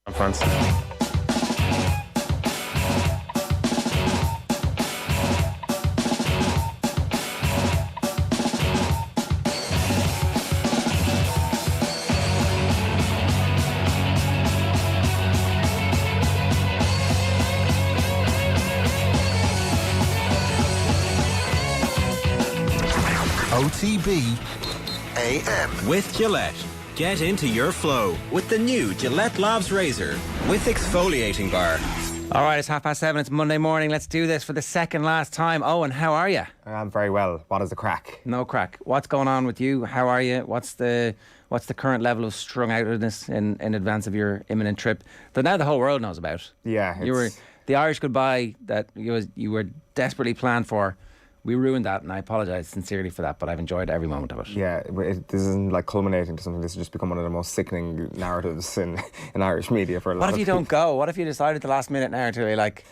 France. OTB AM. With Gillette. Get into your flow with the new Gillette Labs Razor with exfoliating bar. All right, it's 7:30. It's Monday morning. Let's do this for the second last time. Owen, how are you? I'm very well. What is the crack? No crack. What's going on with you? How are you? What's the current level of strung outedness in advance of your imminent trip that now the whole world knows about? Yeah, You were the Irish goodbye that you were desperately planned for. We ruined that, and I apologise sincerely for that, but I've enjoyed every moment of it. Yeah, this isn't like culminating to something. This has just become one of the most sickening narratives in Irish media for a lot of What if you people. don't go? What if you decide at the last minute now to be like,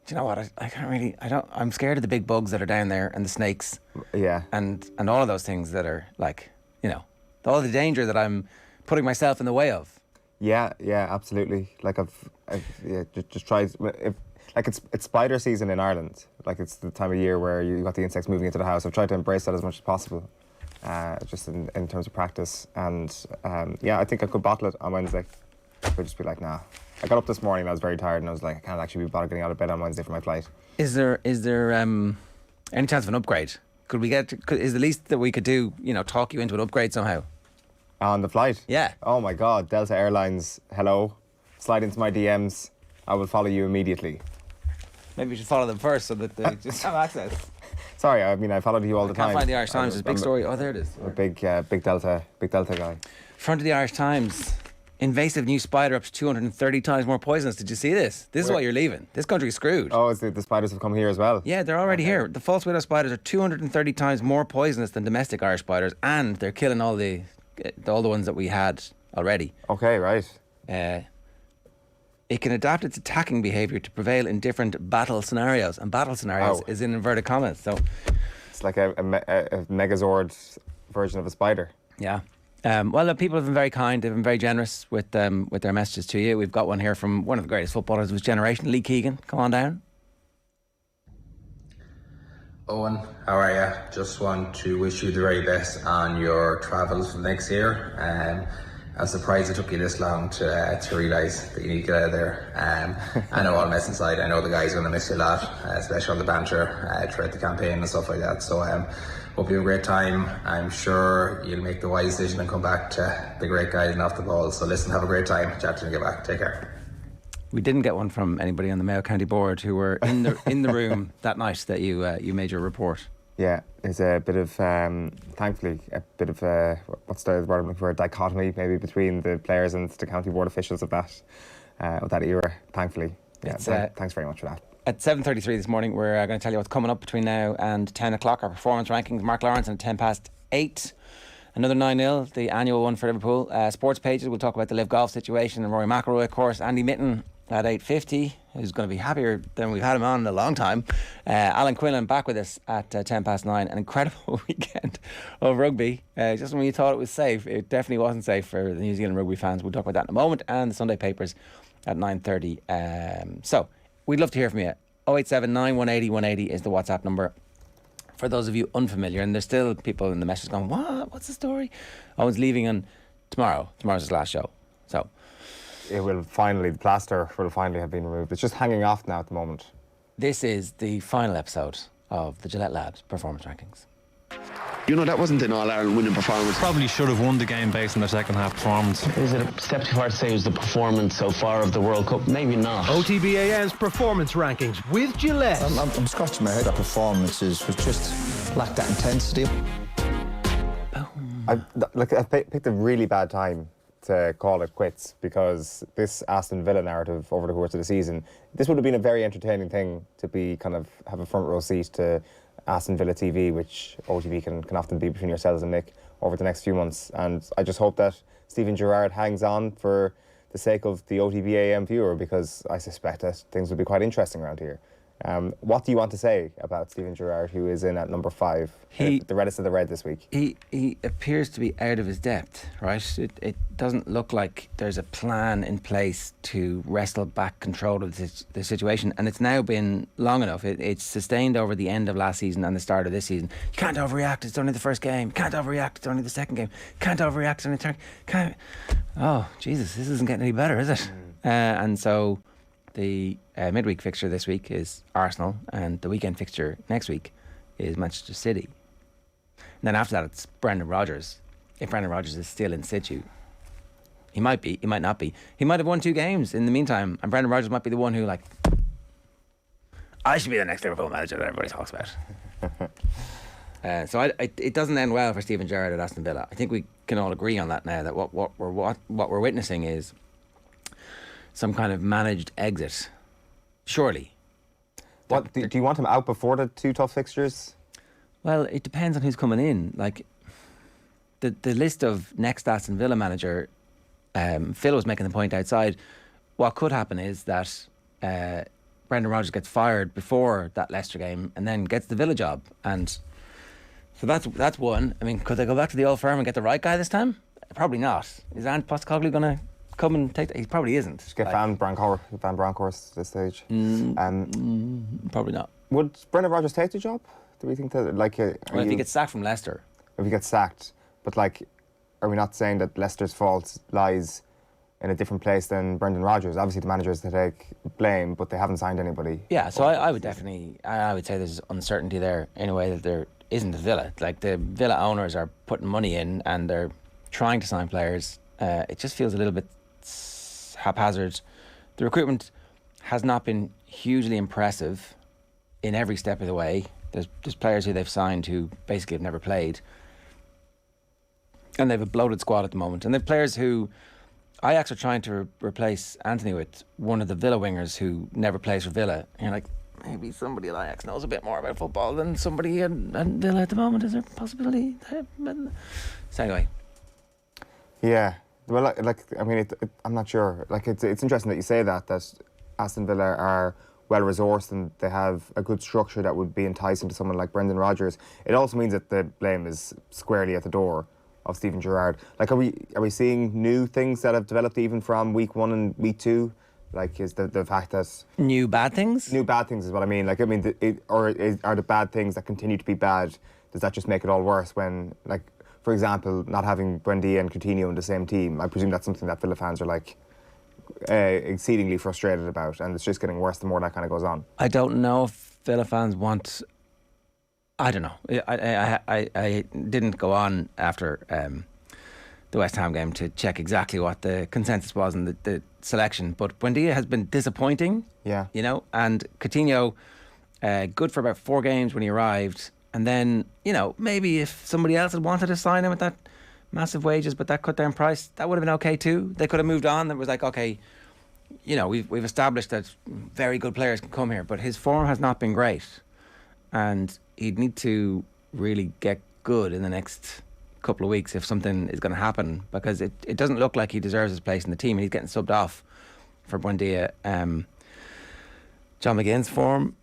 do you know what? I can't really. I'm scared of the big bugs that are down there and the snakes. Yeah. And all of those things that are like, all the danger that I'm putting myself in the way of. Yeah, absolutely. Like I've just tried. It's spider season in Ireland. Like it's the time of year where you got the insects moving into the house. I've tried to embrace that as much as possible, just in terms of practice. And I think I could bottle it on Wednesday. I could just be like, nah. I got up this morning and I was very tired and I was like, I can't actually be bothered getting out of bed on Wednesday for my flight. Is there any chance of an upgrade? Is the least that we could do, talk you into an upgrade somehow? On the flight? Yeah. Oh my God, Delta Airlines, hello. Slide into my DMs. I will follow you immediately. Maybe we should follow them first so that they just have access. Sorry, I mean, I followed you all the time. Can't find the Irish Times. There's a big story. Oh, there it is. A big Delta guy. Front of the Irish Times. Invasive new spider up to 230 times more poisonous. Did you see this? This is why you're leaving. This country's screwed. Oh, the spiders have come here as well? Yeah, they're already here. The false widow spiders are 230 times more poisonous than domestic Irish spiders, and they're killing all the ones that we had already. Okay, right. It can adapt its attacking behaviour to prevail in different battle scenarios. And battle scenarios is in inverted commas. So it's like a Megazord version of a spider. yeah. Well, the people have been very kind. They've been very generous with their messages to you. We've got one here from one of the greatest footballers of his generation, Lee Keegan. Come on down. Owen, how are you? Just want to wish you the very best on your travels for next year. I'm surprised it took you this long to realise that you need to get out of there. I know all mess inside. I know the guys are going to miss you a lot, especially on the banter throughout the campaign and stuff like that. So hope you have a great time. I'm sure you'll make the wise decision and come back to the great guys and off the ball. So listen, have a great time. Chat to you and get back. Take care. We didn't get one from anybody on the Mayo County board who were in the room that night that you made your report. Yeah, there's a bit of, thankfully, a bit of, what's the word I'm looking for, a dichotomy maybe between the players and the county board officials of that era, thankfully. Yeah, thanks very much for that. At 7:33 this morning, we're going to tell you what's coming up between now and 10 o'clock. Our performance rankings, Mark Lawrenson at 8:10. Another 9-0, the annual one for Liverpool. Sports pages, we'll talk about the Live Golf situation and Rory McIlroy, of course. Andy Mitten at 8:50, who's going to be happier than we've had him on in a long time. Alan Quinlan back with us at 9:10. An incredible weekend of rugby. Just when you thought it was safe, it definitely wasn't safe for the New Zealand rugby fans. We'll talk about that in a moment. And the Sunday papers at 9:30. So we'd love to hear from you. 087 180 180 is the WhatsApp number. For those of you unfamiliar, and there's still people in the messages going, what? What's the story? Owen's leaving on tomorrow. Tomorrow's his last show. So The plaster will finally have been removed. It's just hanging off now at the moment. this is the final episode of the Gillette Labs Performance Rankings. That wasn't an All-Ireland winning performance. Probably should have won the game based on their second half performance. Is it a step too far to say it was the performance so far of the World Cup? Maybe not. OTB AM's performance rankings with Gillette. I'm scratching my head. That performances was just lacked that intensity. I picked a really bad time to call it quits because this Aston Villa narrative over the course of the season, this would have been a very entertaining thing to be have a front row seat to Aston Villa TV, which OTB can often be between yourselves and Nick over the next few months. And I just hope that Stephen Gerrard hangs on for the sake of the OTB AM viewer, because I suspect that things will be quite interesting around here. What do you want to say about Steven Gerrard, who is in at number 5, the reddest of the red this week? He appears to be out of his depth, right? It doesn't look like there's a plan in place to wrestle back control of the situation, and it's now been long enough. It's sustained over the end of last season and the start of this season. You can't overreact, it's only the first game. You can't overreact, it's only the second game. You can't overreact, it's only the third. Oh, Jesus, this isn't getting any better, is it? And so the midweek fixture this week is Arsenal, and the weekend fixture next week is Manchester City. And then after that, it's Brendan Rodgers. If Brendan Rodgers is still in situ, he might be, he might not be. He might have won 2 games in the meantime, and Brendan Rodgers might be the one who, like, I should be the next Liverpool manager that everybody talks about. So it doesn't end well for Steven Gerrard at Aston Villa. I think we can all agree on that now, that what we're witnessing is some kind of managed exit. Surely. What do you want him out before the 2 tough fixtures? Well, it depends on who's coming in. Like, the list of next Aston Villa manager, Phil was making the point outside. What could happen is that Brendan Rodgers gets fired before that Leicester game and then gets the Villa job, and so that's one. I mean, could they go back to the old firm and get the right guy this time? Probably not. Is Ant Postecoglou going to come and take? He probably isn't. Just get Van Bronckhorst at this stage. Probably not. Would Brendan Rodgers take the job? Do we think that, like, well, if he gets sacked from Leicester? If he gets sacked, but, like, are we not saying that Leicester's fault lies in a different place than Brendan Rodgers? Obviously, the managers to take blame, but they haven't signed anybody. Yeah, so I would definitely, I would say there's uncertainty there in a way that there isn't the Villa. Like, the Villa owners are putting money in and they're trying to sign players. It just feels a little bit haphazard. The recruitment has not been hugely impressive in every step of the way. There's players who they've signed who basically have never played, and they've a bloated squad at the moment. And they've players who Ajax are trying to replace Antony with, one of the Villa wingers who never plays for Villa. And you're like, maybe somebody at Ajax knows a bit more about football than somebody at Villa at the moment. Is there a possibility there? So anyway. Yeah. Well, I mean, I'm not sure. Like, it's interesting that you say that Aston Villa are well-resourced and they have a good structure that would be enticing to someone like Brendan Rodgers. It also means that the blame is squarely at the door of Steven Gerrard. Like, are we seeing new things that have developed even from week 1 and week 2? Like, is the fact that new bad things? New bad things is what I mean. Like, I mean, are the bad things that continue to be bad? Does that just make it all worse when, like, for example, not having Buendia and Coutinho in the same team? I presume that's something that Villa fans are, like, exceedingly frustrated about, and it's just getting worse the more that kind of goes on. I don't know if Villa fans want. I don't know. I didn't go on after the West Ham game to check exactly what the consensus was in the selection, but Buendia has been disappointing. Yeah, you know, and Coutinho, good for about 4 games when he arrived, and then, you know, maybe if somebody else had wanted to sign him at that massive wages, but that cut down price, that would have been okay too. They could have moved on. It was like, okay, you know, we've established that very good players can come here, but his form has not been great, and he'd need to really get good in the next couple of weeks if something is going to happen, because it doesn't look like he deserves his place in the team, and he's getting subbed off for Buendia. John McGinn's form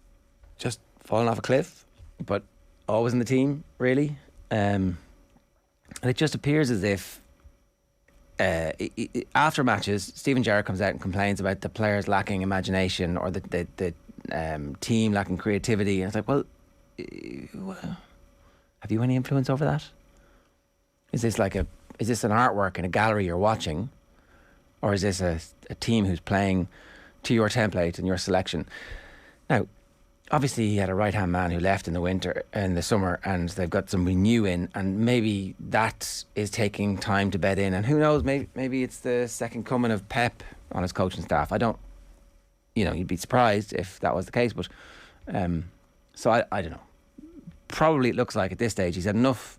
just falling off a cliff, but always in the team, really. And it just appears as if after matches, Steven Gerrard comes out and complains about the players lacking imagination or the team lacking creativity. And it's like, well, have you any influence over that? Is this an artwork in a gallery you're watching, or is this a team who's playing to your template and your selection? Now, obviously, he had a right-hand man who left in the summer, and they've got somebody new in, and maybe that is taking time to bed in. And who knows? Maybe it's the second coming of Pep on his coaching staff. I don't, you know, you'd be surprised if that was the case. But so I don't know. Probably it looks like at this stage he's had enough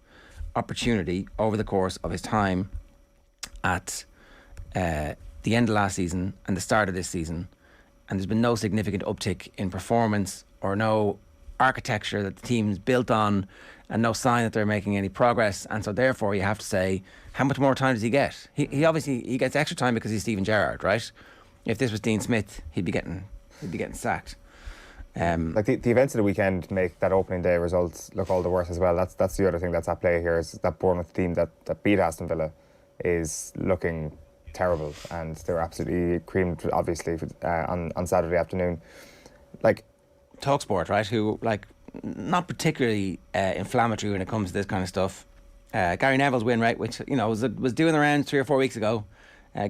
opportunity over the course of his time at the end of last season and the start of this season, and there's been no significant uptick in performance or no architecture that the team's built on, and no sign that they're making any progress. And so therefore you have to say, how much more time does he get? He obviously gets extra time because he's Steven Gerrard, right? If this was Dean Smith, he'd be getting sacked. Like the events of the weekend make that opening day results look all the worse as well. That's the other thing that's at play here, is that Bournemouth team that beat Aston Villa is looking terrible, and they were absolutely creamed, obviously, on Saturday afternoon. Like TalkSport, right? Who, like, not particularly inflammatory when it comes to this kind of stuff. Gary Neville's win rate, which was doing the rounds 3 or 4 weeks ago.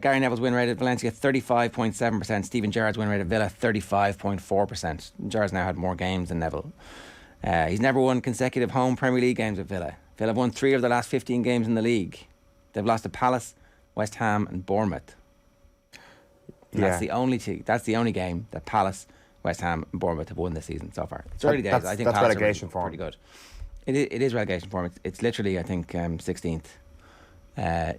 Gary Neville's win rate at Valencia 35.7%. Stephen Gerrard's win rate at Villa 35.4%. Gerrard's now had more games than Neville. He's never won consecutive home Premier League games with Villa. Villa have won 3 of the last 15 games in the league. They've lost to Palace, West Ham, and Bournemouth. Yeah. That's the only game that Palace, West Ham, and Bournemouth have won this season so far. It's early days. I think that's Palace relegation are form. pretty good. It is relegation form. It's literally, I think, 16th.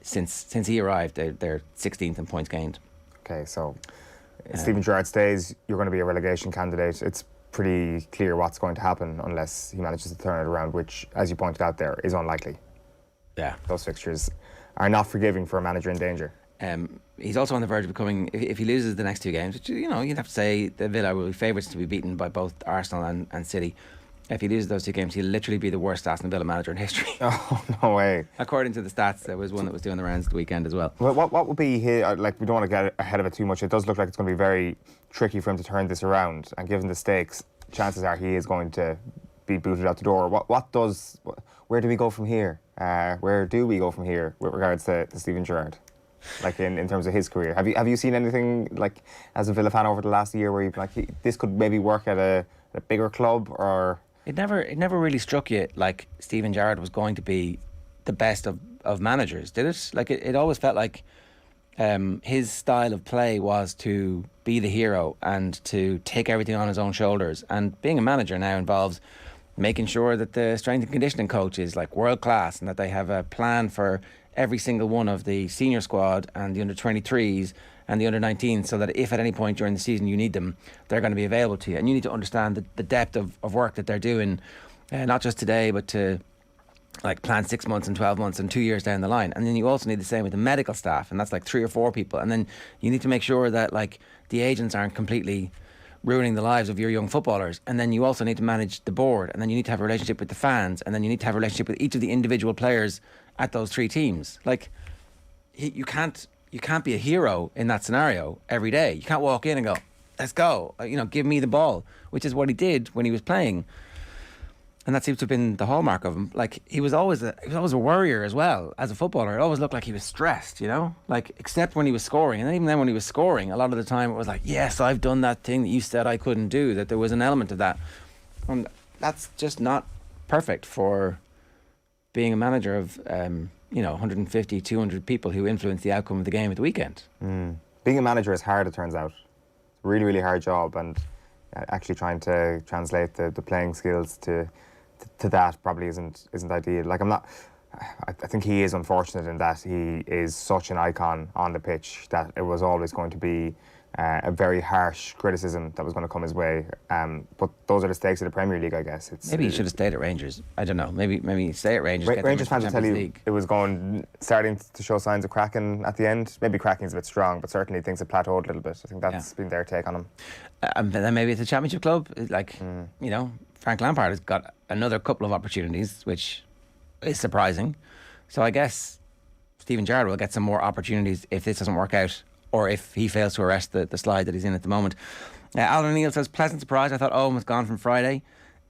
Since he arrived, they're 16th in points gained. Okay, so if Stephen Gerrard stays, you're going to be a relegation candidate. It's pretty clear what's going to happen unless he manages to turn it around, which, as you pointed out there, is unlikely. Yeah. Those fixtures are not forgiving for a manager in danger. He's also on the verge of becoming, if he loses the next 2 games, which, you'd have to say the Villa will be favourites to be beaten by both Arsenal and City. If he loses those 2 games, he'll literally be the worst Aston Villa manager in history. Oh, no way. According to the stats, there was one that was doing the rounds the weekend as well. Well, what would be his, like, we don't want to get ahead of it too much. It does look like it's going to be very tricky for him to turn this around, and given the stakes, chances are he is going to be booted out the door. Where do we go from here? Where do we go from here with regards to Stephen Gerrard? Like in terms of his career, have you seen anything, like, as a Villa fan over the last year where this could maybe work at a bigger club? Or it never really struck you like Stephen Gerrard was going to be the best of managers, did it? Like it always felt like his style of play was to be the hero and to take everything on his own shoulders. And being a manager now involves making sure that the strength and conditioning coach is like world class, and that they have a plan for every single one of the senior squad and the under 23s and the under 19s, so that if at any point during the season you need them, they're going to be available to you. And you need to understand the depth of work that they're doing, not just today, but to like plan 6 months and 12 months and 2 years down the line. And then you also need the same with the medical staff, and that's like 3 or 4 people. And then you need to make sure that like the agents aren't completely ruining the lives of your young footballers. And then you also need to manage the board, and then you need to have a relationship with the fans, and then you need to have a relationship with each of the individual players at those 3 teams. Like you can't be a hero in that scenario every day. You can't walk in and go, let's go, give me the ball, which is what he did when he was playing. And that seems to have been the hallmark of him. Like he was always a worrier as well as a footballer. It always looked like he was stressed, like except when he was scoring. And even then when he was scoring, a lot of the time it was like, yes, I've done that thing that you said I couldn't do, that there was an element of that. And that's just not perfect for being a manager of 150, 200 people who influence the outcome of the game at the weekend. Being a manager is hard, it turns out. It's a really, really hard job, and actually trying to translate the playing skills to that probably isn't ideal. Like I think he is unfortunate in that he is such an icon on the pitch that it was always going to be a very harsh criticism that was going to come his way. But those are the stakes of the Premier League, I guess. Maybe he should have stayed at Rangers. I don't know. Maybe stay at Rangers. Rangers fans will tell you it was starting to show signs of cracking at the end. Maybe cracking's a bit strong, but certainly things have plateaued a little bit. I think that's been their take on him. And then maybe it's a championship club. Like, Frank Lampard has got another couple of opportunities, which is surprising. So I guess Stephen Gerrard will get some more opportunities if this doesn't work out, or if he fails to arrest the slide that he's in at the moment. Alan O'Neill says, pleasant surprise. I thought Owen was gone from Friday.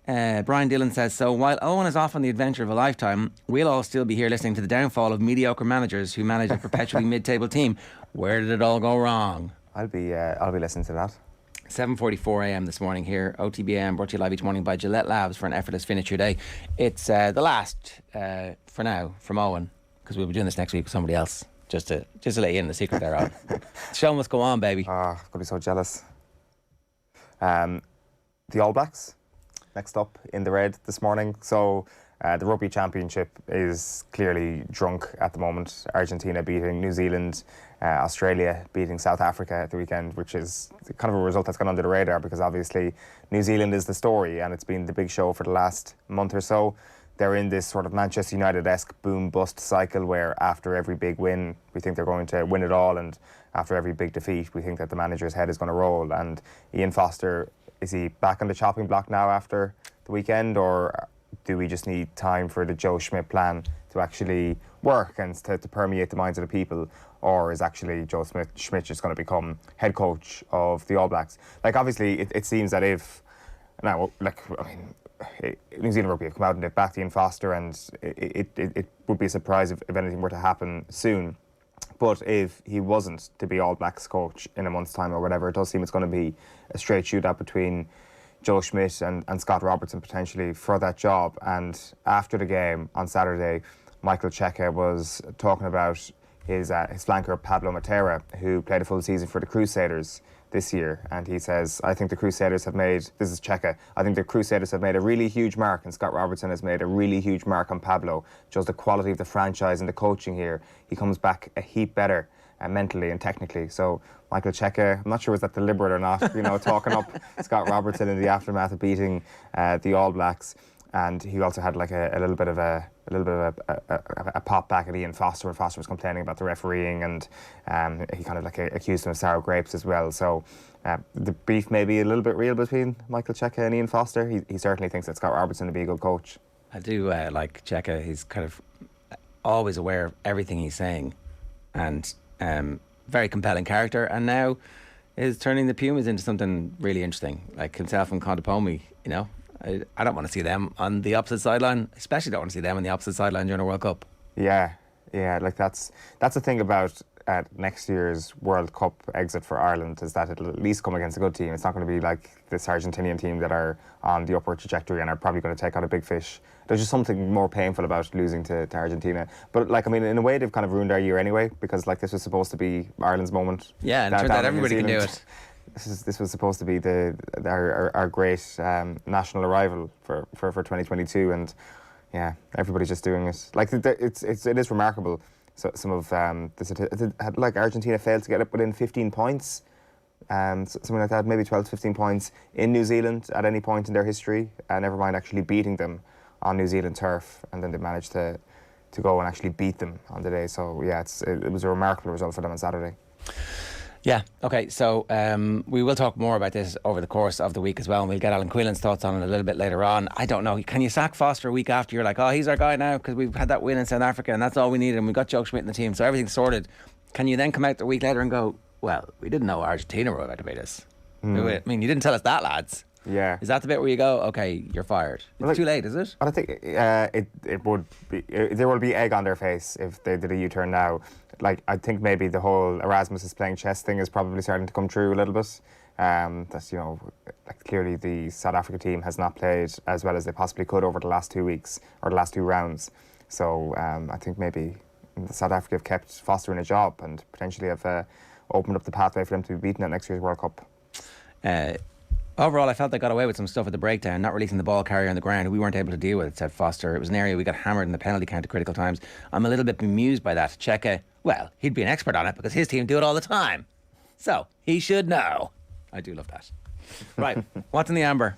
Brian Dillon says, so while Owen is off on the adventure of a lifetime, we'll all still be here listening to the downfall of mediocre managers who manage a perpetually mid-table team. Where did it all go wrong? I'll be listening to that. 7:44 a.m. this morning here. OTB AM brought to you live each morning by Gillette Labs for an effortless finish your day. It's the last, for now, from Owen, because we'll be doing this next week with somebody else. Just to let you in the secret there, Owen. The show must go on, baby. I'm going to be so jealous. The All Blacks, next up in the red this morning. So the Rugby Championship is clearly drunk at the moment. Argentina beating New Zealand, Australia beating South Africa at the weekend, which is kind of a result that's gone under the radar because obviously New Zealand is the story and it's been the big show for the last month or so. They're in this sort of Manchester United-esque boom-bust cycle where after every big win, we think they're going to win it all and after every big defeat, we think that the manager's head is going to roll. And Ian Foster, is he back on the chopping block now after the weekend, or do we just need time for the Joe Schmidt plan to actually work and to permeate the minds of the people? Or is actually Joe Schmidt just going to become head coach of the All Blacks? Like, obviously, it seems that if... Now, like, I mean, New Zealand Rugby have come out and they've backed Ian Foster, and it would be a surprise if anything were to happen soon. But if he wasn't to be All Blacks coach in a month's time or whatever, it does seem it's going to be a straight shootout between Joe Schmidt and Scott Robertson potentially for that job. And after the game on Saturday, Michael Cheika was talking about his flanker Pablo Matera, who played a full season for the Crusaders this year, and he says, I think the Crusaders have made, this is Cheika, I think the Crusaders have made a really huge mark, and Scott Robertson has made a really huge mark on Pablo. Shows the quality of the franchise and the coaching here. He comes back a heap better mentally and technically. So Michael Cheika, I'm not sure was that deliberate or not, talking up Scott Robertson in the aftermath of beating the All Blacks. And he also had like a little bit of a pop back at Ian Foster when Foster was complaining about the refereeing, and he kind of like accused him of sour grapes as well. So the beef may be a little bit real between Michael Cheika and Ian Foster. He certainly thinks that Scott Robertson would be a good coach. I do like Cheika. He's kind of always aware of everything he's saying, and very compelling character. And now is turning the Pumas into something really interesting, like himself and Contepomi. I don't want to see them on the opposite sideline. Especially don't want to see them on the opposite sideline during a World Cup. Yeah, like that's the thing about next year's World Cup exit for Ireland, is that it'll at least come against a good team. It's not going to be like this Argentinian team that are on the upward trajectory and are probably going to take out a big fish. There's just something more painful about losing to Argentina. But like, I mean, in a way, they've kind of ruined our year anyway, because like this was supposed to be Ireland's moment. Yeah, and it turns out everybody can do it. This was supposed to be our great national arrival for 2022, and yeah, everybody's just doing it. Like it is remarkable. So some of like Argentina failed to get up within 15 points, something like that, maybe 12 to 15 points in New Zealand at any point in their history. Never mind actually beating them on New Zealand turf, and then they managed to go and actually beat them on the day. So yeah, it was a remarkable result for them on Saturday. Yeah, okay, so we will talk more about this over the course of the week as well, and we'll get Alan Quinlan's thoughts on it a little bit later on. I don't know, can you sack Foster a week after you're like, oh, he's our guy now because we've had that win in South Africa and that's all we needed, and we've got Joe Schmidt in the team, so everything's sorted. Can you then come out a week later and go, well, we didn't know Argentina were about to beat us? I mean, you didn't tell us that, lads. Yeah. Is that the bit where you go, okay, you're fired? It's too late, is it? I think it would be. There will be egg on their face if they did a U-turn now. Like, I think maybe the whole Erasmus is playing chess thing is probably starting to come true a little bit. That's, like clearly the South Africa team has not played as well as they possibly could over the last 2 weeks or the last 2 rounds. So I think maybe South Africa have kept Foster in a job and potentially have opened up the pathway for them to be beaten at next year's World Cup. Overall, I felt they got away with some stuff at the breakdown, not releasing the ball carrier on the ground, who we weren't able to deal with, said Foster. It was an area we got hammered in the penalty count at critical times. I'm a little bit bemused by that. Cheika, well, he'd be an expert on it because his team do it all the time. So, he should know. I do love that. Right, what's in the amber?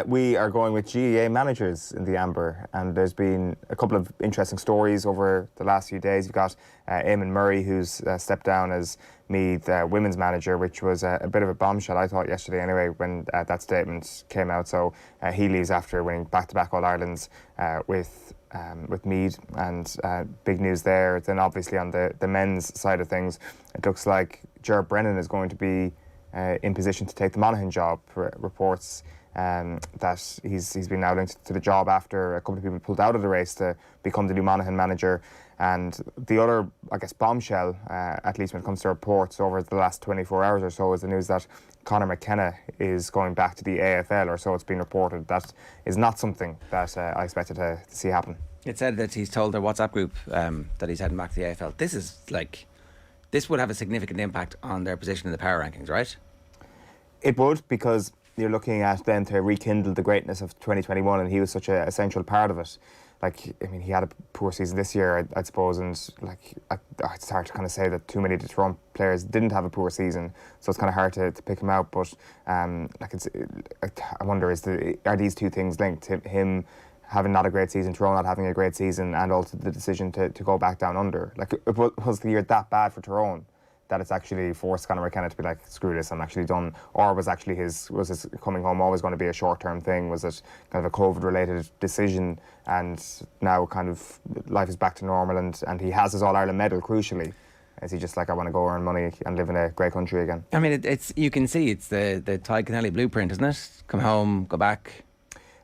We are going with GAA managers in the amber, and there's been a couple of interesting stories over the last few days. You've got Eamon Murray, who's stepped down as Meath women's manager, which was a bit of a bombshell, I thought, yesterday anyway, when that statement came out. So he leaves after winning back-to-back All-Irelands with Meath, and big news there. Then obviously on the men's side of things, it looks like Ger Brennan is going to be in position to take the Monaghan job. Reports that he's been now linked to the job after a couple of people pulled out of the race to become the new Monaghan manager. And the other, I guess, bombshell, at least when it comes to reports over the last 24 hours or so, is the news that Conor McKenna is going back to the AFL, or so it's been reported. That is not something that I expected to see happen. It said that he's told their WhatsApp group that he's heading back to the AFL. This would have a significant impact on their position in the power rankings, right? It would, because you're looking at them to rekindle the greatness of 2021, and he was such an essential part of it. Like, I mean, he had a poor season this year, I suppose, and it's hard to kind of say that too many of the Toronto players didn't have a poor season, so it's kind of hard to pick him out. But I wonder, are these two things linked? Him having not a great season, Tyrone not having a great season, and also the decision to go back down under. Like, was the year that bad for Tyrone that it's actually forced Conor McKenna to be like, screw this, I'm actually done? Or was actually his coming home always going to be a short-term thing? Was it kind of a COVID-related decision, and now kind of life is back to normal, and he has his All-Ireland medal, crucially? Is he just like, I want to go earn money and live in a great country again? I mean, it's you can see it's the Ty Connelly blueprint, isn't it? Come home, go back.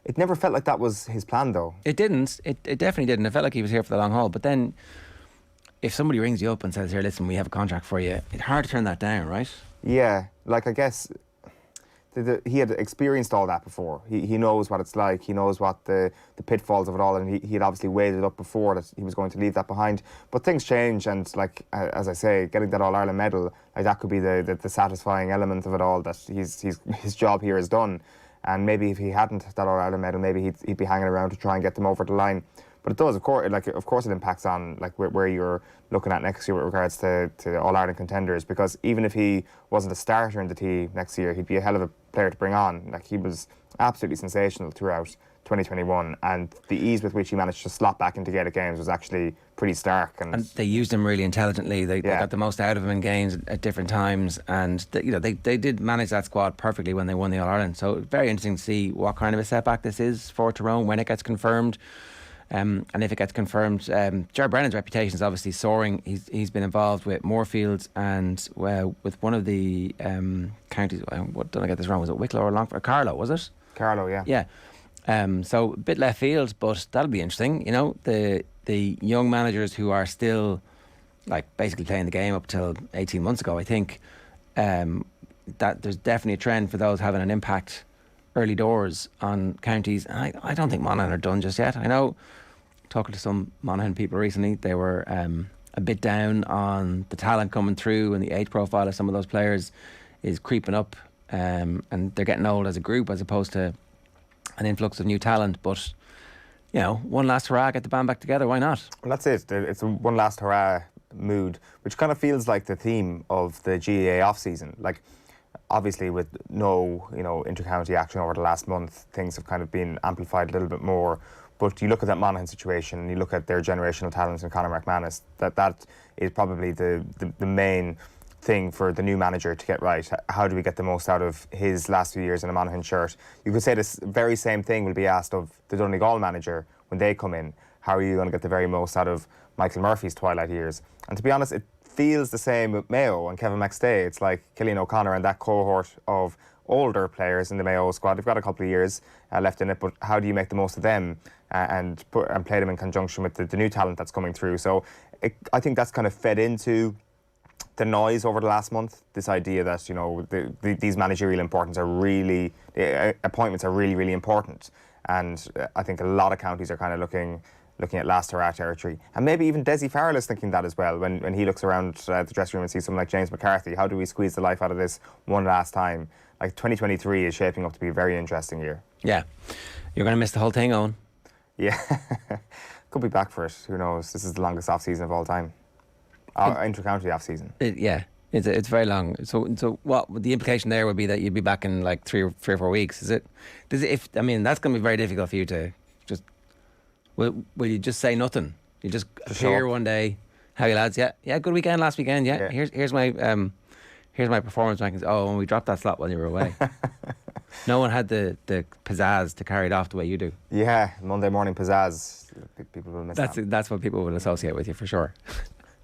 It never felt like that was his plan, though. It didn't. It definitely didn't. It felt like he was here for the long haul. But then, if somebody rings you up and says, here, listen, we have a contract for you, it's hard to turn that down, right? Yeah, like, I guess he had experienced all that before. He knows what it's like. He knows what the pitfalls of it all, and he had obviously weighed it up before that he was going to leave that behind. But things change, and like, as I say, getting that All-Ireland medal, like, that could be the satisfying element of it all, that his job here is done. And maybe if he hadn't that All-Ireland medal, maybe he'd be hanging around to try and get them over the line. But it does, of course, it impacts on like where you're looking at next year with regards to All-Ireland contenders, because even if he wasn't a starter in the team next year, he'd be a hell of a player to bring on. Like, he was absolutely sensational throughout 2021, and the ease with which he managed to slot back into Gaelic games was actually pretty stark. And they used him really intelligently. They got the most out of him in games at different times, and they did manage that squad perfectly when they won the All-Ireland. So very interesting to see what kind of a setback this is for Tyrone when it gets confirmed. And if it gets confirmed, Ger Brennan's reputation is obviously soaring. He's been involved with Moorfields and with one of the counties. What did I get this wrong? Was it Wicklow or Longford? Carlow, was it? Carlow, yeah. Yeah. So a bit left field, but that'll be interesting. You know, the young managers who are still like basically playing the game up till 18 months ago. I think that there's definitely a trend for those having an impact early doors on counties. And I don't think Monaghan are done just yet. I know, talking to some Monaghan people recently, they were a bit down on the talent coming through, and the age profile of some of those players is creeping up, and they're getting old as a group as opposed to an influx of new talent. But, you know, one last hurrah, get the band back together, why not? Well, that's it. It's a one last hurrah mood, which kind of feels like the theme of the GAA off-season. Like, obviously with no, inter-county action over the last month, things have kind of been amplified a little bit more. But you look at that Monaghan situation, and you look at their generational talents in Conor McManus, that is probably the main thing for the new manager to get right. How do we get the most out of his last few years in a Monaghan shirt? You could say this very same thing will be asked of the Donegal manager when they come in. How are you going to get the very most out of Michael Murphy's twilight years? And to be honest, it feels the same with Mayo and Kevin McStay. It's like Cillian O'Connor and that cohort of older players in the Mayo squad. They've got a couple of years left in it, but how do you make the most of them and play them in conjunction with the new talent that's coming through? So I think that's kind of fed into the noise over the last month, this idea that these managerial appointments are really really important, and I think a lot of counties are kind of looking at last hurrah territory, and maybe even Desi Farrell is thinking that as well when he looks around the dressing room and sees someone like James McCarthy. How do we squeeze the life out of this one last time? Like, 2023 is shaping up to be a very interesting year. Yeah, you're going to miss the whole thing, Eoin. Yeah, could be back for it. Who knows? This is the longest off season of all time. Inter-county off season. It's very long. So what the implication there would be that you'd be back in like 3 or 4 weeks. Is it? That's going to be very difficult for you to just. Will you just say nothing? You just appear one day. How are you lads? Yeah, good weekend last weekend. Yeah. Here's my performance rankings. Oh, and we dropped that slot while you were away. No one had the pizzazz to carry it off the way you do. Yeah, Monday morning pizzazz. People will miss that. That's what people will associate with you for sure.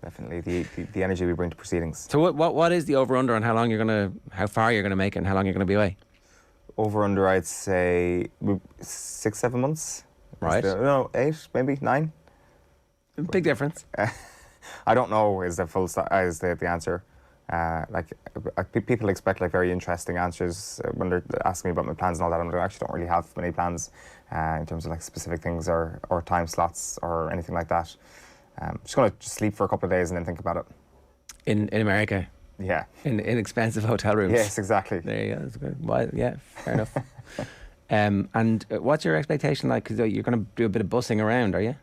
Definitely the energy we bring to proceedings. So what is the over-under on how far you're gonna make it and how long you're gonna be away? Over-under, I'd say 6-7 months. Right. 8, maybe 9. Big difference. I don't know is the answer. People expect like very interesting answers when they're asking me about my plans and all that. I actually don't really have many plans in terms of like specific things or time slots or anything like that. Just going to sleep for a couple of days and then think about it. In America? Yeah. In expensive hotel rooms? Yes, exactly. There you go. That's good. Well, yeah, fair enough. And what's your expectation like? Because you're going to do a bit of bussing around, are you?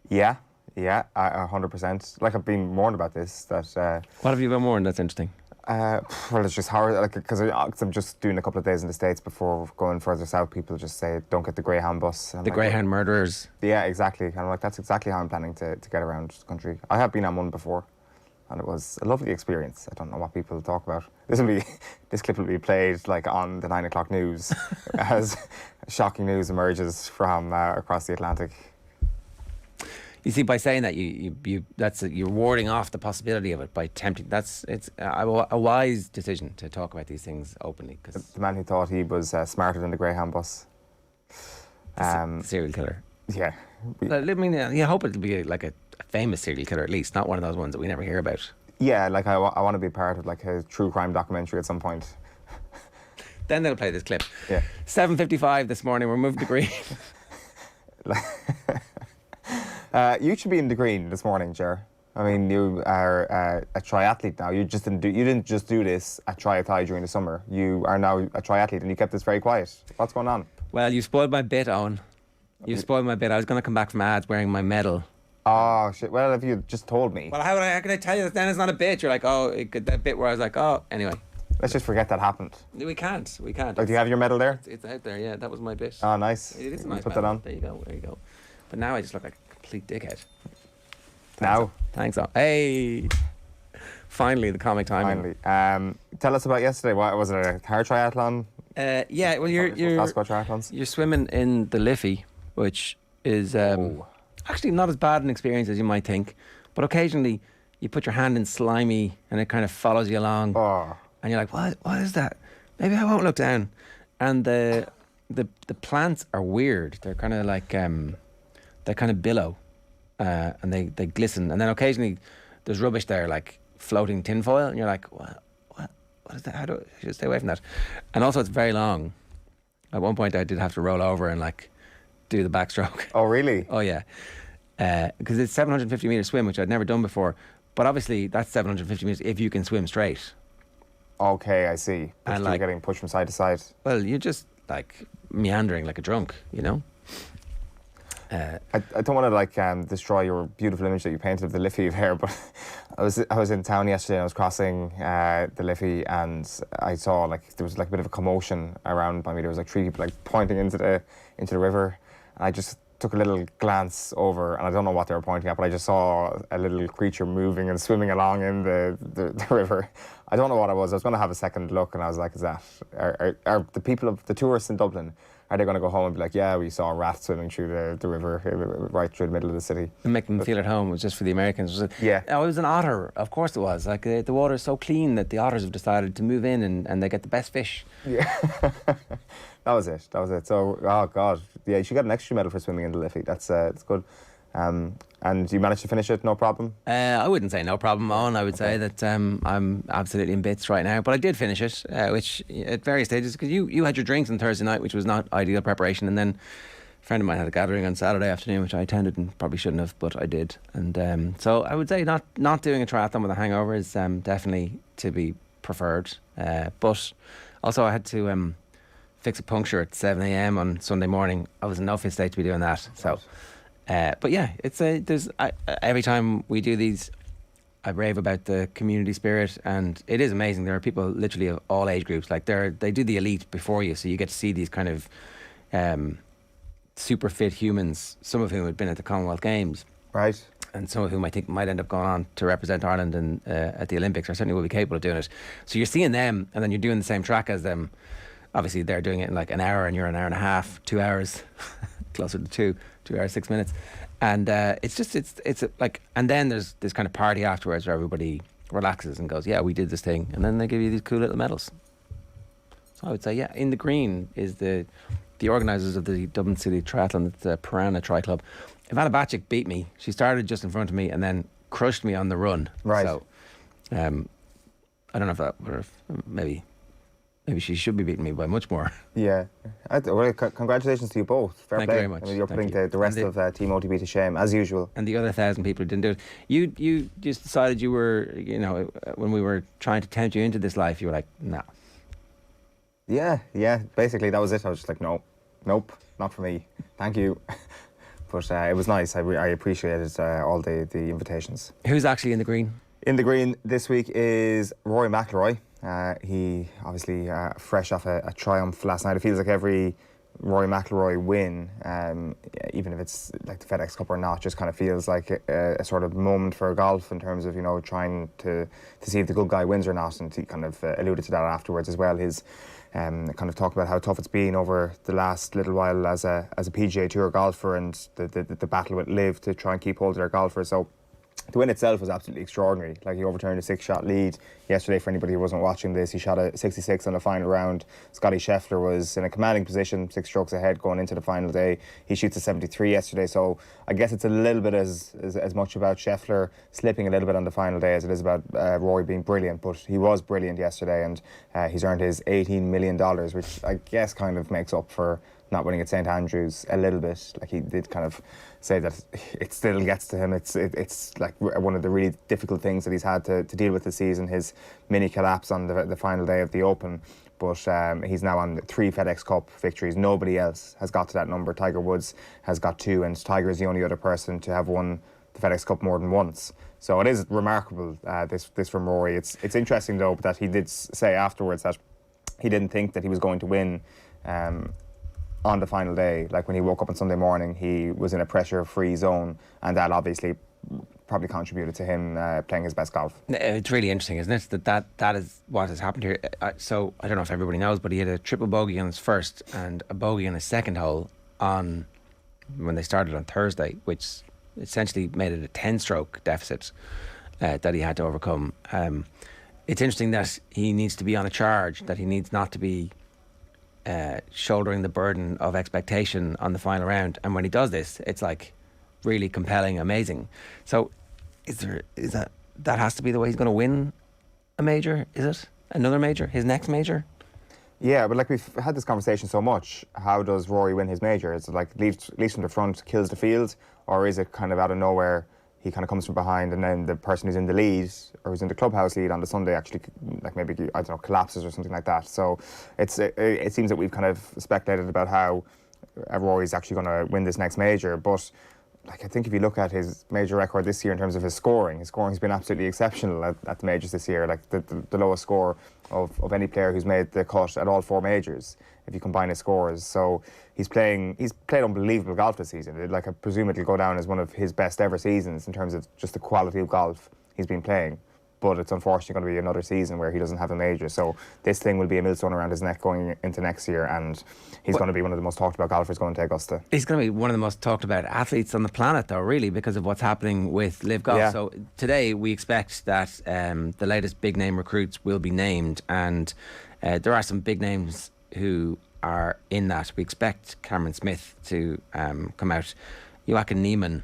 Yeah, 100%. Like, I've been warned about this. What have you been warned that's interesting? Well, it's just hard, because I'm just doing a couple of days in the States before going further south. People just say, don't get the Greyhound bus. The Greyhound murderers. Yeah, exactly. And I'm like, that's exactly how I'm planning to get around the country. I have been on one before. and it was a lovely experience. I don't know what people talk about. This clip will be played like on the 9 o'clock news as shocking news emerges from across the Atlantic. You see, by saying that, you're warding off the possibility of it by tempting. It's a wise decision to talk about these things openly. Cause the man who thought he was smarter than the Greyhound bus. Serial killer. Yeah. I mean, you hope it'll be like a famous serial killer at least, not one of those ones that we never hear about. Yeah, like I want to be part of like a true crime documentary at some point. Then they'll play this clip. Yeah. 7:55 this morning. We're moving to green. You should be in the green this morning, Ger. I mean, you are a triathlete now. You didn't just do this at Triathlon during the summer. You are now a triathlete, and you kept this very quiet. What's going on? Well, you spoiled my bit, Eoin. You spoiled my bit. I was going to come back from ads wearing my medal. Oh shit! Well, if you just told me. Well, how can I tell you that then it's not a bit? You're like, that bit where I was like, anyway. Let's just forget that happened. We can't. Oh, do you have your medal there? It's out there, yeah. That was my bit. Oh, nice. It is a nice put medal. that on. There you go. But now I just look like a complete dickhead. Thanks. Hey. Finally, the comic timing. Finally. Tell us about yesterday. What was it? A car triathlon? Yeah. Well, you're triathlons. You're swimming in the Liffey, which is actually not as bad an experience as you might think. But occasionally, you put your hand in slimy, and it kind of follows you along. Oh. And you're like, what is that? Maybe I won't look down. And the plants are weird. They're kind of like they kind of billow, and they glisten. And then occasionally there's rubbish there, like floating tinfoil, and you're like, what is that? I should stay away from that. And also, it's very long. At one point, I did have to roll over and like do the backstroke. Oh, really? Oh, yeah. Because it's 750 metre swim, which I'd never done before. But obviously, that's 750 metres if you can swim straight. Okay, I see. And you're getting pushed from side to side. Well, you're just like meandering like a drunk, you know? I don't want to like destroy your beautiful image that you painted of the Liffey there, but I was in town yesterday and I was crossing the Liffey and I saw like there was like a bit of a commotion around by me. There was like 3 people like pointing into the river, and I just took a little glance over, and I don't know what they were pointing at, but I just saw a little creature moving and swimming along in the river. I don't know what it was. I was going to have a second look, and I was like, are the people of the tourists in Dublin, are they going to go home and be like, yeah, we saw a rat swimming through the river right through the middle of the city? And make them feel at home. It was just for the Americans. Yeah. Oh, it was an otter. Of course it was. Like the water is so clean that the otters have decided to move in and they get the best fish. Yeah. That was it. So, oh God, yeah, you should get an extra medal for swimming in the Liffey. That's good. And you managed to finish it, no problem? I wouldn't say no problem, Eoin. I would say that I'm absolutely in bits right now. But I did finish it, which at various stages, because you had your drinks on Thursday night, which was not ideal preparation, and then a friend of mine had a gathering on Saturday afternoon, which I attended and probably shouldn't have, but I did. And so I would say not doing a triathlon with a hangover is definitely to be preferred. But also I had to fix a puncture at 7 a.m. on Sunday morning. I was in no fit state to be doing that. So, but yeah, every time we do these, I rave about the community spirit, and it is amazing. There are people literally of all age groups. Like they do the elite before you, so you get to see these kind of super fit humans. Some of whom had been at the Commonwealth Games, right? And some of whom I think might end up going on to represent Ireland at the Olympics, or certainly will be capable of doing it. So you're seeing them, and then you're doing the same track as them. Obviously, they're doing it in like an hour, and you're an hour and a half, 2 hours, closer to 2 hours, 6 minutes. And it's like, and then there's this kind of party afterwards where everybody relaxes and goes, yeah, we did this thing. And then they give you these cool little medals. So I would say, yeah, in the green is the organisers of the Dublin City Triathlon, the Piranha Tri Club. Ivana Bacik beat me. She started just in front of me and then crushed me on the run. Right. So, I don't know if that would have, maybe she should be beating me by much more. Yeah. Well, congratulations to you both. Fair Thank play. you very much. I mean, you're putting the rest of Team OTB to shame, as usual. And the other 1,000 people who didn't do it. You just decided you were, when we were trying to tempt you into this life, you were like, no. Yeah. Basically, that was it. I was just like, nope, not for me. Thank you. But it was nice. I appreciated all the invitations. Who's actually in the green? In the green this week is Rory McIlroy. He obviously fresh off a triumph last night. It feels like every Rory McIlroy win, even if it's like the FedEx Cup or not, just kind of feels like a sort of moment for golf in terms of, you know, trying to see if the good guy wins or not. And he kind of alluded to that afterwards as well. His kind of talked about how tough it's been over the last little while as a PGA Tour golfer, and the battle with Liv to try and keep hold of their golfers. So the win itself was absolutely extraordinary. Like, he overturned a 6-shot lead yesterday. For anybody who wasn't watching this, he shot a 66 on the final round. Scotty Scheffler was in a commanding position, 6 strokes ahead going into the final day. He shoots a 73 yesterday. So I guess it's a little bit as much about Scheffler slipping a little bit on the final day as it is about Rory being brilliant. But he was brilliant yesterday, and he's earned his $18 million, which I guess kind of makes up for not winning at St Andrews a little bit. Like, he did kind of say that it still gets to him. It's like one of the really difficult things that he's had to deal with this season, his mini collapse on the final day of the Open. But he's now on 3 FedEx Cup victories. Nobody else has got to that number. Tiger Woods has got 2, and Tiger is the only other person to have won the FedEx Cup more than once. So it is remarkable, this from Rory. It's interesting, though, that he did say afterwards that he didn't think that he was going to win on the final day. Like, when he woke up on Sunday morning, he was in a pressure-free zone, and that obviously probably contributed to him playing his best golf. It's really interesting, isn't it? That is what has happened here. So I don't know if everybody knows, but he had a triple bogey on his first and a bogey on his second hole when they started on Thursday, which essentially made it a 10-stroke deficit that he had to overcome. It's interesting that he needs to be on a charge, that he needs not to be shouldering the burden of expectation on the final round, and when he does this, it's like really compelling, amazing. So is that has to be the way he's going to win a major? Is it another major, his next major? Yeah, but like, we've had this conversation so much. How does Rory win his major? Is it like leads from the front, kills the field, or is it kind of out of nowhere, he kind of comes from behind, and then the person who's in the lead or who's in the clubhouse lead on the Sunday actually, like, maybe, I don't know, collapses or something like that. So it seems that we've kind of speculated about how Rory's actually going to win this next major. But like, I think if you look at his major record this year in terms of his scoring's been absolutely exceptional at the majors this year. Like, the lowest score of any player who's made the cut at all 4 majors, if you combine his scores. So he's played unbelievable golf this season. Like, I presume it'll go down as one of his best ever seasons in terms of just the quality of golf he's been playing. But it's unfortunately going to be another season where he doesn't have a major. So this thing will be a millstone around his neck going into next year, and he's going to be one of the most talked about golfers going to Augusta. He's going to be one of the most talked about athletes on the planet, though, really, because of what's happening with Live Golf. Yeah. So today we expect that the latest big name recruits will be named, and there are some big names who are in that. We expect Cameron Smith to come out. Joachim Niemann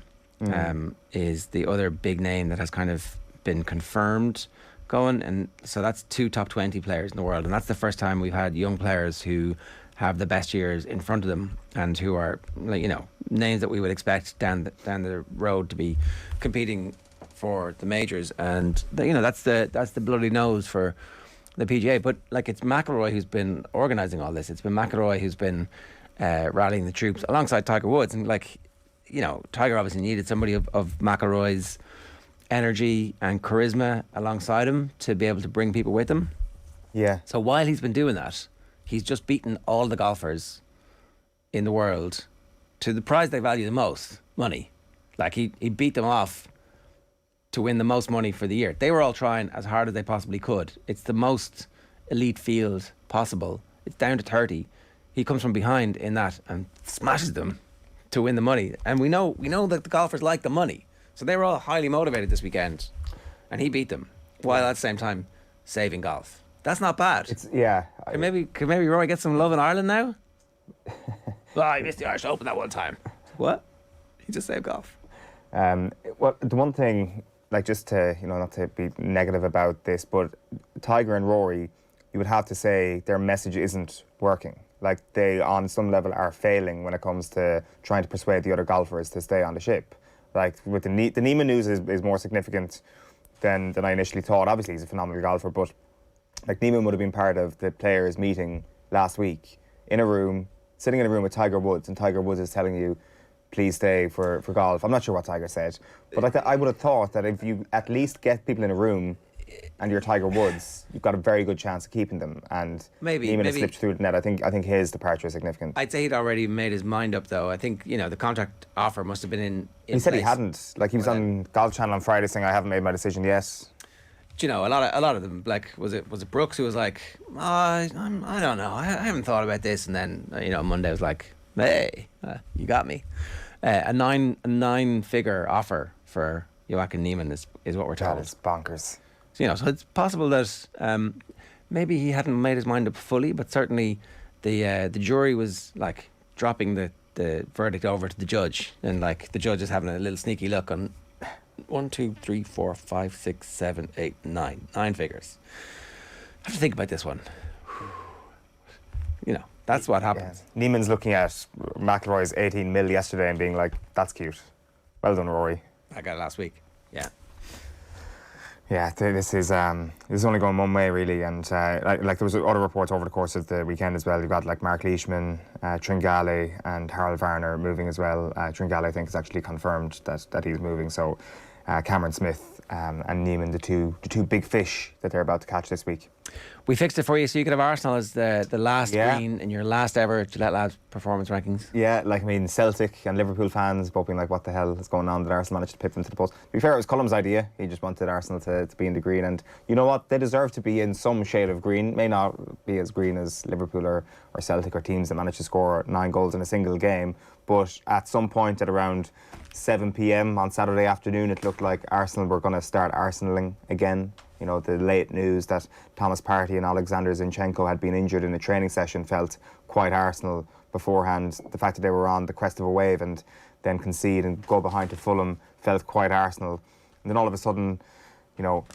is the other big name that has kind of been confirmed going, and so that's 2 top 20 players in the world, and that's the first time we've had young players who have the best years in front of them and who are, like, you know, names that we would expect down the road to be competing for the majors. And you know, that's the bloody nose for the PGA. But like, it's McIlroy who's been organising all this. It's been McIlroy who's been rallying the troops alongside Tiger Woods, and like, you know, Tiger obviously needed somebody of McIlroy's energy and charisma alongside him to be able to bring people with him. Yeah. So while he's been doing that, he's just beaten all the golfers in the world to the prize they value the most, money. Like, he beat them off to win the most money for the year. They were all trying as hard as they possibly could. It's the most elite field possible. It's down to 30. He comes from behind in that and smashes them to win the money. And we know that the golfers like the money. So they were all highly motivated this weekend, and he beat them while at the same time saving golf. That's not bad. Could maybe Roy get some love in Ireland now? Well, he missed the Irish Open that one time. What? He just saved golf. Well, the one thing, like, just to, you know, not to be negative about this, but Tiger and Rory, you would have to say their message isn't working. Like, they, on some level, are failing when it comes to trying to persuade the other golfers to stay on the ship. Like, with the Niemann news is more significant than I initially thought. Obviously, he's a phenomenal golfer, but like, Niemann would have been part of the players' meeting last week sitting in a room with Tiger Woods, and Tiger Woods is telling you, please stay for golf. I'm not sure what Tiger said, but like, I would have thought that if you at least get people in a room and you're Tiger Woods, you've got a very good chance of keeping them. And Maybe Neiman has slipped through the net. I think his departure is significant. I'd say he'd already made his mind up, though. I think, the contract offer must have been in He said he place. hadn't. Like, he was on Golf Channel on Friday saying, I haven't made my decision yet. Do you know, a lot of them, like, was it Brooks who was like, I don't know, I haven't thought about this, and then Monday was like, hey, you got me. A nine-figure offer for Joachim Neiman is what we're told. That is bonkers. So, so it's possible that maybe he hadn't made his mind up fully, but certainly the jury was like dropping the verdict over to the judge, and like the judge is having a little sneaky look on 1, 2, 3, 4, 5, 6, 7, 8, 9. 9 figures. I have to think about this one. That's what happens. Yeah. Neiman's looking at McIlroy's 18 mil yesterday and being like, that's cute. Well done, Rory. I got it last week. Yeah. Yeah, this is only going one way, really. And like there was other reports over the course of the weekend as well. You've got like Mark Leishman, Tringale and Harold Varner moving as well. Tringale, I think, has actually confirmed that he's moving. So Cameron Smith and Neiman, the two big fish that they're about to catch this week. We fixed it for you so you could have Arsenal as the last green in your last ever Gillette Labs performance rankings. Yeah, Celtic and Liverpool fans both being like, what the hell is going on that Arsenal managed to pip them to the post. To be fair, it was Cullum's idea. He just wanted Arsenal to be in the green, and you know what? They deserve to be in some shade of green. May not be as green as Liverpool or Celtic or teams that managed to score 9 goals in a single game, but at some point at around 7 p.m. on Saturday afternoon, it looked like Arsenal were going to start Arsenaling again. The late news that Thomas Partey and Alexander Zinchenko had been injured in a training session felt quite Arsenal beforehand. The fact that they were on the crest of a wave and then concede and go behind to Fulham felt quite Arsenal. And then all of a sudden,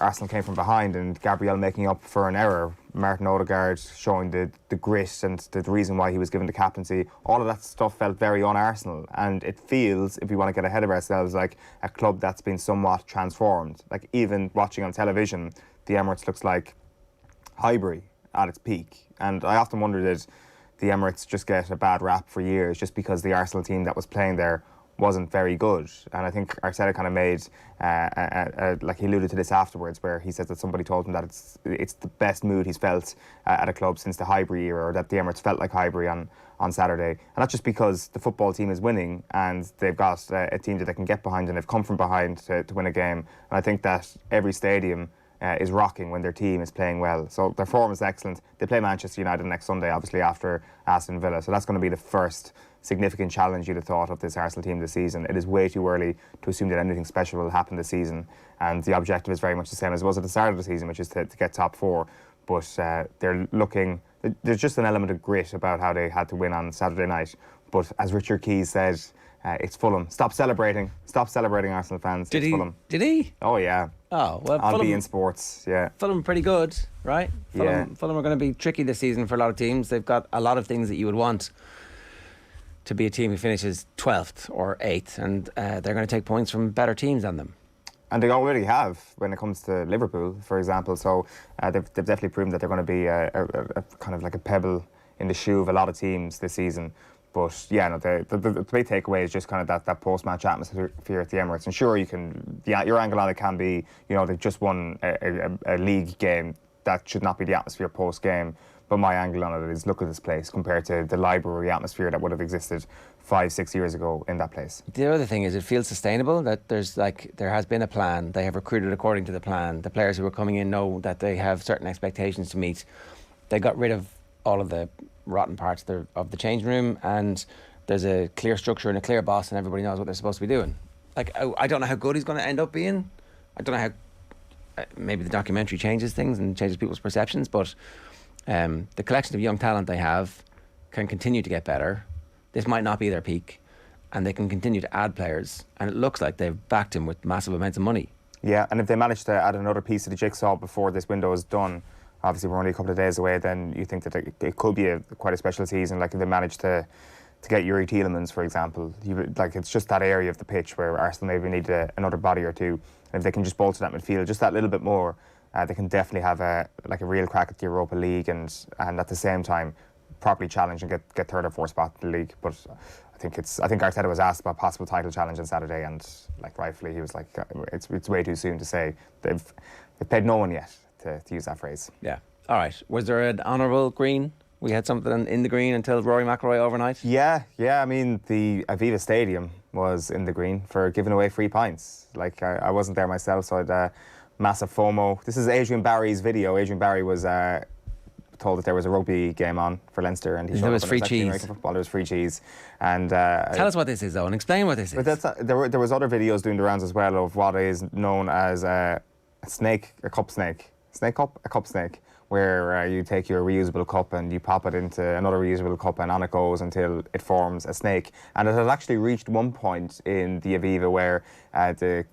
Arsenal came from behind and Gabriel making up for an error. Martin Odegaard showing the grit and the reason why he was given the captaincy. All of that stuff felt very un-Arsenal. And it feels, if we want to get ahead of ourselves, like a club that's been somewhat transformed. Like even watching on television, the Emirates looks like Highbury at its peak. And I often wonder, did the Emirates just get a bad rap for years just because the Arsenal team that was playing there wasn't very good? And I think Arteta kind of made, like he alluded to this afterwards, where he said that somebody told him that it's the best mood he's felt at a club since the Highbury era, or that the Emirates felt like Highbury on Saturday. And that's just because the football team is winning and they've got a team that they can get behind and they've come from behind to win a game. And I think that every stadium is rocking when their team is playing well. So their form is excellent. They play Manchester United next Sunday, obviously, after Aston Villa. So that's going to be the first significant challenge you'd have thought of this Arsenal team this season. It is way too early to assume that anything special will happen this season. And the objective is very much the same as it was at the start of the season, which is to get top 4. But they're looking... There's just an element of grit about how they had to win on Saturday night. But as Richard Keys said, it's Fulham. Stop celebrating, Arsenal fans. Did Fulham. Did he? Oh, yeah. Oh, well, on Fulham, Sports, yeah. Fulham are pretty good, right? Fulham are going to be tricky this season for a lot of teams. They've got a lot of things that you would want to be a team who finishes 12th or 8th, and they're going to take points from better teams than them. And they already have when it comes to Liverpool, for example. So they've definitely proven that they're going to be a kind of like a pebble in the shoe of a lot of teams this season. But yeah, no, the big takeaway is just kind of that post-match atmosphere at the Emirates. And sure, your angle on it can be, they've just won a league game. That should not be the atmosphere post-game. But my angle on it is, look at this place compared to the library atmosphere that would have existed 5-6 years ago in that place. The other thing is, it feels sustainable, that there has been a plan. They have recruited according to the plan. The players who are coming in know that they have certain expectations to meet. They got rid of all of the rotten parts of the changing room, and there's a clear structure and a clear boss, and everybody knows what they're supposed to be doing. Like, I don't know how good he's going to end up being. I don't know how maybe the documentary changes things and changes people's perceptions, but the collection of young talent they have can continue to get better. This might not be their peak, and they can continue to add players, and it looks like they've backed him with massive amounts of money. Yeah, and if they manage to add another piece of the jigsaw before this window is done, obviously we're only a couple of days away, then you think that it could be quite a special season. Like if they manage to get Yuri Tielemans, for example, it's just that area of the pitch where Arsenal maybe need another body or two. And if they can just bolster that midfield just that little bit more, they can definitely have a real crack at the Europa League and at the same time properly challenge and get third or fourth spot in the league. But I think Arteta was asked about possible title challenge on Saturday, and like rightfully he was like, it's way too soon to say. They've paid no one yet to use that phrase. Yeah. All right. Was there an honourable green? We had something in the green until Rory McIlroy overnight. Yeah. I mean, the Aviva Stadium was in the green for giving away free pints. Like I wasn't there myself, so I'd massive FOMO. This is Adrian Barry's video. Adrian Barry was told that there was a rugby game on for Leinster, and there was free cheese. American football. There was free cheese, and tell us what this is, though, and explain what this is. But there was other videos doing the rounds as well of what is known as a cup snake, where you take your reusable cup and you pop it into another reusable cup, and on it goes until it forms a snake. And it had actually reached one point in the Aviva where the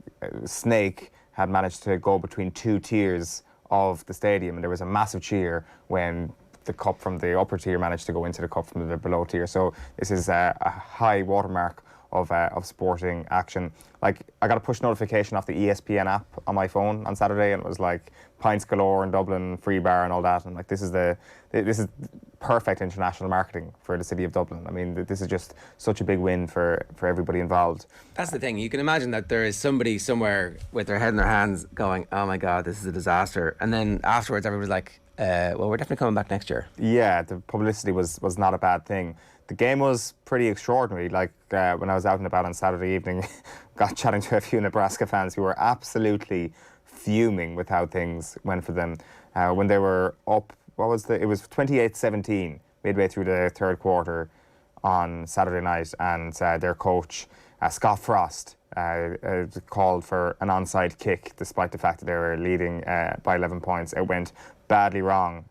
snake had managed to go between two tiers of the stadium, and there was a massive cheer when the cup from the upper tier managed to go into the cup from the below tier. So this is a high watermark of sporting action. Like, I got a push notification off the ESPN app on my phone on Saturday, and it was like pints galore in Dublin, free bar and all that. And like, this is perfect international marketing for the city of Dublin. I mean, this is just such a big win for everybody involved. That's the thing. You can imagine that there is somebody somewhere with their head in their hands going, oh my God, this is a disaster. And then afterwards, everybody's like, well, we're definitely coming back next year. Yeah, the publicity was not a bad thing. The game was pretty extraordinary. Like, when I was out and about on Saturday evening, got chatting to a few Nebraska fans who were absolutely fuming with how things went for them. When they were up, it was 28-17 midway through the third quarter on Saturday night, and their coach, Scott Frost, called for an onside kick despite the fact that they were leading by 11 points. It went badly wrong.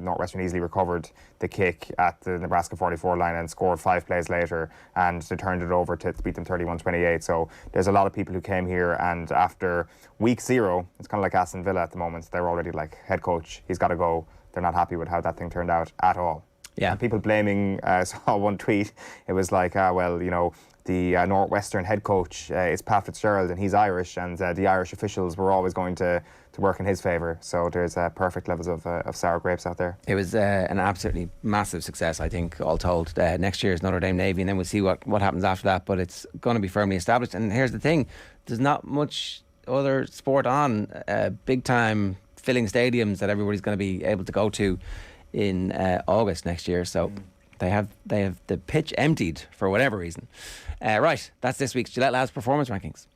Northwestern easily recovered the kick at the Nebraska 44 line and scored 5 plays later, and they turned it over to beat them 31-28. So there's a lot of people who came here, and after week 0, it's kind of like Aston Villa at the moment. They're already like, head coach, he's got to go. They're not happy with how that thing turned out at all. Yeah. And people blaming, saw one tweet, it was like, well, you know, the Northwestern head coach is Pat Fitzgerald, and he's Irish, and the Irish officials were always going to work in his favour. So there's perfect levels of sour grapes out there. It was an absolutely massive success, I think, all told. Next year is Notre Dame Navy, and then we'll see what happens after that. But it's going to be firmly established. And here's the thing, there's not much other sport on big time filling stadiums that everybody's going to be able to go to in August next year. So they have the pitch emptied for whatever reason. Right, that's this week's Gillette Labs Performance Rankings.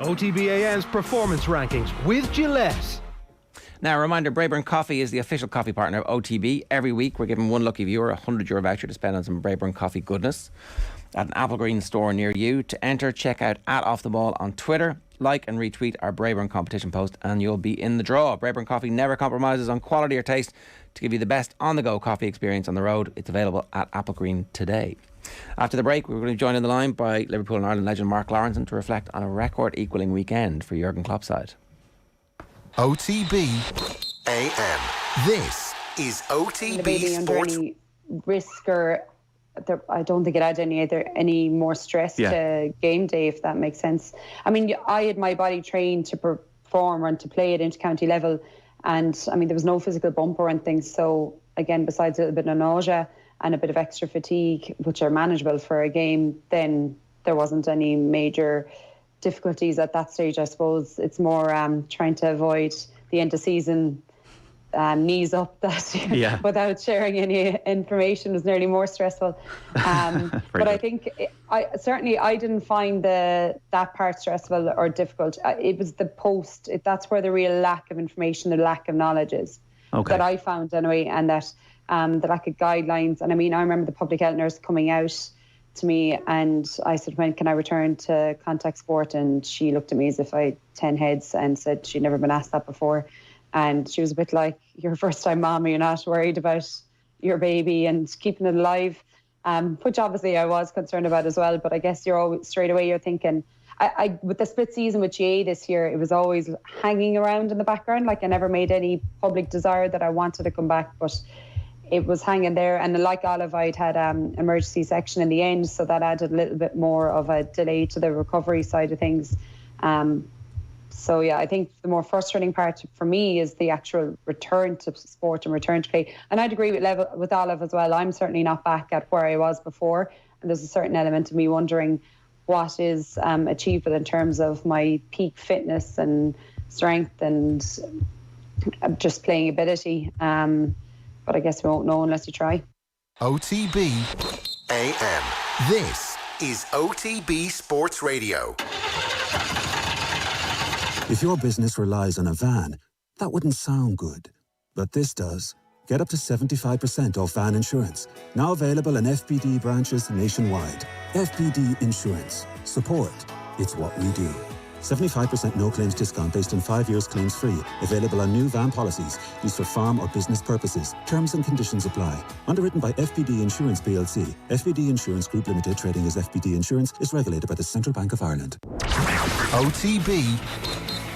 OTB AM's Performance Rankings with Gillette. Now, a reminder, Braeburn Coffee is the official coffee partner of OTB. Every week, we're giving one lucky viewer a €100 voucher to spend on some Braeburn coffee goodness at an Applegreen store near you. To enter, check out @OffTheBall on Twitter. Like and retweet our Braeburn competition post, and you'll be in the draw. Braeburn Coffee never compromises on quality or taste to give you the best on-the-go coffee experience on the road. It's available at Applegreen today. After the break, we're going to be joined on the line by Liverpool and Ireland legend Mark Lawrenson to reflect on a record-equalling weekend for Jurgen Klopp's side. OTB AM. This is OTB Sports. Any risk or I don't think it adds any more stress to game day, if that makes sense. I mean, I had my body trained to perform and to play at inter-county level, and I mean, there was no physical bump or anything. So again, besides a little bit of nausea and a bit of extra fatigue, which are manageable for a game, then there wasn't any major difficulties at that stage. I suppose it's more trying to avoid the end of season knees up that without sharing any information was nearly more stressful. But I think I didn't find that part stressful or difficult. It was the post. That's where the real lack of information, the lack of knowledge is that I found anyway, and that the lack of guidelines. And I mean, I remember the public health nurse coming out to me and I said, when can I return to contact sport? And she looked at me as if I had 10 heads and said she'd never been asked that before. And she was a bit like, you're a first-time mom, you're not worried about your baby and keeping it alive, which obviously I was concerned about as well. But I guess you're always, straight away, you're thinking, I with the split season with GA this year, it was always hanging around in the background. Like, I never made any public desire that I wanted to come back, but it was hanging there. And like Olive, I'd had emergency section in the end, so that added a little bit more of a delay to the recovery side of things. So, yeah, I think the more frustrating part for me is the actual return to sport and return to play. And I'd agree with Olive as well. I'm certainly not back at where I was before. And there's a certain element of me wondering what is achievable in terms of my peak fitness and strength and just playing ability. But I guess we won't know unless you try. OTB AM. This is OTB Sports Radio. If your business relies on a van, that wouldn't sound good. But this does. Get up to 75% off van insurance. Now available in FBD branches nationwide. FBD Insurance. Support. It's what we do. 75% no claims discount based on 5 years claims free. Available on new van policies. Used for farm or business purposes. Terms and conditions apply. Underwritten by FBD Insurance plc. FBD Insurance Group Limited, trading as FBD Insurance, is regulated by the Central Bank of Ireland. OTB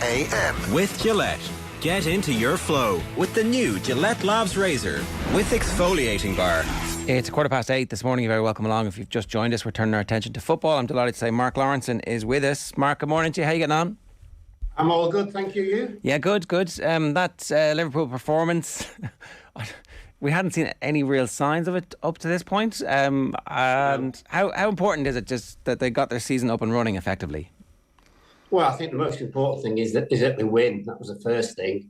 AM. With Gillette. Get into your flow with the new Gillette Labs Razor with exfoliating bar. It's 8:15 this morning. You're very welcome along. If you've just joined us, we're turning our attention to football. I'm delighted to say Mark Lawrenson is with us. Mark, good morning to you. How are you getting on? I'm all good, thank you. You? Yeah, good. That Liverpool performance, we hadn't seen any real signs of it up to this point. And how important is it just that they got their season up and running effectively? Well, I think the most important thing is that they win. That was the first thing.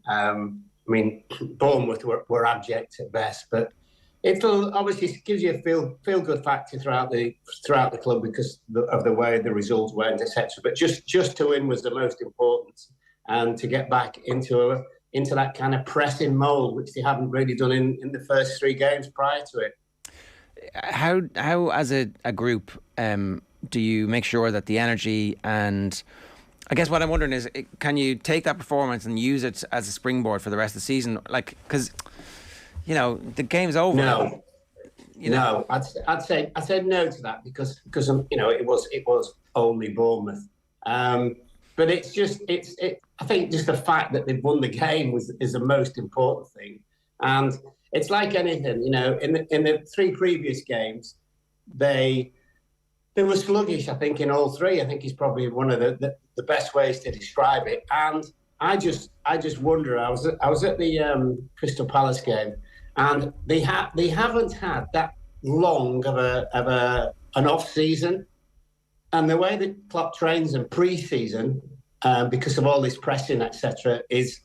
Bournemouth were abject at best, but it'll obviously gives you a feel good factor throughout the club because of the way the results went, etc. But just to win was the most important, and to get back into that kind of pressing mould, which they haven't really done in the first 3 games prior to it. How as a group do you make sure that the energy and I guess what I'm wondering is, can you take that performance and use it as a springboard for the rest of the season? Like, because, the game's over. No, I'd say no to that because it was only Bournemouth. But I think just the fact that they've won the game is the most important thing. And it's like anything, in the 3 previous games, they were sluggish, I think, in all 3. I think is probably one of the best ways to describe it. And I just wonder. I was at the Crystal Palace game, and they haven't had that long of an off season, and the way that Klopp trains them pre-season, because of all this pressing, etc., is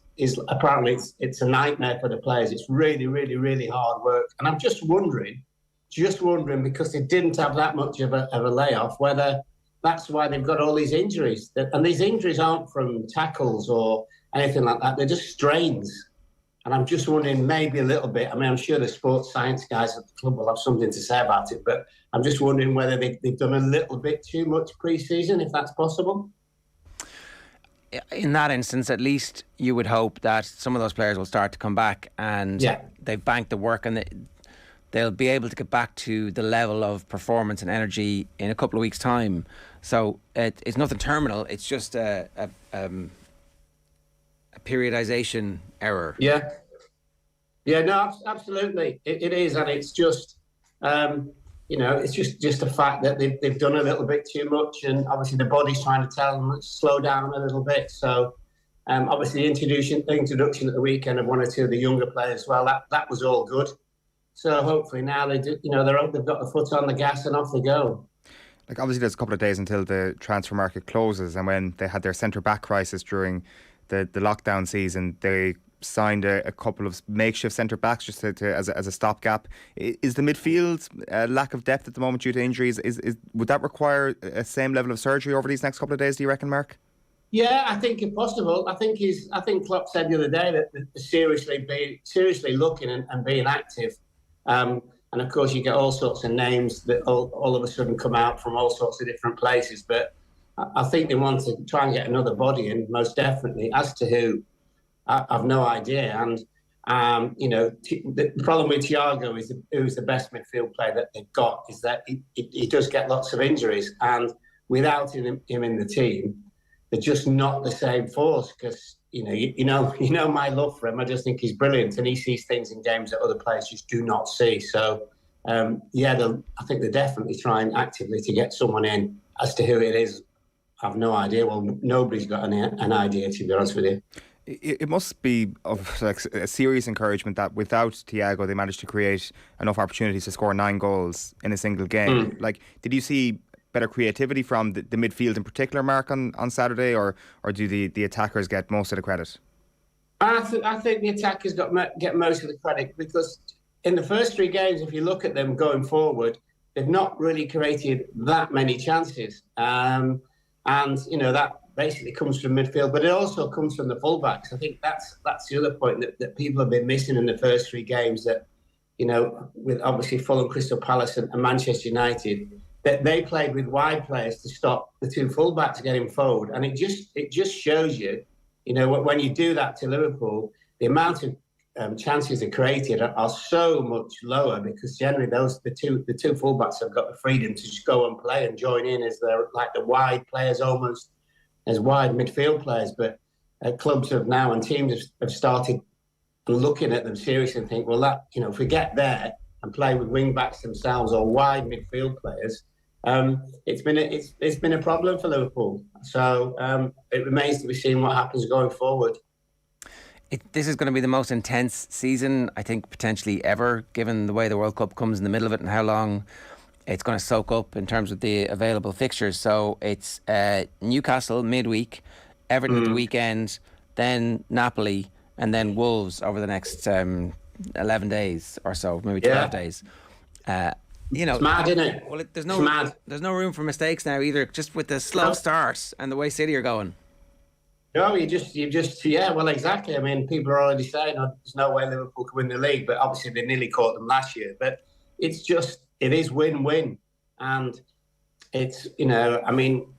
apparently it's a nightmare for the players. It's really, really, really hard work, and I'm just wondering because they didn't have that much of a layoff, whether that's why they've got all these injuries. And these injuries aren't from tackles or anything like that. They're just strains. And I'm just wondering maybe a little bit. I mean, I'm sure the sports science guys at the club will have something to say about it, but I'm just wondering whether they've done a little bit too much pre-season, if that's possible. In that instance, at least you would hope that some of those players will start to come back and they've banked the work and they'll be able to get back to the level of performance and energy in a couple of weeks' time. So it's nothing terminal. It's just a periodization error. Yeah, no, absolutely. It is, and it's just, it's just the fact that they've done a little bit too much, and obviously the body's trying to tell them to slow down a little bit. So, obviously the introduction at the weekend of 1 or 2 of the younger players as well, that was all good. So hopefully now they've got the foot on the gas and off they go. Like, obviously there's a couple of days until the transfer market closes, and when they had their centre-back crisis during the lockdown season, they signed a couple of makeshift centre-backs just as a stopgap. Is the midfield lack of depth at the moment due to injuries, would that require a same level of surgery over these next couple of days, do you reckon, Mark? Yeah, I think it's possible. I think Klopp said the other day that they're seriously looking and being active. And of course, you get all sorts of names that all of a sudden come out from all sorts of different places. But I think they want to try and get another body in, most definitely. As to who, I've no idea. And, the problem with Thiago is who's the best midfield player that they've got is that he does get lots of injuries. And without him in the team, they're just not the same force because, you know my love for him. I just think he's brilliant, and he sees things in games that other players just do not see. So, I think they're definitely trying actively to get someone in. As to who it is, I've no idea. Well, nobody's got an idea, to be honest with you. It must be of like a serious encouragement that without Thiago they managed to create enough opportunities to score 9 goals in a single game. Like, did you see better creativity from the midfield in particular, Mark, on Saturday, or do the attackers get most of the credit? I think the attackers get most of the credit, because in the first 3 games, if you look at them going forward, they've not really created that many chances. And, that basically comes from midfield, but it also comes from the fullbacks. I think that's the other point that people have been missing in the first 3 games, that, with obviously Fulham, Crystal Palace and Manchester United, that they played with wide players to stop the 2 fullbacks getting forward. And it just shows you, when you do that to Liverpool, the amount of chances are created are so much lower, because generally the two fullbacks have got the freedom to just go and play and join in as they're like the wide players, almost as wide midfield players. But clubs have now, and teams have started looking at them seriously and think, well, that, if we get there and play with wing backs themselves or wide midfield players, it's been a problem for Liverpool. So it remains to be seen what happens going forward. This is going to be the most intense season, I think, potentially ever, given the way the World Cup comes in the middle of it and how long it's going to soak up in terms of the available fixtures. So it's Newcastle midweek, Everton at the weekend, then Napoli, and then Wolves over the next 11 days or so, maybe 12 days. It's mad, isn't it? Well, there's no room for mistakes now either, just with the slow start and the way City are going. No, you just, well, exactly. I mean, people are already saying, there's no way Liverpool can win the league, but obviously they nearly caught them last year. But it is win-win. And it's,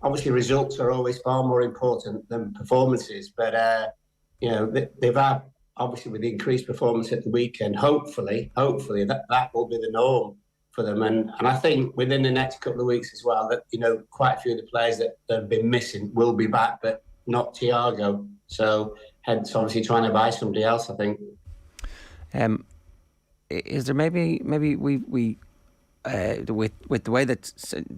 obviously results are always far more important than performances. But, they've had, obviously with the increased performance at the weekend, hopefully that will be the norm for them. And I think within the next couple of weeks as well, that, quite a few of the players that have been missing will be back, but not Thiago. So hence obviously trying to buy somebody else, I think. Is there maybe we with the way that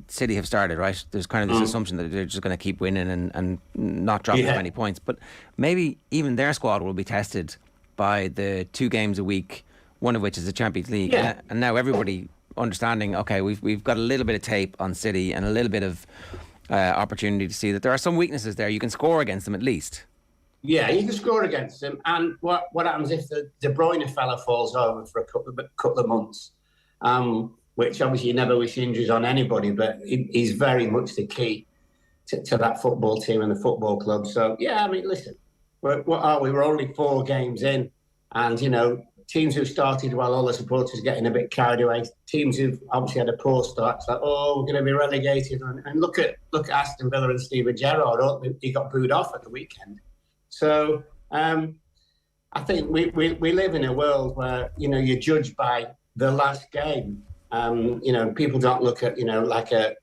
City have started, right? There's kind of this assumption that they're just going to keep winning and not drop as many points. But maybe even their squad will be tested by the 2 games a week, one of which is the Champions League. Yeah. And now everybody understanding, okay, we've got a little bit of tape on City and a little bit of opportunity to see that there are some weaknesses there. You can score against them at least. Yeah, you can score against them. And what happens if the De Bruyne fella falls over for a couple of months? Which obviously you never wish injuries on anybody, but he's very much the key to that football team and the football club. So yeah, I mean, listen, what are we? We're only 4 games in, and teams who've started while all the supporters are getting a bit carried away, teams who've obviously had a poor start, it's like, we're going to be relegated. And look at Aston Villa and Steven Gerrard. He got booed off at the weekend. So I think we live in a world where, you're judged by the last game. People don't look at, like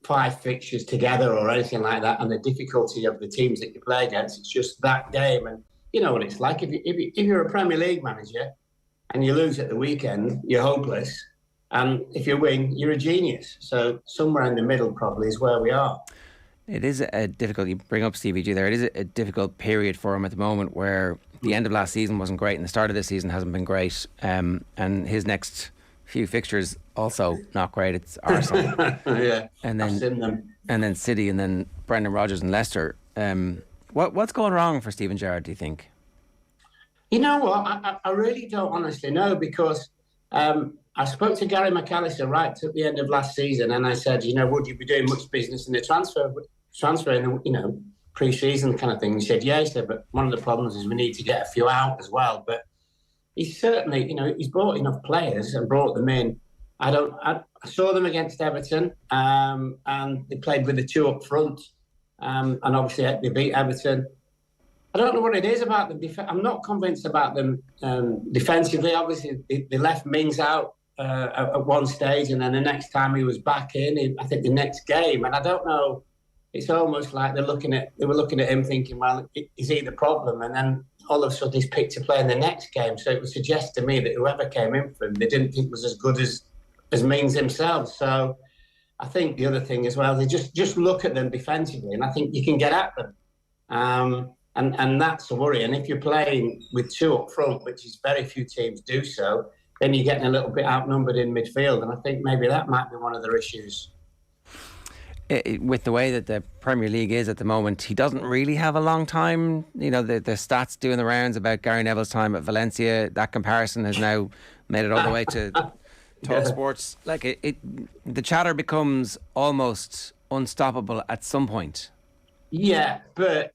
5 fixtures together or anything like that, and the difficulty of the teams that you play against. It's just that game. And you know what it's like. If you're a Premier League manager and you lose at the weekend, you're hopeless. And if you win, you're a genius. So somewhere in the middle probably is where we are. It is a difficult, you bring up Stevie G there, it is a difficult period for him at the moment, where the end of last season wasn't great and the start of this season hasn't been great. And his next few fixtures also not great. It's Arsenal. Yeah, and I've seen them. And then City, and then Brendan Rodgers and Leicester. What's going wrong for Steven Gerrard, do you think? You know what? I really don't honestly know, because I spoke to Gary McAllister right at the end of last season, and I said, would you be doing much business in the transfer in pre-season kind of thing? He said, yeah. He said, but one of the problems is we need to get a few out as well. But he's certainly, he's brought enough players and brought them in. I saw them against Everton, and they played with the 2 up front. And obviously they beat Everton. I don't know what it is about them. I'm not convinced about them defensively. Obviously, they left Mings out at one stage, and then the next time he was back in, I think the next game. And I don't know. It's almost like they were looking at him thinking, well, is he the problem? And then all of a sudden he's picked to play in the next game. So it would suggest to me that whoever came in for him, they didn't think was as good as Mings himself. So I think the other thing as well, they just look at them defensively, and I think you can get at them. And that's a worry. And if you're playing with two up front, which is very few teams do so, then you're getting a little bit outnumbered in midfield. And I think maybe that might be one of their issues. With the way that the Premier League is at the moment, he doesn't really have a long time. You know, the stats doing the rounds about Gary Neville's time at Valencia, that comparison has now made it all the way to Talk Sports. Like, the chatter becomes almost unstoppable at some point. Yeah, but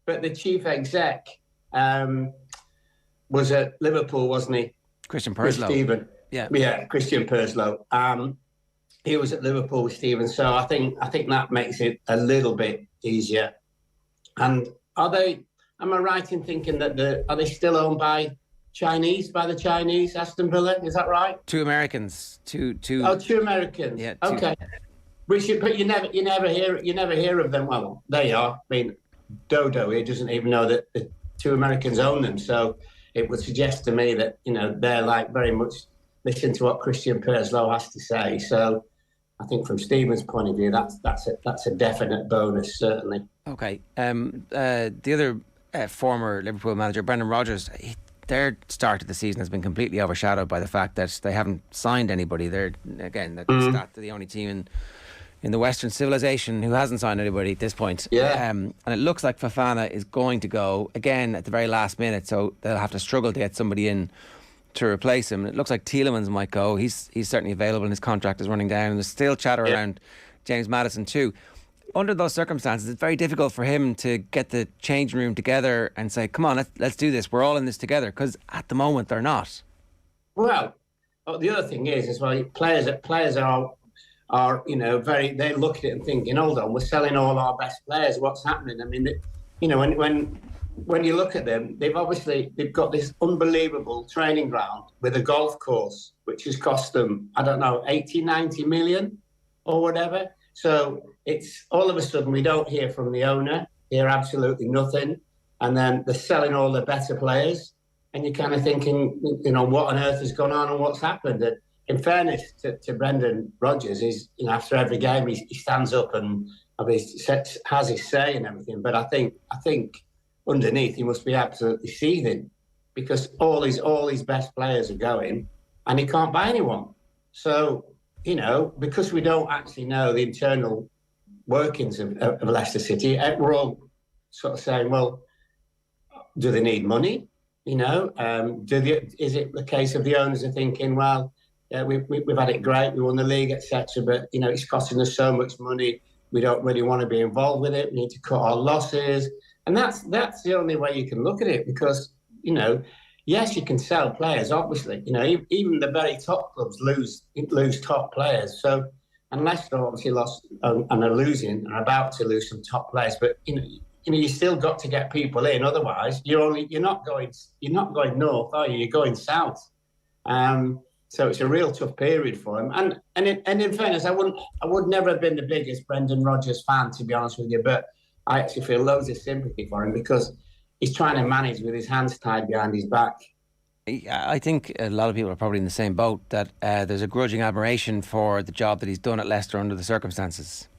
the chief exec was at Liverpool, wasn't he? Christian Perslow. With Stephen. Yeah, Christian Perslow. He was at Liverpool with Stephen, so I think that makes it a little bit easier. And am I right in thinking that are they still owned by the Chinese, Aston Villa? Is that right? Two Americans. Two Americans. Yeah. Okay. But you never hear of them. Well, they are. I mean, Dodo here doesn't even know that the two Americans own them. So it would suggest to me that, you know, they're like very much listen to what Christian Perslow has to say. So I think from Stephen's point of view, that's a definite bonus, certainly. Okay. The other former Liverpool manager, Brendan Rodgers, their start of the season has been completely overshadowed by the fact that they haven't signed anybody. They're, again, they're the only team in the Western civilization who hasn't signed anybody at this point. Yeah. And it looks like Fofana is going to go again at the very last minute, so they'll have to struggle to get somebody in to replace him. It looks like Tielemans might go. He's certainly available and his contract is running down. And there's still chatter around James Maddison too. Under those circumstances, it's very difficult for him to get the changing room together and say, come on, let's do this. We're all in this together, because at the moment they're not. Well, the other thing is well, players are you know, they look at it and thinking, hold on, we're selling all our best players. What's happening? I mean, you know, when you look at them, they've got this unbelievable training ground with a golf course, which has cost them, I don't know, 80, 90 million or whatever. So it's all of a sudden we don't hear from the owner, hear absolutely nothing. And then they're selling all the better players. And you're kind of thinking, you know, what on earth has gone on and what's happened? And in fairness to Brendan Rodgers, you know, after every game he stands up and has his say and everything. But I think underneath he must be absolutely seething, because all his best players are going and he can't buy anyone. So, you know, because we don't actually know the internal workings of Leicester City, we're all sort of saying, well, do they need money? You know, is it the case of the owners are thinking, well, we've had it great, we won the league, etc., but, you know, it's costing us so much money, we don't really want to be involved with it, we need to cut our losses. And that's the only way you can look at it, because, you know, yes, you can sell players, obviously. You know, even the very top clubs lose top players. So, and Leicester obviously lost and are losing and are about to lose some top players. But you still got to get people in. Otherwise, you're not going north, are you? You're going south. So it's a real tough period for him. And in fairness, I would never have been the biggest Brendan Rodgers fan, to be honest with you. But I actually feel loads of sympathy for him, because he's trying to manage with his hands tied behind his back. I think a lot of people are probably in the same boat, that there's a grudging admiration for the job that he's done at Leicester under the circumstances.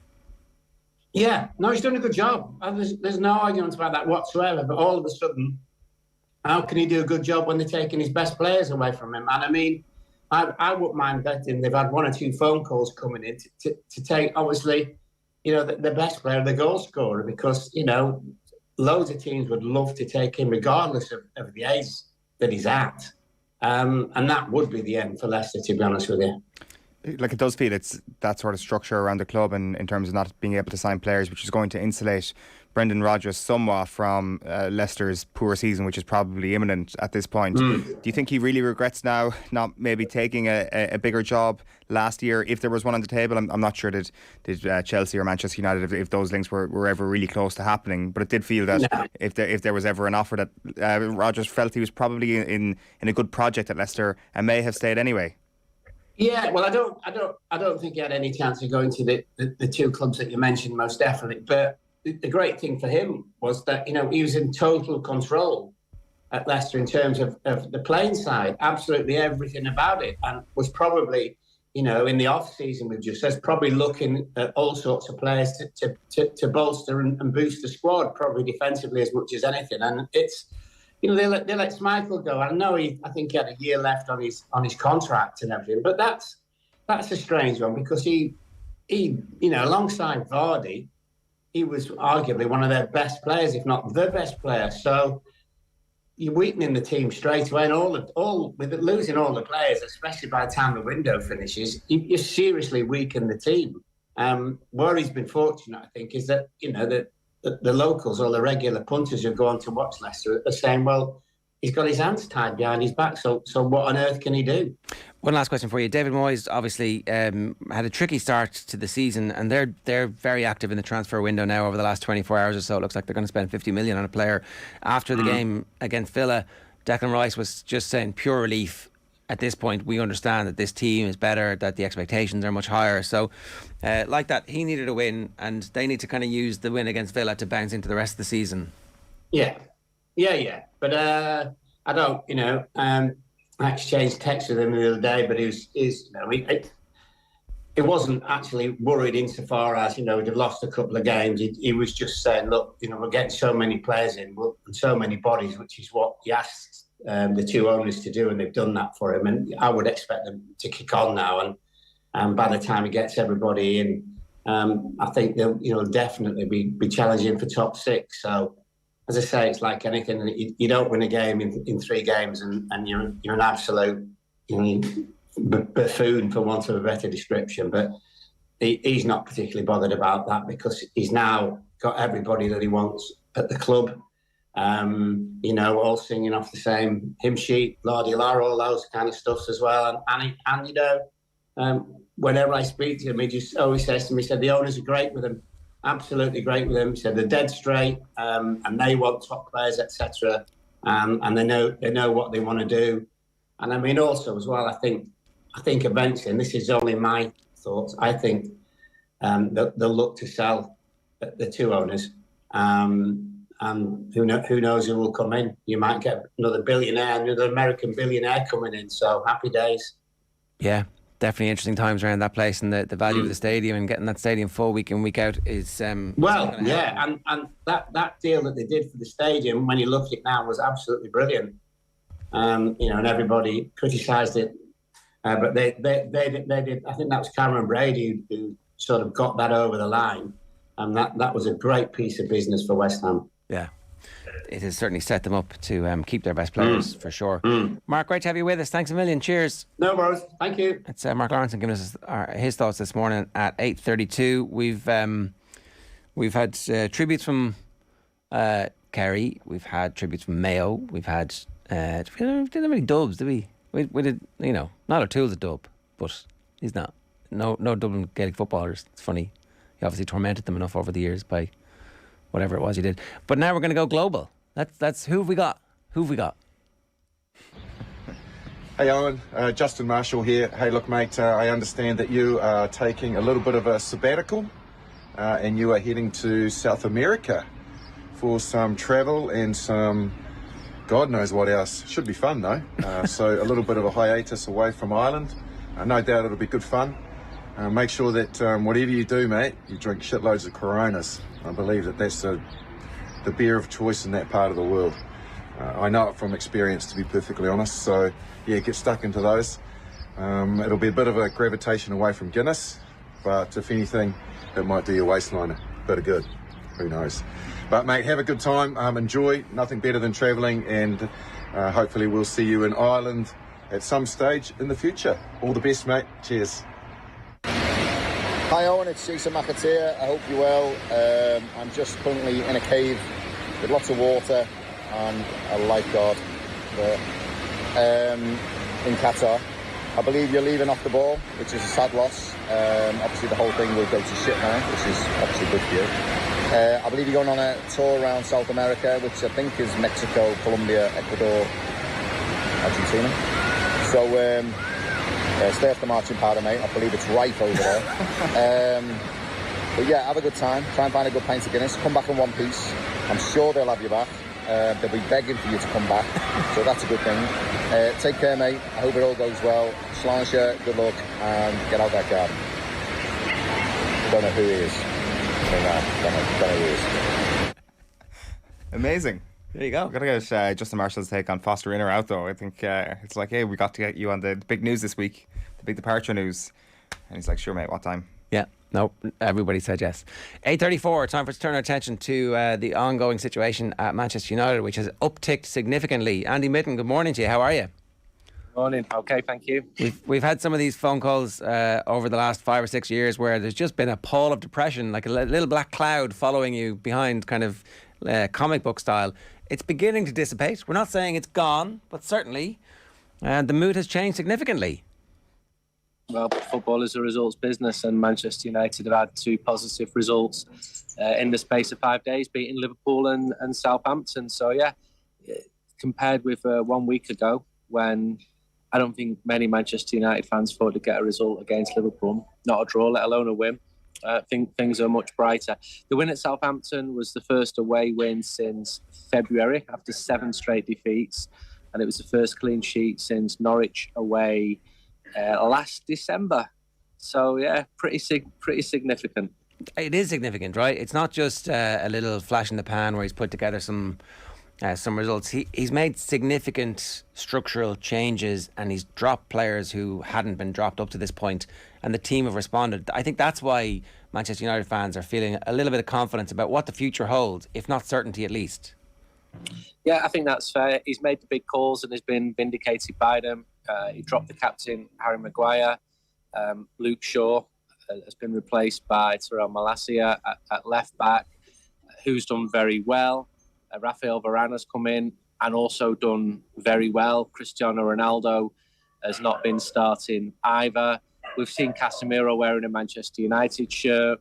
Yeah, no, he's done a good job. There's no argument about that whatsoever. But all of a sudden, how can he do a good job when they're taking his best players away from him? And I mean, I wouldn't mind betting they've had one or two phone calls coming in to take, obviously, you know, the best player, the goal scorer, because, you know, loads of teams would love to take him regardless of the age that he's at. And that would be the end for Leicester, to be honest with you. Like, it does feel it's that sort of structure around the club, and in terms of not being able to sign players, which is going to insulate Brendan Rodgers somewhat from Leicester's poor season, which is probably imminent at this point. Do you think he really regrets now not maybe taking a bigger job last year, if there was one on the table? I'm not sure did Chelsea or Manchester United, if those links were ever really close to happening, but it did feel that if there was ever an offer, that Rodgers felt he was probably in a good project at Leicester and may have stayed anyway. Yeah, well, I don't think he had any chance of going to the two clubs that you mentioned, most definitely. But the great thing for him was that, you know, he was in total control at Leicester in terms of the playing side, absolutely everything about it, and was probably in the off-season with Giuseppe, probably looking at all sorts of players to bolster and boost the squad, probably defensively as much as anything. And it's, they let Schmeichel go. I know I think he had a year left on his contract and everything, but that's a strange one because he alongside Vardy, he was arguably one of their best players, if not the best player. So you're weakening the team straight away, and with losing all the players, especially by the time the window finishes, you seriously weaken the team. Where he's been fortunate, I think, is that the locals or the regular punters who go on to watch Leicester are saying, well, he's got his hands tied behind his back, so what on earth can he do? One last question for you. David Moyes obviously had a tricky start to the season, and they're very active in the transfer window now over the last 24 hours or so. It looks like they're going to spend 50 million on a player. After the game against Villa, Declan Rice was just saying pure relief. At this point, we understand that this team is better, that the expectations are much higher. So, like that, he needed a win, and they need to kind of use the win against Villa to bounce into the rest of the season. Yeah. But I don't, I exchanged texts with him the other day, but he wasn't actually worried insofar as, we'd have lost a couple of games. He was just saying, look, we're getting so many players in and so many bodies, which is what he asked the two owners to do, and they've done that for him. And I would expect them to kick on now. And by the time he gets everybody in, I think they'll definitely be challenging for top six. So, as I say, it's like anything. You don't win a game in 3 games, and you're an absolute buffoon, for want of a better description. But he's not particularly bothered about that because he's now got everybody that he wants at the club. All singing off the same hymn sheet, Lordy Lawro, all those kind of stuffs as well. And whenever I speak to him, he just always says to me, he said, the owners are great with him. Absolutely great with them. He said they're dead straight, and they want top players, etc. And they know what they want to do. And I mean, also as well, I think eventually, and this is only my thoughts, I think they'll look to sell the two owners. And who knows who will come in? You might get another American billionaire coming in. So happy days. Yeah. Definitely interesting times around that place, and the value of the stadium and getting that stadium full week in, week out is and that deal that they did for the stadium, when you look at it now, was absolutely brilliant. And everybody criticised it, but they did. I think that was Cameron Brady who sort of got that over the line, and that was a great piece of business for West Ham. Yeah. It has certainly set them up to keep their best players, for sure. Mark, great to have you with us. Thanks a million. Cheers. No worries. Thank you. It's Mark Lawrenson giving us his thoughts this morning at 8:32. We've had tributes from Kerry. We've had tributes from Mayo. We've had didn't have any dubs, did we? We did. Not O'Toole's a dub, but he's not. No Dublin Gaelic footballers. It's funny. He obviously tormented them enough over the years by whatever it was he did. But now we're going to go global. That's who have we got? Hey Owen, Justin Marshall here. Hey look mate, I understand that you are taking a little bit of a sabbatical and you are heading to South America for some travel and some God knows what else. Should be fun though. So a little bit of a hiatus away from Ireland. No doubt it'll be good fun. Make sure that whatever you do mate, you drink shitloads of Coronas. I believe that's the beer of choice in that part of the world. I know it from experience, to be perfectly honest. So, yeah, get stuck into those. It'll be a bit of a gravitation away from Guinness, but if anything, it might do your waistline a bit of good. Who knows? But, mate, have a good time. Enjoy. Nothing better than travelling, and hopefully we'll see you in Ireland at some stage in the future. All the best, mate. Cheers. Hi Owen, it's Jason McAteer. I hope you're well. I'm just currently in a cave with lots of water and a lifeguard in Qatar. I believe you're leaving off the ball, which is a sad loss. Obviously the whole thing will go to shit now, which is obviously good for you. I believe you're going on a tour around South America, which I think is Mexico, Colombia, Ecuador, Argentina. So stay off the marching powder, mate. I believe it's rife over there. But yeah, have a good time. Try and find a good pint of Guinness. Come back in one piece. I'm sure they'll have you back. They'll be begging for you to come back, so that's a good thing. Take care, mate. I hope it all goes well. Sláinte, good luck, and get out that garden. Don't know who he is. Don't know who he is. Amazing. There you go. We've got to get Justin Marshall's take on Foster in or out, though. I think it's like, hey, we got to get you on the big news this week, the big departure news. And he's like, sure, mate, what time? Yeah, no, everybody said yes. 8:34, time for us to turn our attention to the ongoing situation at Manchester United, which has upticked significantly. Andy Mitten, good morning to you. How are you? Morning. Okay, thank you. We've had some of these phone calls over the last 5 or 6 years where there's just been a pall of depression, like a little black cloud following you behind, kind of comic book style. It's beginning to dissipate. We're not saying it's gone, but certainly the mood has changed significantly. Well, football is a results business, and Manchester United have had 2 positive results in the space of 5 days, beating Liverpool and Southampton. So, yeah, compared with 1 week ago, when I don't think many Manchester United fans thought to get a result against Liverpool, not a draw, let alone a win. I think things are much brighter. The win at Southampton was the first away win since February after 7 straight defeats, and it was the first clean sheet since Norwich away last December. So yeah, pretty significant. It is significant, right? It's not just a little flash in the pan where he's put together some results. He's made significant structural changes, and he's dropped players who hadn't been dropped up to this point, and the team have responded. I think that's why Manchester United fans are feeling a little bit of confidence about what the future holds, if not certainty at least. Yeah, I think that's fair. He's made the big calls and has been vindicated by them. He dropped the captain, Harry Maguire. Luke Shaw has been replaced by Tyrell Malacia at left back, who's done very well. Rafael Varane has come in and also done very well. Cristiano Ronaldo has not been starting either. We've seen Casemiro wearing a Manchester United shirt.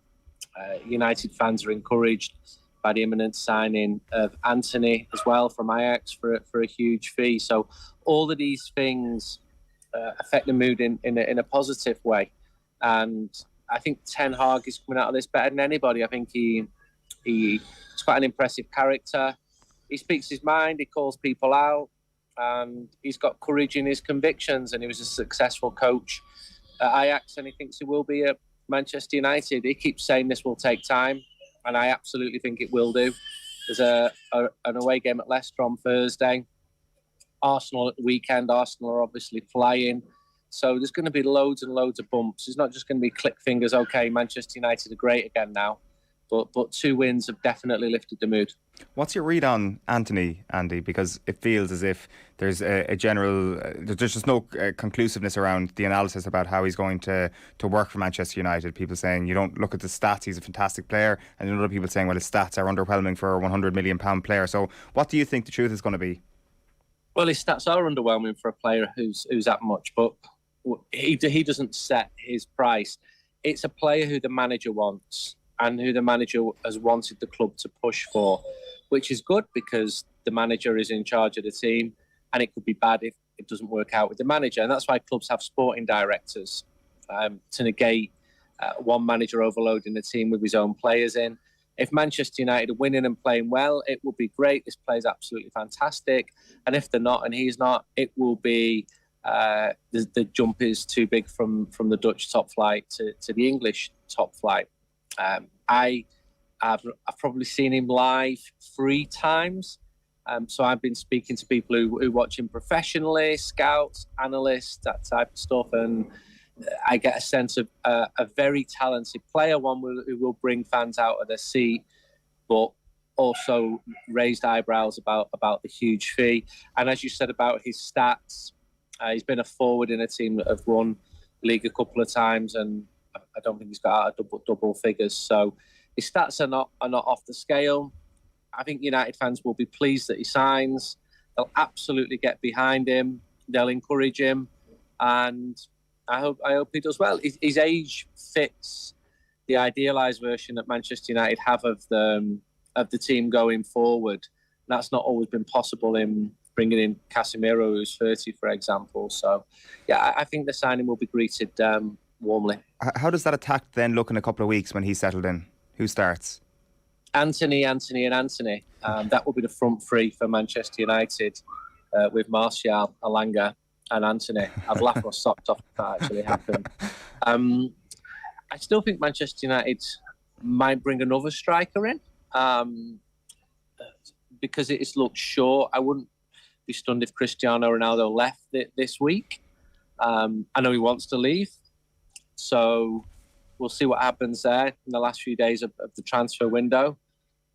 United fans are encouraged by the imminent signing of Antony as well from Ajax for a huge fee. So all of these things affect the mood in a positive way. And I think Ten Hag is coming out of this better than anybody. I think he's quite an impressive character. He speaks his mind, he calls people out, and he's got courage in his convictions, and he was a successful coach at Ajax, and he thinks he will be at Manchester United. He keeps saying this will take time, and I absolutely think it will do. There's an away game at Leicester on Thursday. Arsenal at the weekend. Arsenal are obviously flying. So there's going to be loads and loads of bumps. It's not just going to be click fingers, okay, Manchester United are great again now. But 2 wins have definitely lifted the mood. What's your read on Antony, Andy? Because it feels as if there's a general... there's just no conclusiveness around the analysis about how he's going to work for Manchester United. People saying, you don't look at the stats, he's a fantastic player. And other people saying, well, his stats are underwhelming for a £100 million player. So what do you think the truth is going to be? Well, his stats are underwhelming for a player who's that much. But he doesn't set his price. It's a player who the manager wants, and who the manager has wanted the club to push for, which is good because the manager is in charge of the team, and it could be bad if it doesn't work out with the manager. And that's why clubs have sporting directors to negate one manager overloading the team with his own players in. If Manchester United are winning and playing well, it will be great. This player's absolutely fantastic. And if they're not and he's not, it will be the jump is too big from the Dutch top flight to the English top flight. I've probably seen him live 3 times. So I've been speaking to people who watch him professionally, scouts, analysts, that type of stuff. And I get a sense of a very talented player, one who will bring fans out of their seat, but also raised eyebrows about the huge fee. And as you said about his stats, he's been a forward in a team that have won league a couple of times, and I don't think he's got out of double figures. So his stats are not off the scale. I think United fans will be pleased that he signs. They'll absolutely get behind him. They'll encourage him, and I hope he does well. His age fits the idealised version that Manchester United have of the team going forward. And that's not always been possible in bringing in Casemiro, who's 30, for example. So, yeah, I think the signing will be greeted warmly. How does that attack then look in a couple of weeks when he's settled in? Who starts? Antony, and Antony. That will be the front three for Manchester United with Martial, Alanga and Antony. I've laughed my socks off if that actually happened. I still think Manchester United might bring another striker in because it looks short. I wouldn't be stunned if Cristiano Ronaldo left this week. I know he wants to leave. So we'll see what happens there in the last few days of the transfer window.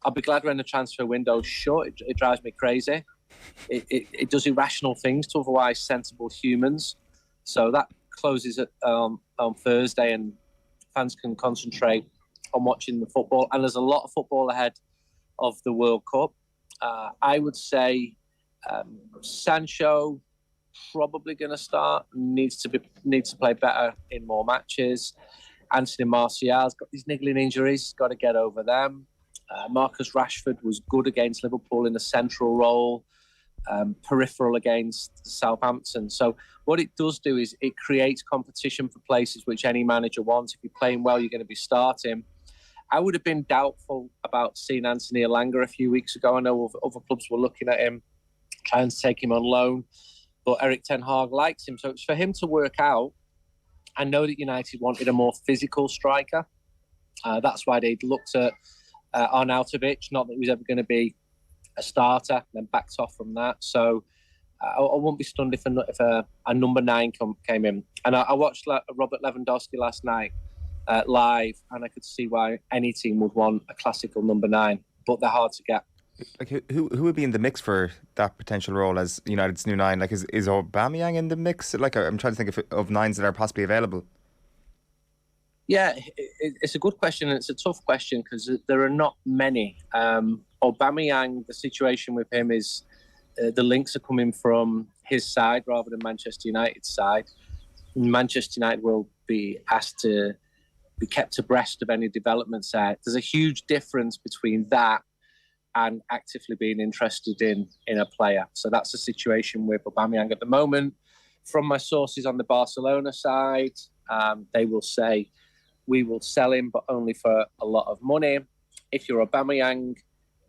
I'll be glad when the transfer window is short. It drives me crazy. It does irrational things to otherwise sensible humans. So that closes on Thursday and fans can concentrate on watching the football. And there's a lot of football ahead of the World Cup. I would say Sancho probably going to start. Needs to play better in more matches. Anthony Martial's got these niggling injuries. Got to get over them. Marcus Rashford was good against Liverpool in a central role, peripheral against Southampton. So what it does do is it creates competition for places which any manager wants. If you're playing well, you're going to be starting. I would have been doubtful about seeing Antony Alanga a few weeks ago. I know other clubs were looking at him, trying to take him on loan, but Erik ten Hag likes him. So it's for him to work out. I know that United wanted a more physical striker. That's why they'd looked at Arnautovic, not that he was ever going to be a starter, then backed off from that. So I won't be stunned if a number 9 came in. And I watched Robert Lewandowski last night live, and I could see why any team would want a classical number 9, but they're hard to get. Like who would be in the mix for that potential role as United's new 9? Like is Aubameyang in the mix? Like I'm trying to think of 9s that are possibly available. Yeah, it's a good question, and it's a tough question because there are not many. Aubameyang, the situation with him is the links are coming from his side rather than Manchester United's side. Manchester United will be asked to be kept abreast of any developments there. There's a huge difference between that and actively being interested in a player. So that's the situation with Aubameyang at the moment. From my sources on the Barcelona side, they will say, we will sell him, but only for a lot of money. If you're Aubameyang,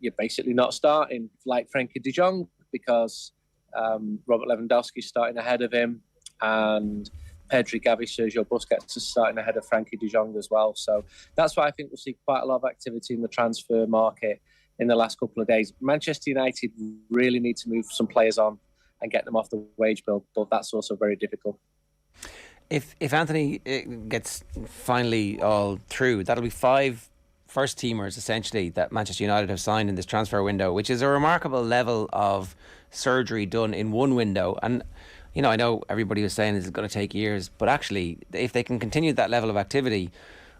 you're basically not starting like Frenkie de Jong because Robert Lewandowski's starting ahead of him and Pedri, Gavi, Sergio Busquets is starting ahead of Frenkie de Jong as well. So that's why I think we'll see quite a lot of activity in the transfer market in the last couple of days. Manchester United really need to move some players on and get them off the wage bill, but that's also very difficult. If Antony gets finally all through, that'll be 5 first teamers essentially that Manchester United have signed in this transfer window, which is a remarkable level of surgery done in one window. And I know everybody was saying it's going to take years, but actually if they can continue that level of activity,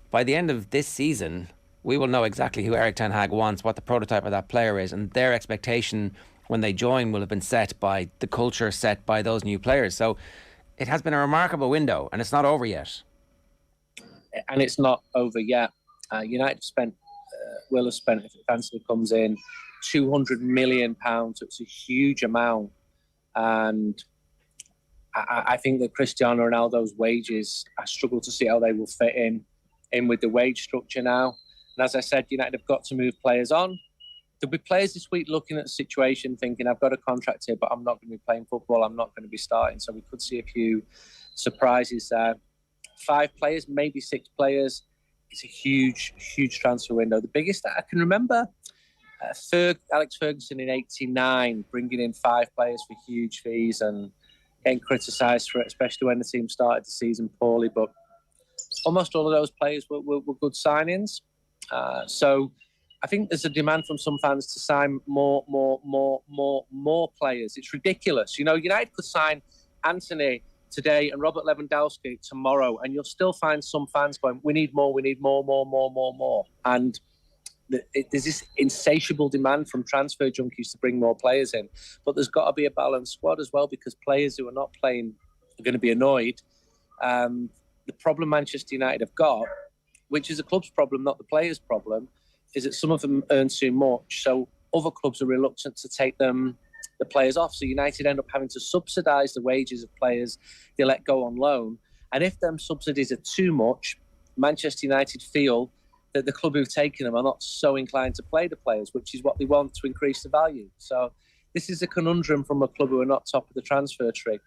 by the end of this season we will know exactly who Erik ten Hag wants, what the prototype of that player is, and their expectation when they join will have been set by the culture set by those new players. So it has been a remarkable window, and it's not over yet. And it's not over yet. United will have spent, if Antony comes in, £200 million. It's a huge amount. And I think that Cristiano Ronaldo's wages, I struggle to see how they will fit in with the wage structure now. And as I said, United have got to move players on. There'll be players this week looking at the situation thinking, I've got a contract here, but I'm not going to be playing football. I'm not going to be starting. So we could see a few surprises there. 5 players, maybe 6 players. It's a huge, huge transfer window. The biggest that I can remember, Alex Ferguson in '89, bringing in 5 players for huge fees and getting criticised for it, especially when the team started the season poorly. But almost all of those players were good signings. So I think there's a demand from some fans to sign more players. It's ridiculous. United could sign Antony today and Robert Lewandowski tomorrow, and you'll still find some fans going, we need more. And there's this insatiable demand from transfer junkies to bring more players in. But there's got to be a balanced squad as well, because players who are not playing are going to be annoyed. The problem Manchester United have got, which is a club's problem, not the players' problem, is that some of them earn too much. So other clubs are reluctant to take the players off. So United end up having to subsidise the wages of players they let go on loan. And if them subsidies are too much, Manchester United feel that the club who've taken them are not so inclined to play the players, which is what they want to increase the value. So this is a conundrum from a club who are not top of the transfer tree.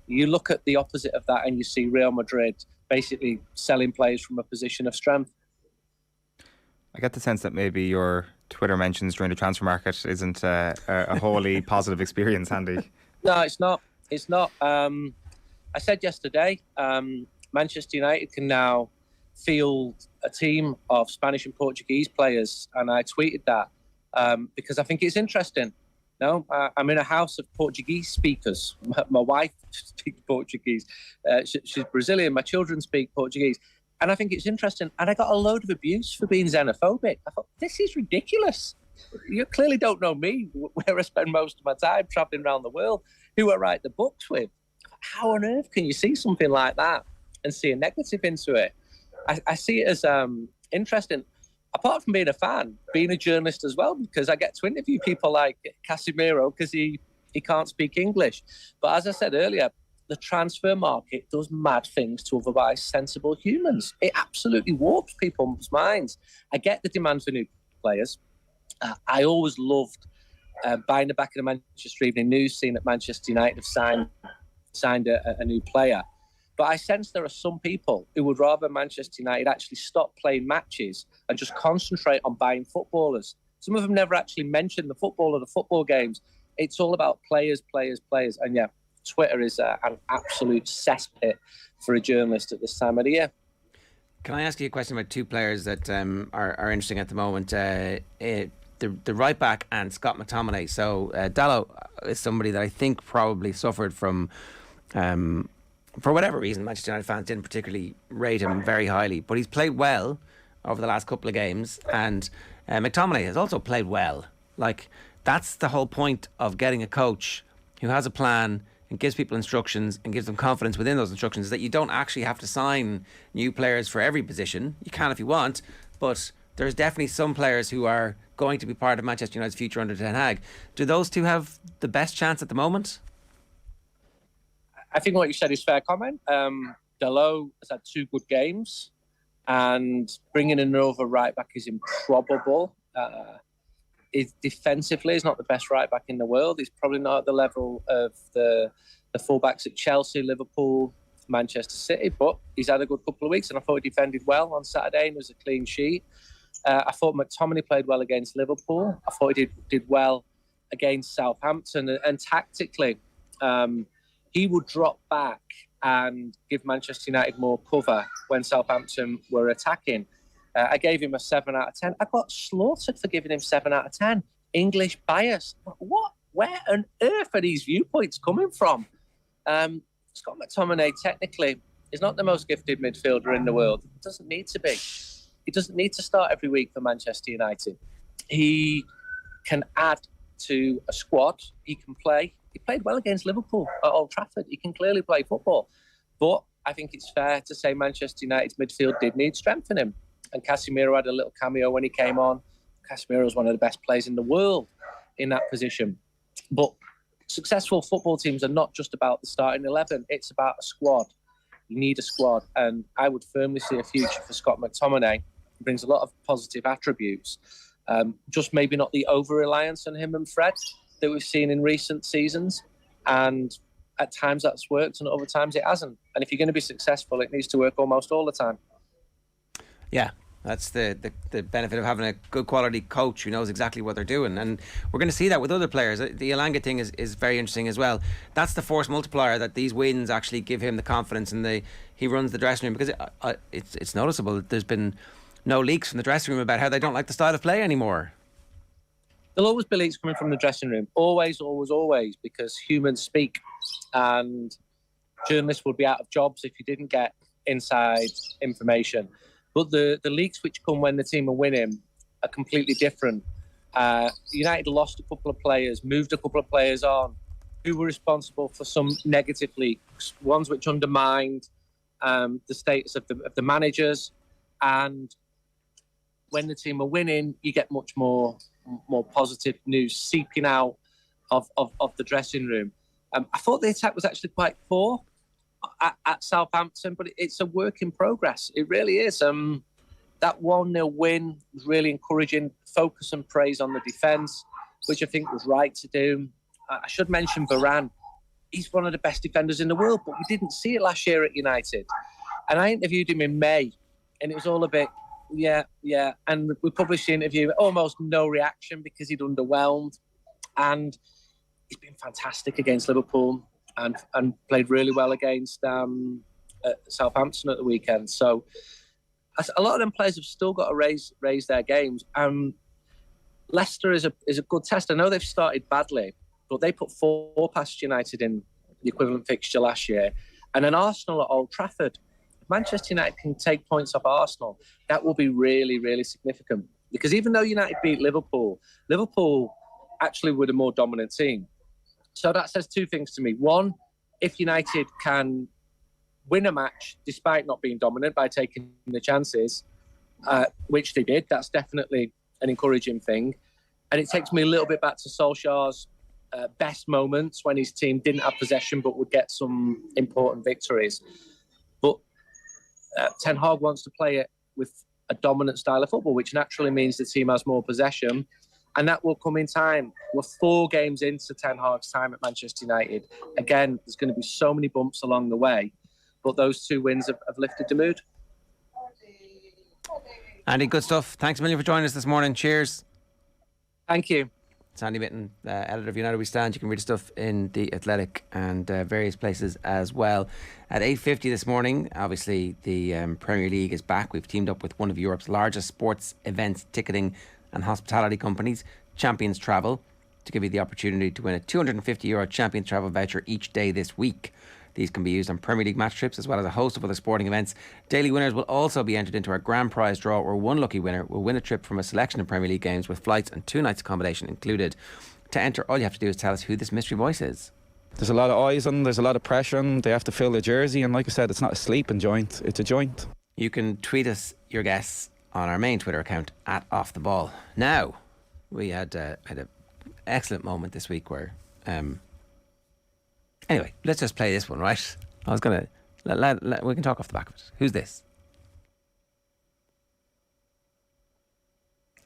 You look at the opposite of that and you see Real Madrid basically selling players from a position of strength. I get the sense that maybe your Twitter mentions during the transfer market isn't a wholly positive experience, Andy. No, it's not. It's not. I said yesterday, Manchester United can now field a team of Spanish and Portuguese players, and I tweeted that because I think it's interesting. No, I'm in a house of Portuguese speakers. My wife speaks Portuguese. She's Brazilian. My children speak Portuguese. And I think it's interesting. And I got a load of abuse for being xenophobic. I thought, this is ridiculous. You clearly don't know me, where I spend most of my time travelling around the world, who I write the books with. How on earth can you see something like that and see a negative into it? I see it as interesting. Apart from being a fan, being a journalist as well, because I get to interview people like Casemiro because he can't speak English. But as I said earlier, the transfer market does mad things to otherwise sensible humans. It absolutely warps people's minds. I get the demand for new players. I always loved buying the back of the Manchester Evening News, seeing that Manchester United have signed a new player. But I sense there are some people who would rather Manchester United actually stop playing matches and just concentrate on buying footballers. Some of them never actually mention the football or the football games. It's all about players. And yeah, Twitter is an absolute cesspit for a journalist at this time of the year. Can I ask you a question about two players that are interesting at the moment? The right back and Scott McTominay. So Dallo is somebody that I think probably suffered from... for whatever reason, Manchester United fans didn't particularly rate him very highly, but he's played well over the last couple of games, and McTominay has also played well. Like, that's the whole point of getting a coach who has a plan and gives people instructions and gives them confidence within those instructions, is that you don't actually have to sign new players for every position. You can if you want, but there's definitely some players who are going to be part of Manchester United's future under Ten Hag. Do those two have the best chance at the moment? I think what you said is fair comment. Dalot has had 2 good games, and bringing in another right back is improbable. Defensively, he's not the best right back in the world. He's probably not at the level of the fullbacks at Chelsea, Liverpool, Manchester City, but he's had a good couple of weeks, and I thought he defended well on Saturday and was a clean sheet. I thought McTominay played well against Liverpool. I thought he did well against Southampton, and tactically, he would drop back and give Manchester United more cover when Southampton were attacking. I gave him a 7 out of 10. I got slaughtered for giving him 7 out of 10. English bias. What? Where on earth are these viewpoints coming from? Scott McTominay, technically, is not the most gifted midfielder in the world. He doesn't need to be. He doesn't need to start every week for Manchester United. He can add to a squad. He can play. He played well against Liverpool at Old Trafford. He can clearly play football. But I think it's fair to say Manchester United's midfield did need strengthening. And Casemiro had a little cameo when he came on. Casemiro is one of the best players in the world in that position. But successful football teams are not just about the starting 11. It's about a squad. You need a squad. And I would firmly see a future for Scott McTominay. He brings a lot of positive attributes. Just maybe not the over-reliance on him and Fred that we've seen in recent seasons. And at times that's worked and at other times it hasn't. And if you're going to be successful, it needs to work almost all the time. Yeah, that's the benefit of having a good quality coach who knows exactly what they're doing. And we're going to see that with other players. The Elanga thing is very interesting as well. That's the force multiplier, that these wins actually give him the confidence, and he runs the dressing room, because it's noticeable that there's been no leaks from the dressing room about how they don't like the style of play anymore. There'll always be leaks coming from the dressing room. Always, because humans speak, and journalists would be out of jobs if you didn't get inside information. But the leaks which come when the team are winning are completely different. United lost a couple of players, moved a couple of players on, who were responsible for some negative leaks, ones which undermined the status of the managers. And when the team are winning, you get much more positive news seeping out of the dressing room. I thought the attack was actually quite poor at Southampton, but it's a work in progress. It really is. that 1-0 win was really encouraging. Focus and praise on the defence, which I think was right to do. I should mention Varane. He's one of the best defenders in the world, but we didn't see it last year at United. And I interviewed him in May, and it was all a bit, yeah. And we published the interview, almost no reaction because he'd underwhelmed. And he's been fantastic against Liverpool and played really well against Southampton at the weekend. So a lot of them players have still got to raise their games. Leicester is a good test. I know they've started badly, but they put 4 past United in the equivalent fixture last year. And an Arsenal at Old Trafford. If Manchester United can take points off Arsenal, that will be really, really significant. Because even though United beat Liverpool actually were the more dominant team. So that says 2 things to me. One, if United can win a match despite not being dominant by taking the chances, which they did, that's definitely an encouraging thing. And it takes me a little bit back to Solskjaer's best moments when his team didn't have possession but would get some important victories. But Ten Hag wants to play it with a dominant style of football, which naturally means the team has more possession. And that will come in time. We're 4 games into Ten Hag's time at Manchester United. Again, there's going to be so many bumps along the way, but those 2 wins have lifted the mood. Andy, good stuff. Thanks a million for joining us this morning. Cheers. Thank you. It's Andy Mitten, editor of United We Stand. You can read his stuff in The Athletic and various places as well. At 8:50 this morning, obviously the Premier League is back. We've teamed up with one of Europe's largest sports events ticketing and hospitality companies, Champions Travel, to give you the opportunity to win a €250 Champions Travel voucher each day this week. These can be used on Premier League match trips as well as a host of other sporting events. Daily winners will also be entered into our grand prize draw, where one lucky winner will win a trip from a selection of Premier League games with flights and 2 nights accommodation included. To enter, all you have to do is tell us who this mystery voice is. There's a lot of eyes on them, there's a lot of pressure on them. They have to fill the jersey, and like I said, it's not a sleeping joint, it's a joint. You can tweet us your guess on our main Twitter account at OffTheBall. Now, we had an excellent moment this week where anyway, let's just play this one, right? I was going to we can talk off the back of it. Who's this?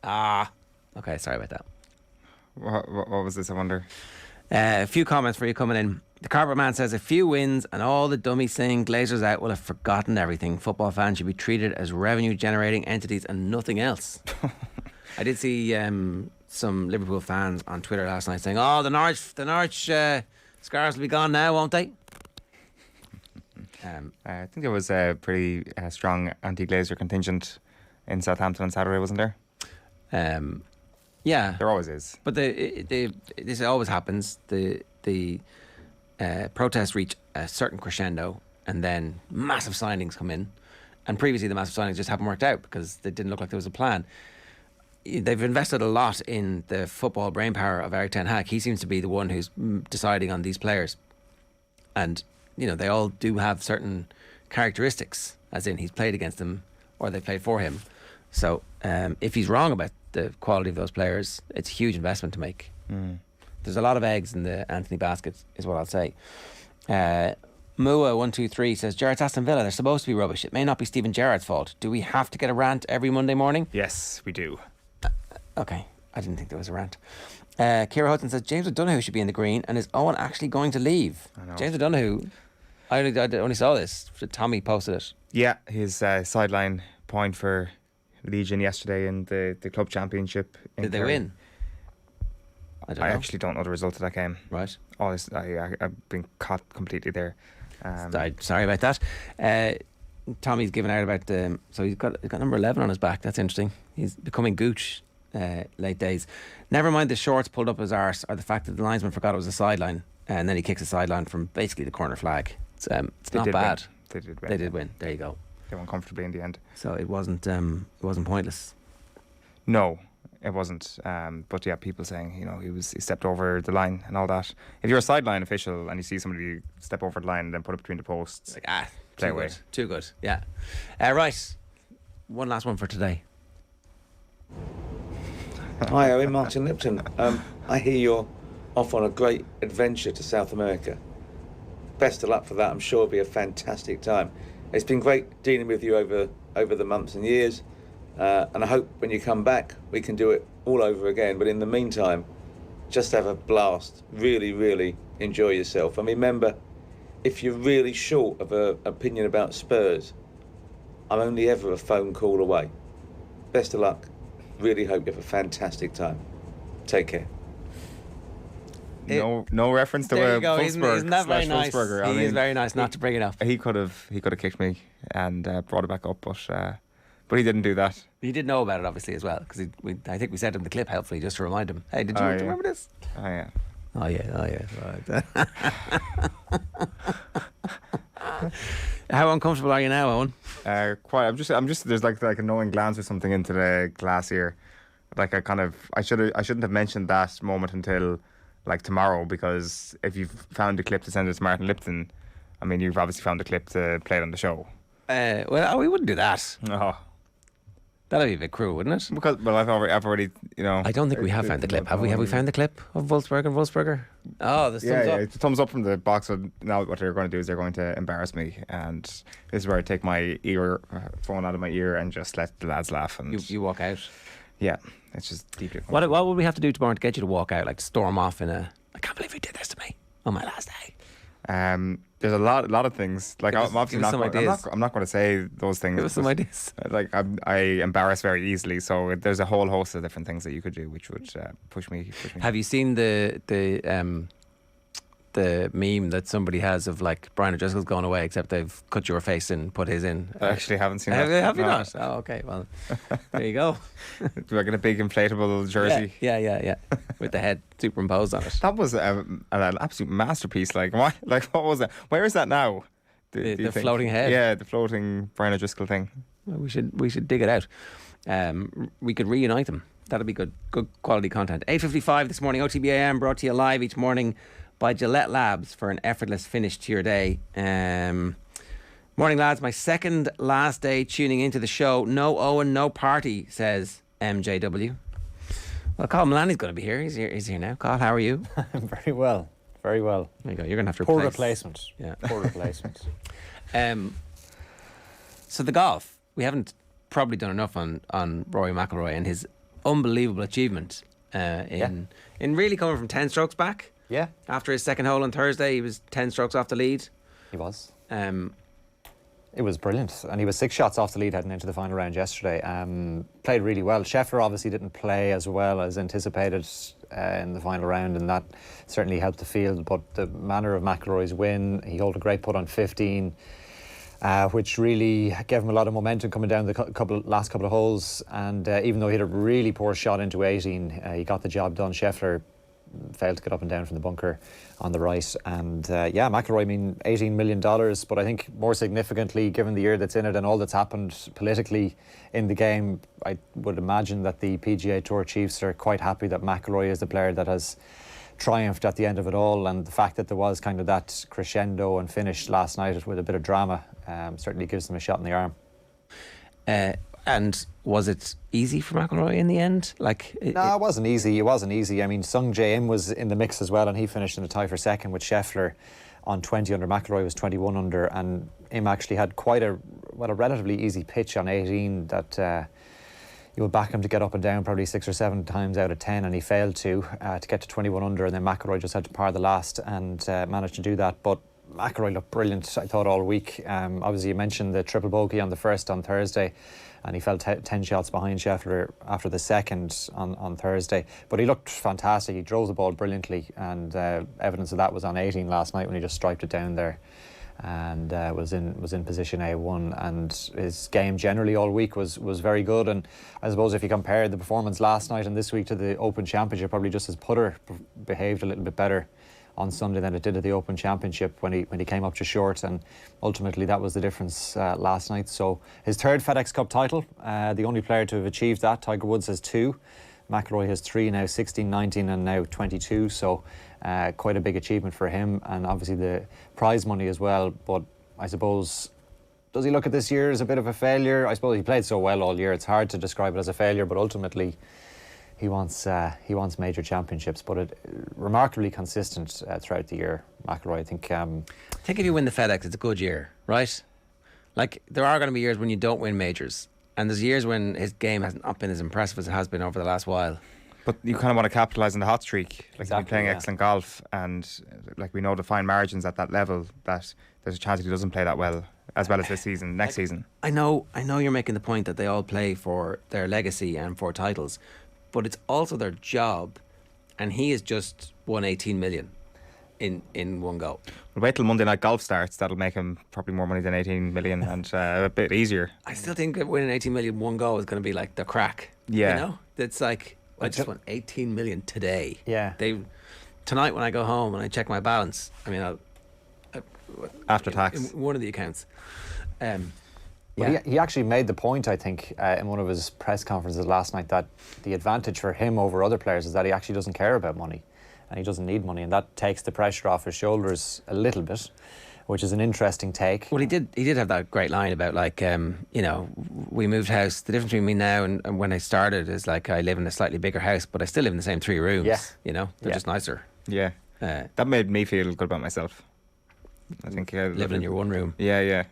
Okay, sorry about that. What was this, I wonder? A few comments for you coming in. The Carpet Man says, a few wins and all the dummies saying Glazers out will have forgotten everything. Football fans should be treated as revenue generating entities and nothing else. I did see some Liverpool fans on Twitter last night saying, the Norwich Scars will be gone now, won't they? I think there was a pretty strong anti-Glazer contingent in Southampton on Saturday, wasn't there? Yeah, there always is. But this always happens. The protests reach a certain crescendo, and then massive signings come in. And previously, the massive signings just haven't worked out because they didn't look like there was a plan. They've invested a lot in the football brainpower of Erik ten Hag. He seems to be the one who's deciding on these players. And, they all do have certain characteristics, as in he's played against them or they played for him. So if he's wrong about the quality of those players, it's a huge investment to make. There's a lot of eggs in the Antony basket, is what I'll say. Mua123 says, Gerrard's Aston Villa, they're supposed to be rubbish. It may not be Steven Gerrard's fault. Do we have to get a rant every Monday morning? Yes, we do. Okay, I didn't think there was a rant. Ciara Hudson says James O'Donoghue should be in the green, and is Owen actually going to leave? I know. James O'Donoghue, I only saw this. Tommy posted it. Yeah, his sideline point for Legion yesterday in the club championship. Did they win? I actually don't know the result of that game. Right. I've been caught completely there. Sorry about that. Tommy's given out about so he's got number 11 on his back. That's interesting. He's becoming Gooch late days. Never mind the shorts pulled up his arse or the fact that the linesman forgot it was a sideline, and then he kicks a sideline from basically the corner flag. It's not bad. They did win. They did win. There you go. They won comfortably in the end. So it wasn't pointless. No, it wasn't. But yeah, people saying he stepped over the line and all that. If you're a sideline official and you see somebody step over the line and then put it between the posts, play away. Too good. Yeah. Right. One last one for today. Hi, Owen, Martin Lipton. I hear you're off on a great adventure to South America. Best of luck for that. I'm sure it'll be a fantastic time. It's been great dealing with you over the months and years. And I hope when you come back, we can do it all over again. But in the meantime, just have a blast. Really, really enjoy yourself. And remember, if you're really short of an opinion about Spurs, I'm only ever a phone call away. Best of luck. Really hope you have a fantastic time. Take care. No reference to there you go. Wolfsburg. Isn't that very nice? Wolfsburger. Is very nice not to bring it up. He could have kicked me and brought it back up, but he didn't do that. He did know about it, obviously, as well, because I think we said in the clip, helpfully, just to remind him. Hey, did you remember this? Oh yeah. Oh yeah. Right. How uncomfortable are you now, Eoin? Quite. I'm just. There's like a knowing glance or something into the glass here. Like I shouldn't have mentioned that moment until like tomorrow, because if you've found a clip to send it to Martin Lipton, I mean, you've obviously found a clip to play it on the show. Well, we wouldn't do that. Oh. That'd be a bit cruel, wouldn't it? Because, well, I've already, I don't think we have found the clip. Have we? Have we found the clip of Wolfsburg and Wolfsburger? Oh, the thumbs up. It's a thumbs up from the box. So now what they're going to do is they're going to embarrass me, and this is where I take my phone out of my ear and just let the lads laugh. And you walk out. Yeah, it's just deeply. What would we have to do tomorrow to get you to walk out, like storm off in a? I can't believe you did this to me on my last day. There's a lot of things. Like I'm obviously not going to say those things. Give us some ideas. Like I embarrass very easily, so there's a whole host of different things that you could do, which would push me. Have you seen the meme that somebody has of like Brian O'Driscoll's gone away, except they've cut your face and put his in? I actually haven't seen that. Have you not? Oh, okay. Well, there you go. Do I get a big inflatable jersey? Yeah. With the head superimposed on it. That was an absolute masterpiece. Like what was that? Where is that now? The floating head. Yeah, the floating Brian O'Driscoll thing. Well, we should dig it out. We could reunite them. That'd be good quality content. 8:55 this morning. OTB AM brought to you live each morning by Gillette Labs for an effortless finish to your day. Morning, lads. My second last day tuning into the show. No Owen, no party, says MJW. Well, Carl Mullaney's going to be here. He's here now. Carl, how are you? Very well. There you go. You're going to have to poor replacement. Yeah, poor replacement. So the golf. We haven't probably done enough on Rory McIlroy and his unbelievable achievement in really coming from 10 strokes back. Yeah. After his second hole on Thursday, he was 10 strokes off the lead. He was. It was brilliant. And he was 6 shots off the lead heading into the final round yesterday. Played really well. Scheffler obviously didn't play as well as anticipated in the final round, and that certainly helped the field. But the manner of McIlroy's win, he held a great putt on 15, which really gave him a lot of momentum coming down the last couple of holes. And even though he had a really poor shot into 18, he got the job done. Scheffler failed to get up and down from the bunker on the right. And McIlroy, I mean, $18 million, but I think more significantly, given the year that's in it and all that's happened politically in the game, I would imagine that the PGA Tour chiefs are quite happy that McIlroy is the player that has triumphed at the end of it all. And the fact that there was kind of that crescendo and finish last night with a bit of drama certainly gives them a shot in the arm. And was it easy for McIlroy in the end? No, it wasn't easy. It wasn't easy. I mean, Sung Jae Im was in the mix as well, and he finished in a tie for second with Scheffler on 20 under. McIlroy was 21 under, and Im actually had quite a relatively easy pitch on 18 that you would back him to get up and down probably 6 or 7 times out of 10, and he failed to get to 21 under, and then McIlroy just had to par the last and managed to do that. But McIlroy looked brilliant, I thought, all week. Obviously, you mentioned the triple bogey on the first on Thursday, and he fell 10 shots behind Scheffler after the second on Thursday. But he looked fantastic. He drove the ball brilliantly, and evidence of that was on 18 last night when he just striped it down there and was in position A1. And his game generally all week was very good. And I suppose if you compare the performance last night and this week to the Open Championship, probably just his putter behaved a little bit better on Sunday than it did at the Open Championship when he came up just short, and ultimately that was the difference last night. So his third FedEx Cup title, the only player to have achieved that. Tiger Woods has 2, McIlroy has 3 now, 16, 19 and now 22, so quite a big achievement for him, and obviously the prize money as well. But I suppose, does he look at this year as a bit of a failure? I suppose he played so well all year, it's hard to describe it as a failure, but ultimately he wants major championships, but remarkably consistent throughout the year, McIlroy. I think if you win the FedEx, it's a good year, right? Like, there are going to be years when you don't win majors, And there's years when his game hasn't not been as impressive as it has been over the last while. But you kind of want to capitalise on the hot streak. Like Exactly, he's playing excellent golf, and like we know the fine margins at that level, that there's a chance he doesn't play that well as this season, next season. I know you're making the point that they all play for their legacy and for titles, but it's also their job, and he has just won 18 million in one go. We'll wait till Monday Night Golf starts. That'll make him probably more money than 18 million and a bit easier. I still think that winning 18 million one go is going to be like the crack. Yeah. You know? It's like, I just won 18 million today. Yeah. Tonight when I go home and I check my balance, I mean, after tax. In one of the accounts. Well, he actually made the point, I think, in one of his press conferences last night, that the advantage for him over other players is that he actually doesn't care about money, and he doesn't need money, and that takes the pressure off his shoulders a little bit, which is an interesting take. Well, he did have that great line about, like, you know, we moved house. The difference between me now and when I started is, like, I live in a slightly bigger house, but I still live in the same 3 rooms. Yeah. You know, they're just nicer. Yeah. That made me feel good about myself. I think living in your one room. Yeah.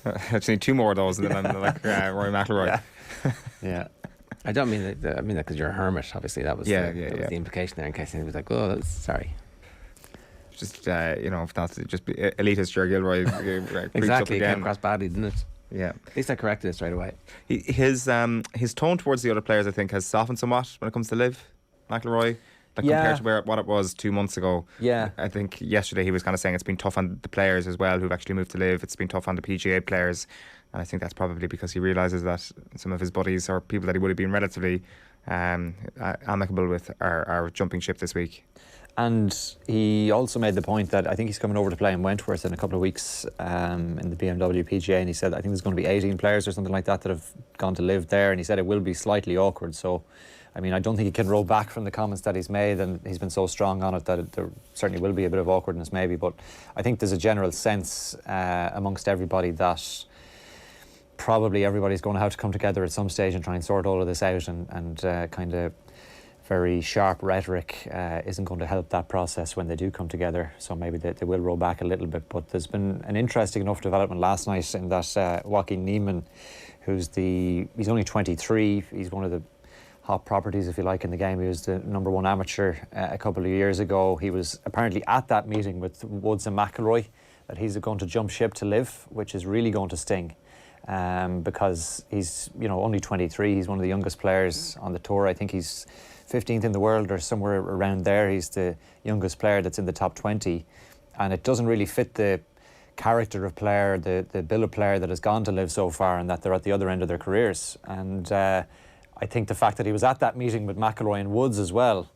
I just need 2 more of those, and then I'm like Rory McIlroy. Yeah. I don't mean that. I mean that because you're a hermit. Obviously, that was the implication there. In case anybody was like, "Oh, sorry." Just you know, if not just be elitist Ger Gilroy. Exactly, it came across badly, didn't it? Yeah. At least I corrected it straight away. His tone towards the other players, I think, has softened somewhat when it comes to Liv McIlroy. Like compared to what it was 2 months ago. Yeah. I think yesterday he was kind of saying it's been tough on the players as well who've actually moved to Live. It's been tough on the PGA players. And I think that's probably because he realises that some of his buddies or people that he would have been relatively amicable with are jumping ship this week. And he also made the point that I think he's coming over to play in Wentworth in a couple of weeks in the BMW PGA, and he said I think there's going to be 18 players or something like that have gone to Live there, and he said it will be slightly awkward. So I mean, I don't think he can roll back from the comments that he's made, and he's been so strong on it that there certainly will be a bit of awkwardness maybe, but I think there's a general sense amongst everybody that probably everybody's going to have to come together at some stage and try and sort all of this out, and kind of very sharp rhetoric isn't going to help that process when they do come together, so maybe they will roll back a little bit. But there's been an interesting enough development last night in that Joaquin Niemann, he's only 23, he's one of the hot properties, if you like, in the game. He was the #1 amateur a couple of years ago. He was apparently at that meeting with Woods and McIlroy that he's going to jump ship to Live, which is really going to sting because he's only 23. He's one of the youngest players on the tour. I think he's 15th in the world or somewhere around there. He's the youngest player that's in the top 20, and it doesn't really fit the character of player, the bill of player that has gone to Live so far, and that they're at the other end of their careers. And I think the fact that he was at that meeting with McIlroy and Woods as well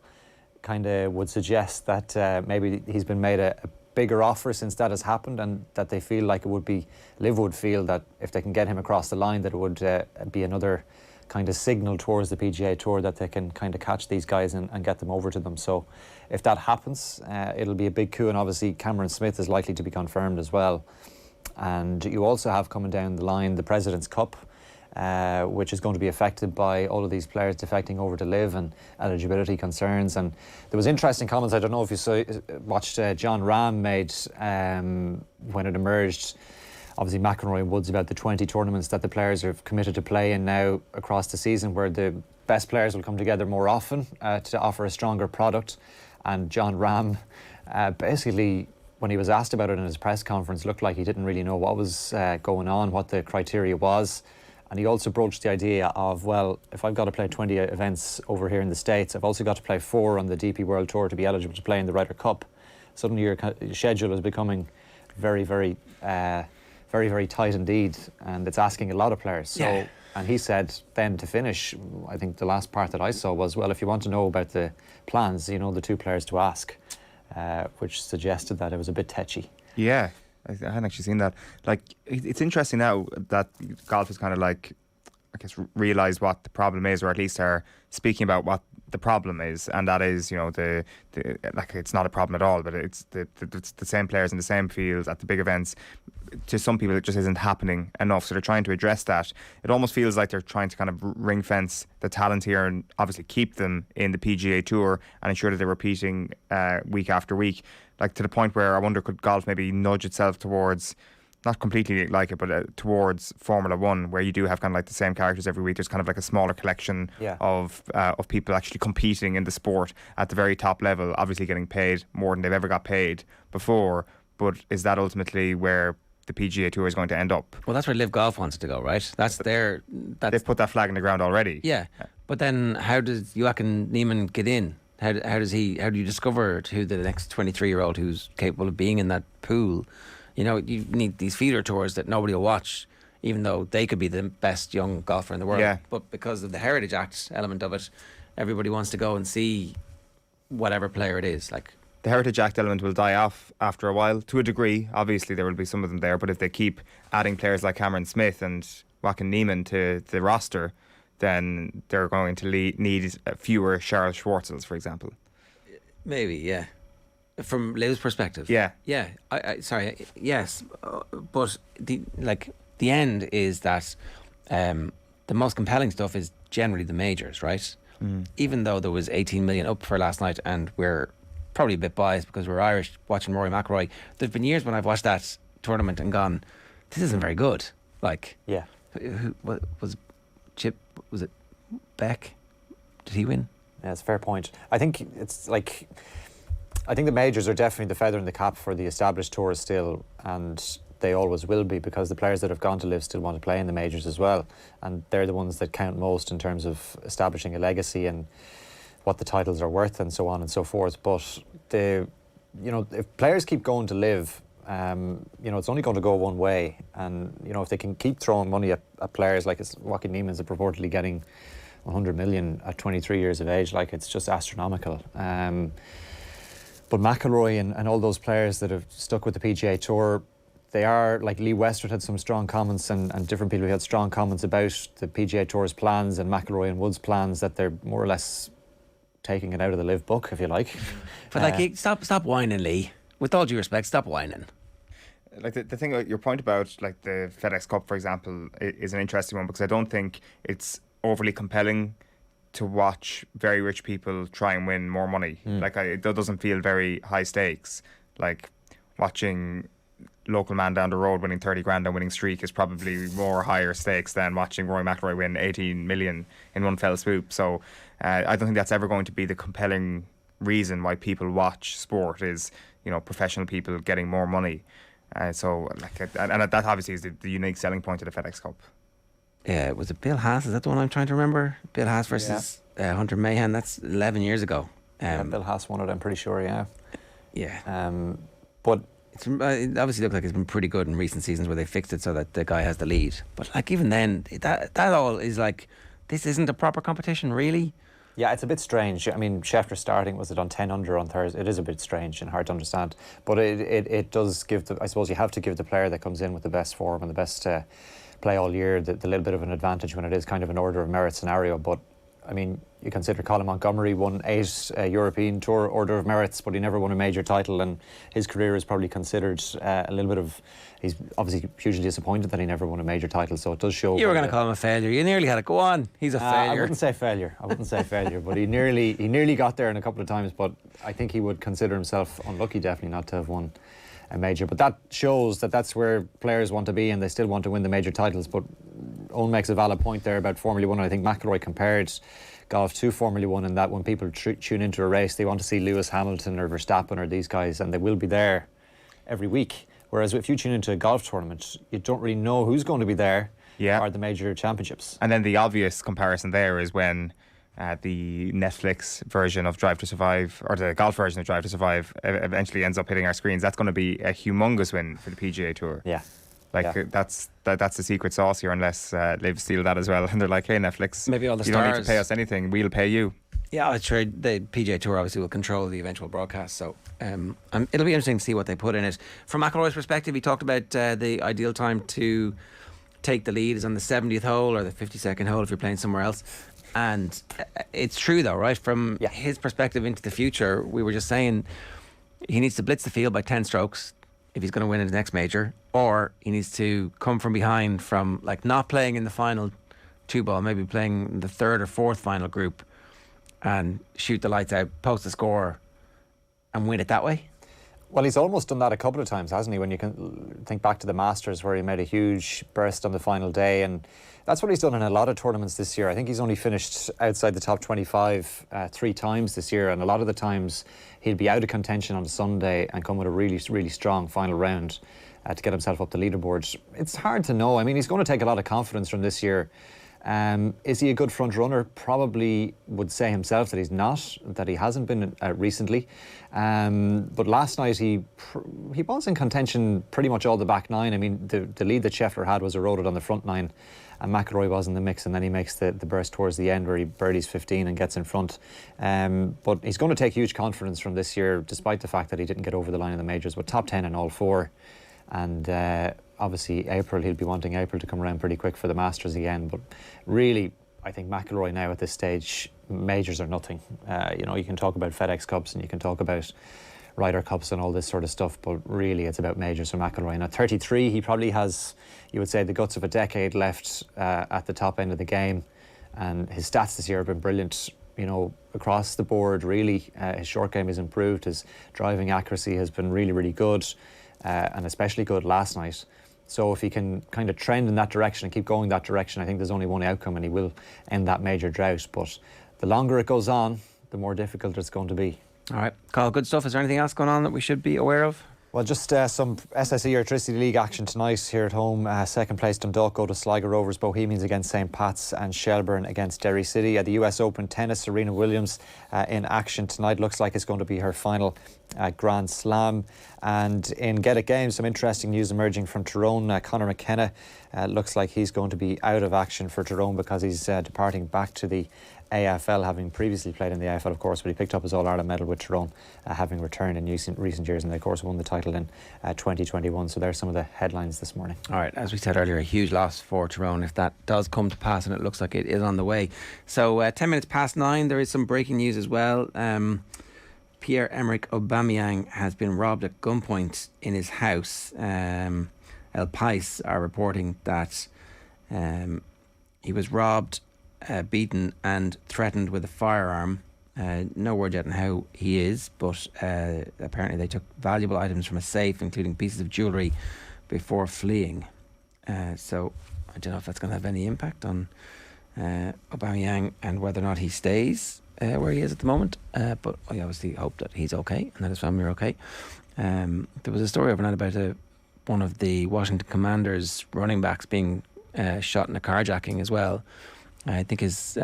kind of would suggest that maybe he's been made a bigger offer since that has happened, and that they feel like Liv would feel that if they can get him across the line, that it would be another kind of signal towards the PGA Tour that they can kind of catch these guys and get them over to them. So if that happens, it'll be a big coup, and obviously Cameron Smith is likely to be confirmed as well. And you also have coming down the line the President's Cup, which is going to be affected by all of these players defecting over to Live and eligibility concerns. And there was interesting comments, I don't know if you watched John Rahm made when it emerged, obviously McIlroy and Woods, about the 20 tournaments that the players are committed to play in now across the season, where the best players will come together more often to offer a stronger product. And John Rahm basically, when he was asked about it in his press conference, looked like he didn't really know what was going on, what the criteria was. And he also broached the idea of, well, if I've got to play 20 events over here in the States, I've also got to play 4 on the DP World Tour to be eligible to play in the Ryder Cup. Suddenly your schedule is becoming very, very tight indeed, and it's asking a lot of players. So, and he said then to finish, I think the last part that I saw was, well, if you want to know about the plans, the 2 players to ask, which suggested that it was a bit tetchy. Yeah. I hadn't actually seen that. Like, it's interesting now that golf has kind of like, I guess, realised what the problem is, or at least are speaking about what the problem is, and that is, the like, it's not a problem at all, but it's the same players in the same field at the big events. To some people, it just isn't happening enough, so they're trying to address that. It almost feels like they're trying to kind of ring fence the talent here and obviously keep them in the PGA Tour and ensure that they're repeating week after week. Like, to the point where I wonder, could golf maybe nudge itself towards not completely like it, but towards Formula One, where you do have kind of like the same characters every week. There's kind of like a smaller collection of people actually competing in the sport at the very top level, obviously getting paid more than they've ever got paid before. But is that ultimately where the PGA Tour is going to end up? Well, that's where Live Golf wants to go, right? They've put that flag in the ground already. Yeah. But then how does Joachim Niemann get in? How do you discover who the next 23-year-old who's capable of being in that pool? You know, you need these feeder tours that nobody will watch, even though they could be the best young golfer in the world. Yeah. But because of the Heritage Act element of it, everybody wants to go and see whatever player it is. Like, the Heritage Act element will die off after a while, to a degree. Obviously, there will be some of them there, but if they keep adding players like Cameron Smith and Joachim Niemann to the roster, then they're going to need fewer Charles Schwartzels, for example. Maybe, yeah. From Liv's perspective, yeah. Yes, but the end is that the most compelling stuff is generally the majors, right? Even though there was 18 million up for last night, and we're probably a bit biased because we're Irish watching Rory McIlroy. There've been years when I've watched that tournament and gone, this isn't very good. Like, who was Chip? Was it Beck? Did he win? Yeah, it's a fair point. I think the majors are definitely the feather in the cap for the established tours still, and they always will be, because the players that have gone to Live still want to play in the majors as well, and they're the ones that count most in terms of establishing a legacy and what the titles are worth and so on and so forth. But if players keep going to Live, it's only going to go one way, and if they can keep throwing money at players like Joachim Niemann's purportedly getting 100 million at 23 years of age, like, it's just astronomical. But McIlroy and all those players that have stuck with the PGA Tour, they are, like, Lee Westwood had some strong comments, and different people who had strong comments about the PGA Tour's plans and McIlroy and Wood's plans, that they're more or less taking it out of the Live book, if you like. But stop whining, Lee. With all due respect, stop whining. Like, the thing, your point about, like, the FedEx Cup, for example, is an interesting one, because I don't think it's overly compelling to watch very rich people try and win more money. Like, it doesn't feel very high stakes. Like, watching local man down the road winning 30 grand and winning streak is probably more higher stakes than watching Rory McIlroy win 18 million in one fell swoop. So I don't think that's ever going to be the compelling reason why people watch sport, is, professional people getting more money. And that obviously is the unique selling point of the FedEx Cup. Yeah, was it Bill Haas? Is that the one I'm trying to remember? Bill Haas versus Hunter Mahan. That's 11 years ago. Bill Haas won it, I'm pretty sure, yeah. Yeah. But it obviously looks like it's been pretty good in recent seasons where they fixed it so that the guy has the lead. But, like, even then, that all is like, this isn't a proper competition, really. Yeah, it's a bit strange. I mean, Scheffler starting, was it on 10 under on Thursday? It is a bit strange and hard to understand. But it does give I suppose you have to give the player that comes in with the best form and the best play all year the little bit of an advantage when it is kind of an order of merit scenario. But I mean, you consider Colin Montgomery won 8 European Tour Order of Merits, but he never won a major title, and his career is probably considered a little bit of... He's obviously hugely disappointed that he never won a major title, so it does show... You were going to call him a failure. You nearly had it. Go on. He's a failure. I wouldn't say failure, but he nearly got there in a couple of times, but I think he would consider himself unlucky, definitely, not to have won a major. But that shows that that's where players want to be, and they still want to win the major titles. But Owen makes a valid point there about Formula 1. I think McIlroy compared golf to Formula 1 in that when people tune into a race, they want to see Lewis Hamilton or Verstappen or these guys, and they will be there every week. Whereas if you tune into a golf tournament, you don't really know who's going to be there or the major championships. And then the obvious comparison there is when the Netflix version of Drive to Survive, or the golf version of Drive to Survive, eventually ends up hitting our screens. That's going to be a humongous win for the PGA Tour. Yeah. That's the secret sauce here, unless Liv steal that as well. And they're like, hey, Netflix, maybe all the you stars don't need to pay us anything, we'll pay you. Yeah, I'm sure the PGA Tour obviously will control the eventual broadcast, so it'll be interesting to see what they put in it. From McIlroy's perspective, he talked about the ideal time to take the lead is on the 70th hole or the 52nd hole if you're playing somewhere else. And it's true though, right? From his perspective into the future, we were just saying he needs to blitz the field by 10 strokes if he's going to win in the next major, or he needs to come from behind from, like, not playing in the final 2-ball, maybe playing the 3rd or 4th final group, and shoot the lights out, post a score, and win it that way. Well, he's almost done that a couple of times, hasn't he? When you can think back to the Masters, where he made a huge burst on the final day, and that's what he's done in a lot of tournaments this year. I think he's only finished outside the top 25 3 times this year, and a lot of the times he'll be out of contention on a Sunday and come with a really, really strong final round to get himself up the leaderboard. It's hard to know. I mean, he's going to take a lot of confidence from this year. Is he a good front runner? Probably would say himself that he's not, that he hasn't been recently. But last night he was in contention pretty much all the back 9. I mean, the lead that Scheffler had was eroded on the front 9, and McIlroy was in the mix, and then he makes the burst towards the end where he birdies 15 and gets in front. But he's going to take huge confidence from this year, despite the fact that he didn't get over the line in the majors, but top 10 in all 4. And obviously April, he'll be wanting April to come around pretty quick for the Masters again. But really, I think McIlroy now at this stage, majors are nothing. You know, you can talk about FedEx Cups and you can talk about Ryder Cups and all this sort of stuff, but really it's about majors for McIlroy. And at 33, he probably has, you would say, the guts of a decade left at the top end of the game. And his stats this year have been brilliant, you know, across the board, really. His short game has improved. His driving accuracy has been really, really good. And especially good last night. So if he can kind of trend in that direction and keep going that direction, I think there's only one outcome, and he will end that major drought. But the longer it goes on, the more difficult it's going to be. All right, Carl, good stuff. Is there anything else going on that we should be aware of? Well, just some SSE Electricity League action tonight here at home. Second place Dundalk go to Sligo Rovers, Bohemians against St. Pat's, and Shelbourne against Derry City. At the US Open tennis, Serena Williams in action tonight. Looks like it's going to be her final Grand Slam. And in Gaelic Games, some interesting news emerging from Tyrone. Conor McKenna looks like he's going to be out of action for Tyrone because he's departing back to the AFL, having previously played in the AFL, of course, but he picked up his All-Ireland medal with Tyrone, having returned in recent years, and they, of course, won the title in 2021. So there's some of the headlines this morning. All right, as we said earlier, a huge loss for Tyrone if that does come to pass, and it looks like it is on the way. So 10 minutes past 9, there is some breaking news as well. Pierre-Emerick Aubameyang has been robbed at gunpoint in his house. El Pais are reporting that he was robbed, beaten and threatened with a firearm. No word yet on how he is, but apparently they took valuable items from a safe, including pieces of jewellery, before fleeing. So I don't know if that's going to have any impact on Aubameyang and whether or not he stays where he is at the moment. But I obviously hope that he's okay and that his family are okay. There was a story overnight about one of the Washington Commanders running backs being shot in a carjacking as well. I think his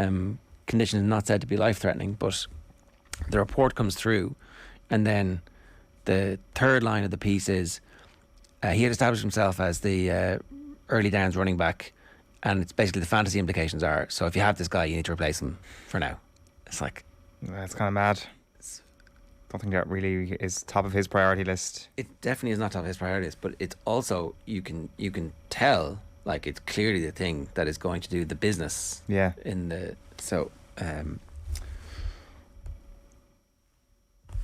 condition is not said to be life-threatening, but the report comes through, and then the third line of the piece is he had established himself as the early downs running back, and it's basically the fantasy implications are, so if you have this guy, you need to replace him for now. It's like... That's kind of mad. I don't think that really is top of his priority list. It definitely is not top of his priority list, but it's also, you can tell... Like, it's clearly the thing that is going to do the business. Yeah. So, yeah,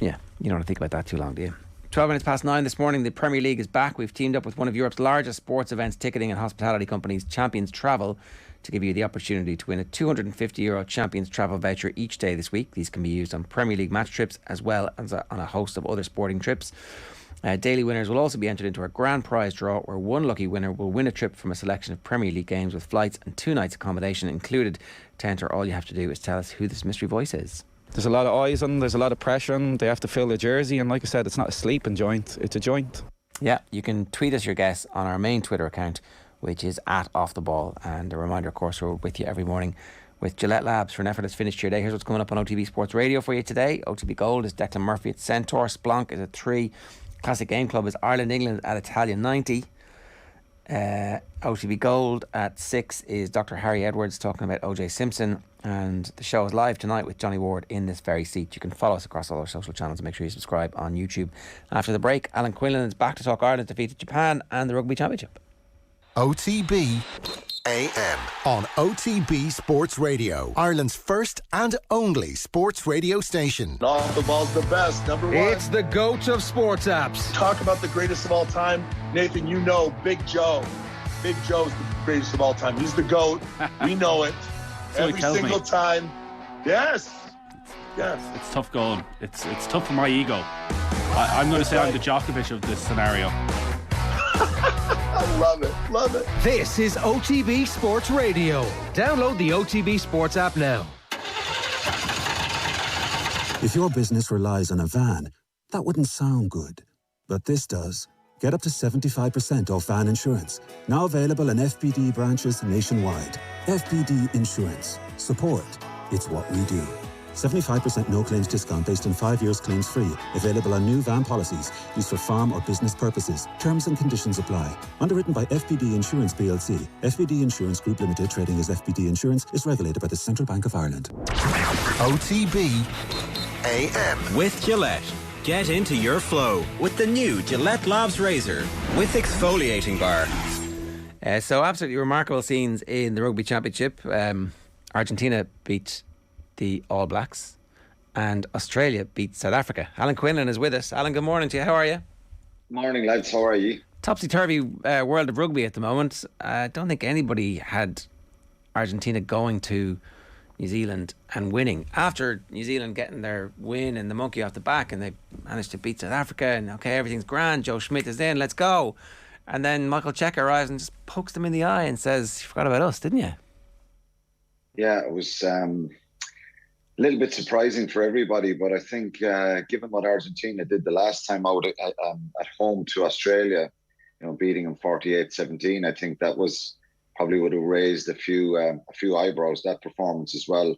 you don't want to think about that too long, do you? 12 minutes past 9 this morning, the Premier League is back. We've teamed up with one of Europe's largest sports events ticketing and hospitality companies, Champions Travel, to give you the opportunity to win a €250 Champions Travel voucher each day this week. These can be used on Premier League match trips as well as on a host of other sporting trips. Daily winners will also be entered into a grand prize draw where one lucky winner will win a trip from a selection of Premier League games with flights and 2 nights accommodation included. To enter, all you have to do is tell us who this mystery voice is. There's a lot of eyes on them, there's a lot of pressure on them. They have to fill the jersey, and like I said, it's not a sleeping joint, it's a joint. Yeah, you can tweet us your guess on our main Twitter account, which is @OffTheBall. And a reminder, of course, we're with you every morning with Gillette Labs for an effortless finish to your day. Here's what's coming up on OTB Sports Radio for you today. OTB Gold is Declan Murphy at Centaur. Splonk is at 3. Classic Game Club is Ireland-England at Italia 90. OTB Gold at 6 is Dr. Harry Edwards talking about O.J. Simpson. And the show is live tonight with Johnny Ward in this very seat. You can follow us across all our social channels and make sure you subscribe on YouTube. After the break, Alan Quinlan is back to talk Ireland's defeat at Japan and the Rugby Championship. OTB AM on OTB Sports Radio, Ireland's first and only sports radio station. Off the ball's the best, number 1. It's the GOAT of sports apps. Talk about the greatest of all time. Nathan, you know Big Joe. Big Joe's the greatest of all time. He's the GOAT. We know it. Every single time. Yes. Yes. It's tough going. It's tough for my ego. I'm going to say I'm the Djokovic of this scenario. I love it. Love it. This is OTB Sports Radio. Download the OTB Sports app now. If your business relies on a van, that wouldn't sound good. But this does. Get up to 75% off van insurance. Now available in FBD branches nationwide. FBD Insurance. Support. It's what we do. 75% no claims discount based on 5 years claims free. Available on new van policies. Used for farm or business purposes. Terms and conditions apply. Underwritten by FBD Insurance plc. FBD Insurance Group Limited, trading as FBD Insurance, is regulated by the Central Bank of Ireland. OTB AM. With Gillette. Get into your flow with the new Gillette Labs Razor with exfoliating bar. So absolutely remarkable scenes in the Rugby Championship. Argentina beat the All Blacks and Australia beat South Africa. Alan Quinlan is with us. Alan, good morning to you. How are you? Morning, lads. How are you? Topsy-turvy world of rugby at the moment. I don't think anybody had Argentina going to New Zealand and winning. After New Zealand getting their win and the monkey off the back, and they managed to beat South Africa, and okay, everything's grand, Joe Schmidt is in, let's go. And then Michael Cheika arrives and just pokes them in the eye and says, you forgot about us, didn't you? Yeah, it was a little bit surprising for everybody, but I think given what Argentina did the last time out at home to Australia, beating them 48-17, I think that was probably would have raised a few eyebrows, that performance as well.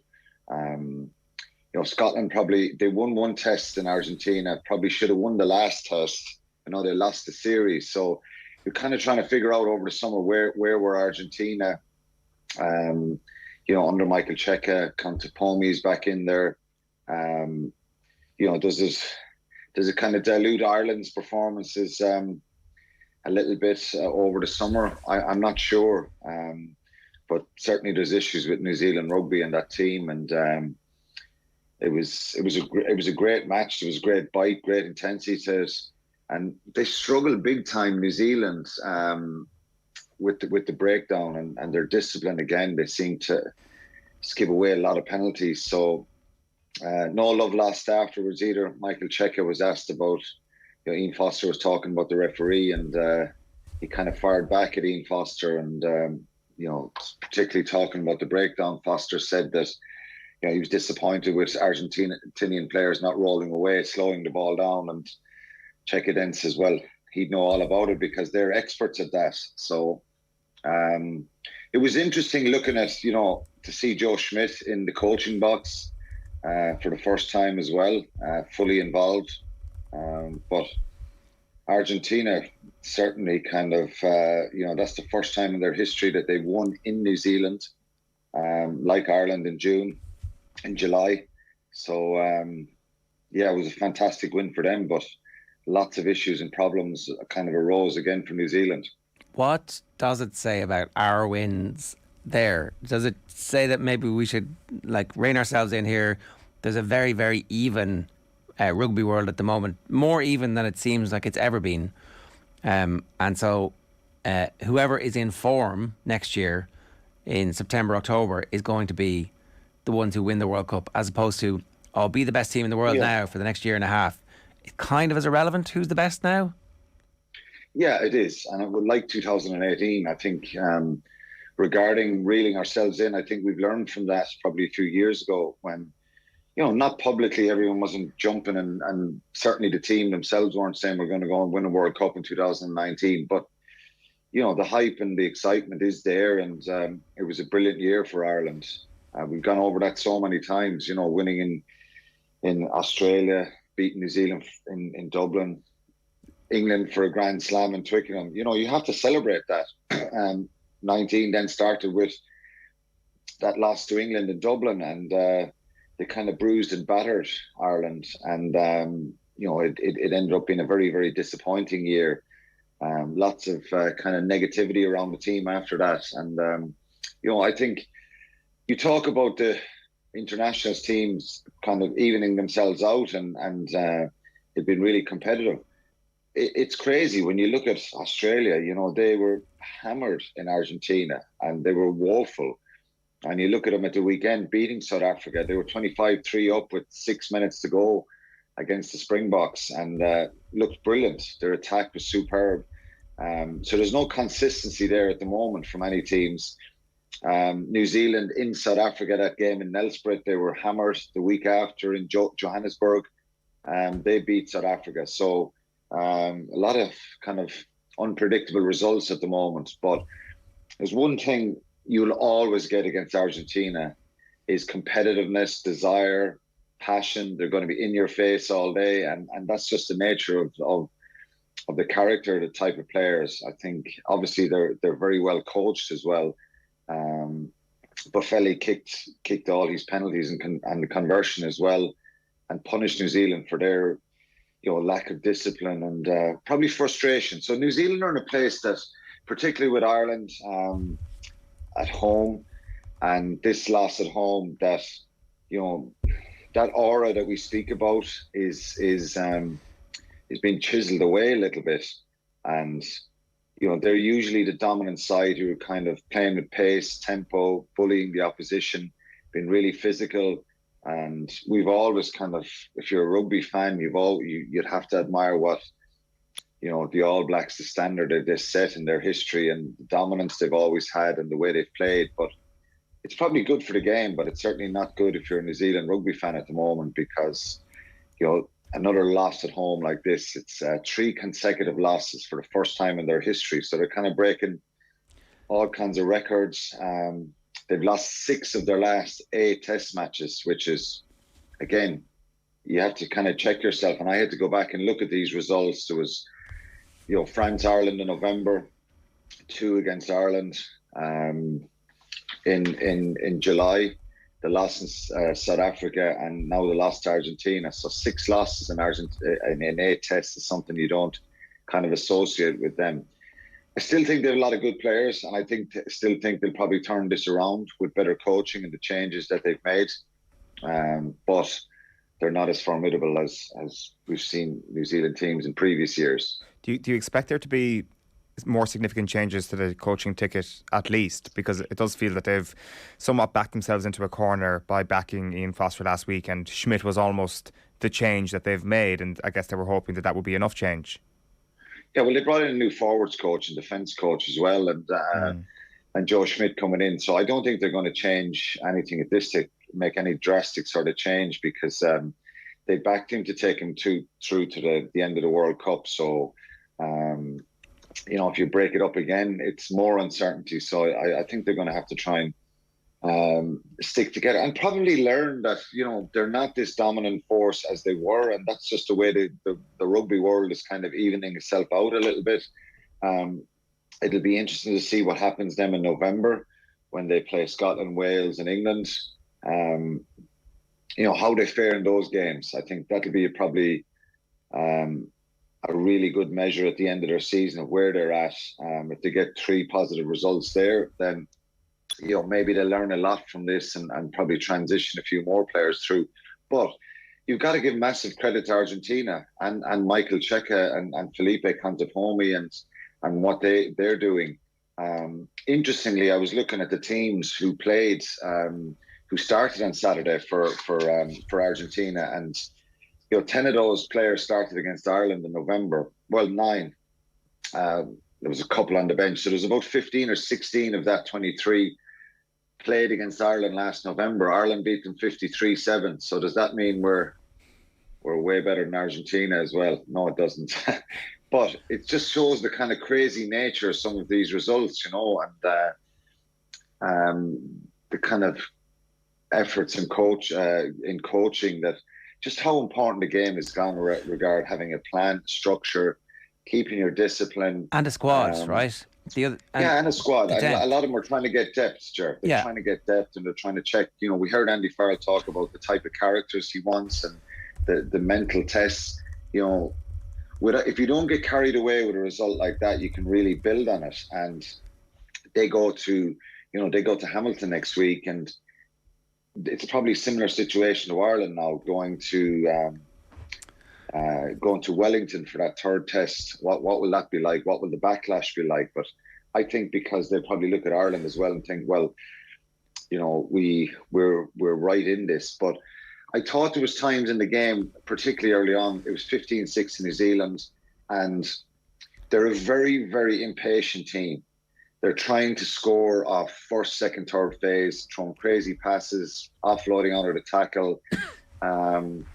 Scotland they won one test in Argentina, probably should have won the last test. They lost the series. So you're kind of trying to figure out over the summer where were Argentina, under Michael Cheika, Contepomi's back in there. Does it kind of dilute Ireland's performances a little bit over the summer? I'm not sure, but certainly there's issues with New Zealand rugby and that team, and it was a great match. There was a great bite, great intensity to it, and they struggled big time, New Zealand, with the breakdown and their discipline. Again, they seem to just give away a lot of penalties. So no love lost afterwards either. Michael Cheika was asked about. Ian Foster was talking about the referee, and he kind of fired back at Ian Foster, and particularly talking about the breakdown. Foster said that he was disappointed with Argentinian players not rolling away, slowing the ball down, and Cheika then says, well, he'd know all about it because they're experts at that. So it was interesting looking at to see Joe Schmidt in the coaching box for the first time as well, fully involved. But Argentina certainly kind of, that's the first time in their history that they've won in New Zealand, like Ireland in July. So, it was a fantastic win for them, but lots of issues and problems kind of arose again for New Zealand. What does it say about our wins there? Does it say that maybe we should rein ourselves in here? There's a very, very even rugby world at the moment, more even than it seems like it's ever been, and so whoever is in form next year in September, October is going to be the ones who win the World Cup, as opposed to be the best team in the world now for the next year and a half. It kind of is irrelevant who's the best now. Yeah, it is, and it would like 2018. I think regarding reeling ourselves in, I think we've learned from that probably a few years ago when not publicly, everyone wasn't jumping, and certainly the team themselves weren't saying we're going to go and win a World Cup in 2019. But, the hype and the excitement is there, and it was a brilliant year for Ireland. We've gone over that so many times, winning in Australia, beating New Zealand in Dublin, England for a Grand Slam in Twickenham. You have to celebrate that. 19 then started with that loss to England in Dublin, and they kind of bruised and battered Ireland, and it ended up being a very, very disappointing year. Lots of kind of negativity around the team after that, and I think you talk about the international teams kind of evening themselves out, and they've been really competitive. It's crazy when you look at Australia. They were hammered in Argentina, and they were woeful. And you look at them at the weekend, beating South Africa. They were 25-3 up with 6 minutes to go. against the Springboks and looked brilliant. Their attack was superb. So there's no consistency there at the moment from any teams. New Zealand in South Africa, that game in Nelspruit, they were hammered. The week after in Johannesburg, they beat South Africa. So a lot of kind of unpredictable results at the moment. But there's one thing you'll always get against Argentina is competitiveness, desire, passion. They're going to be in your face all day, and that's just the nature of the character, the type of players. I think obviously they're very well coached as well. Buffelli kicked all his penalties and the conversion as well, and punished New Zealand for their lack of discipline and probably frustration. So New Zealand are in a place that, particularly with Ireland at home, and this loss at home, that that aura that we speak about is being chiseled away a little bit, and they're usually the dominant side who are kind of playing with pace, tempo, bullying the opposition, being really physical. And we've always kind of, if you're a rugby fan, you'd have to admire what the All Blacks, the standard that they set in their history and the dominance they've always had and the way they've played. But it's probably good for the game, but it's certainly not good if you're a New Zealand rugby fan at the moment, because another loss at home like this, it's 3 consecutive losses for the first time in their history. So they're kind of breaking all kinds of records. They've lost 6 of their last 8 test matches, which is, again, you have to kind of check yourself. And I had to go back and look at these results. There was, France, Ireland in November, 2 against Ireland in July. The loss in South Africa, and now the loss to Argentina. So 6 losses in 8 tests is something you don't kind of associate with them. I still think they have a lot of good players, and I still think they'll probably turn this around with better coaching and the changes that they've made. But they're not as formidable as we've seen New Zealand teams in previous years. Do you expect there to be more significant changes to the coaching ticket, at least? Because it does feel that they've somewhat backed themselves into a corner by backing Ian Foster last week, and Schmidt was almost the change that they've made, and I guess they were hoping that would be enough change. Yeah, well, they brought in a new forwards coach and defence coach as well, and Joe Schmidt coming in. So I don't think they're going to change anything at this stage, make any drastic sort of change, because they backed him to take him through to the end of the World Cup. So if you break it up again, it's more uncertainty. So I think they're going to have to try and stick together and probably learn that, they're not this dominant force as they were. And that's just the way the rugby world is kind of evening itself out a little bit. It'll be interesting to see what happens then in November when they play Scotland, Wales and England. How they fare in those games. I think that'll be probably a really good measure at the end of their season of where they're at. If they get 3 positive results there, then maybe they'll learn a lot from this and probably transition a few more players through. But you've got to give massive credit to Argentina and Michael Cheika and Felipe Contepomi and what they're doing. Interestingly, I was looking at the teams who played, who started on Saturday for Argentina, and 10 of those players started against Ireland in November. Well, 9. There was a couple on the bench. So there's about 15 or 16 of that 23 played against Ireland last November. Ireland beat them 53-7. So does that mean we're way better than Argentina as well? No, it doesn't. But it just shows the kind of crazy nature of some of these results, and the kind of efforts in coaching, that just how important the game has gone regard having a plan, structure, keeping your discipline. And a squad, right? And a squad. A lot of them are trying to get depth, Ger. They're trying to get depth, and they're trying to check. We heard Andy Farrell talk about the type of characters he wants and the mental tests. If you don't get carried away with a result like that, you can really build on it. And they go to Hamilton next week, and it's probably a similar situation to Ireland now, going to Wellington for that 3rd test. What will that be like? What will the backlash be like? But I think because they'll probably look at Ireland as well and think, well, we're right in this. But I thought there was times in the game, particularly early on, it was 15-6 to New Zealand, and they're a very, very impatient team. They're trying to score off first, second, third phase, throwing crazy passes, offloading under the tackle, trying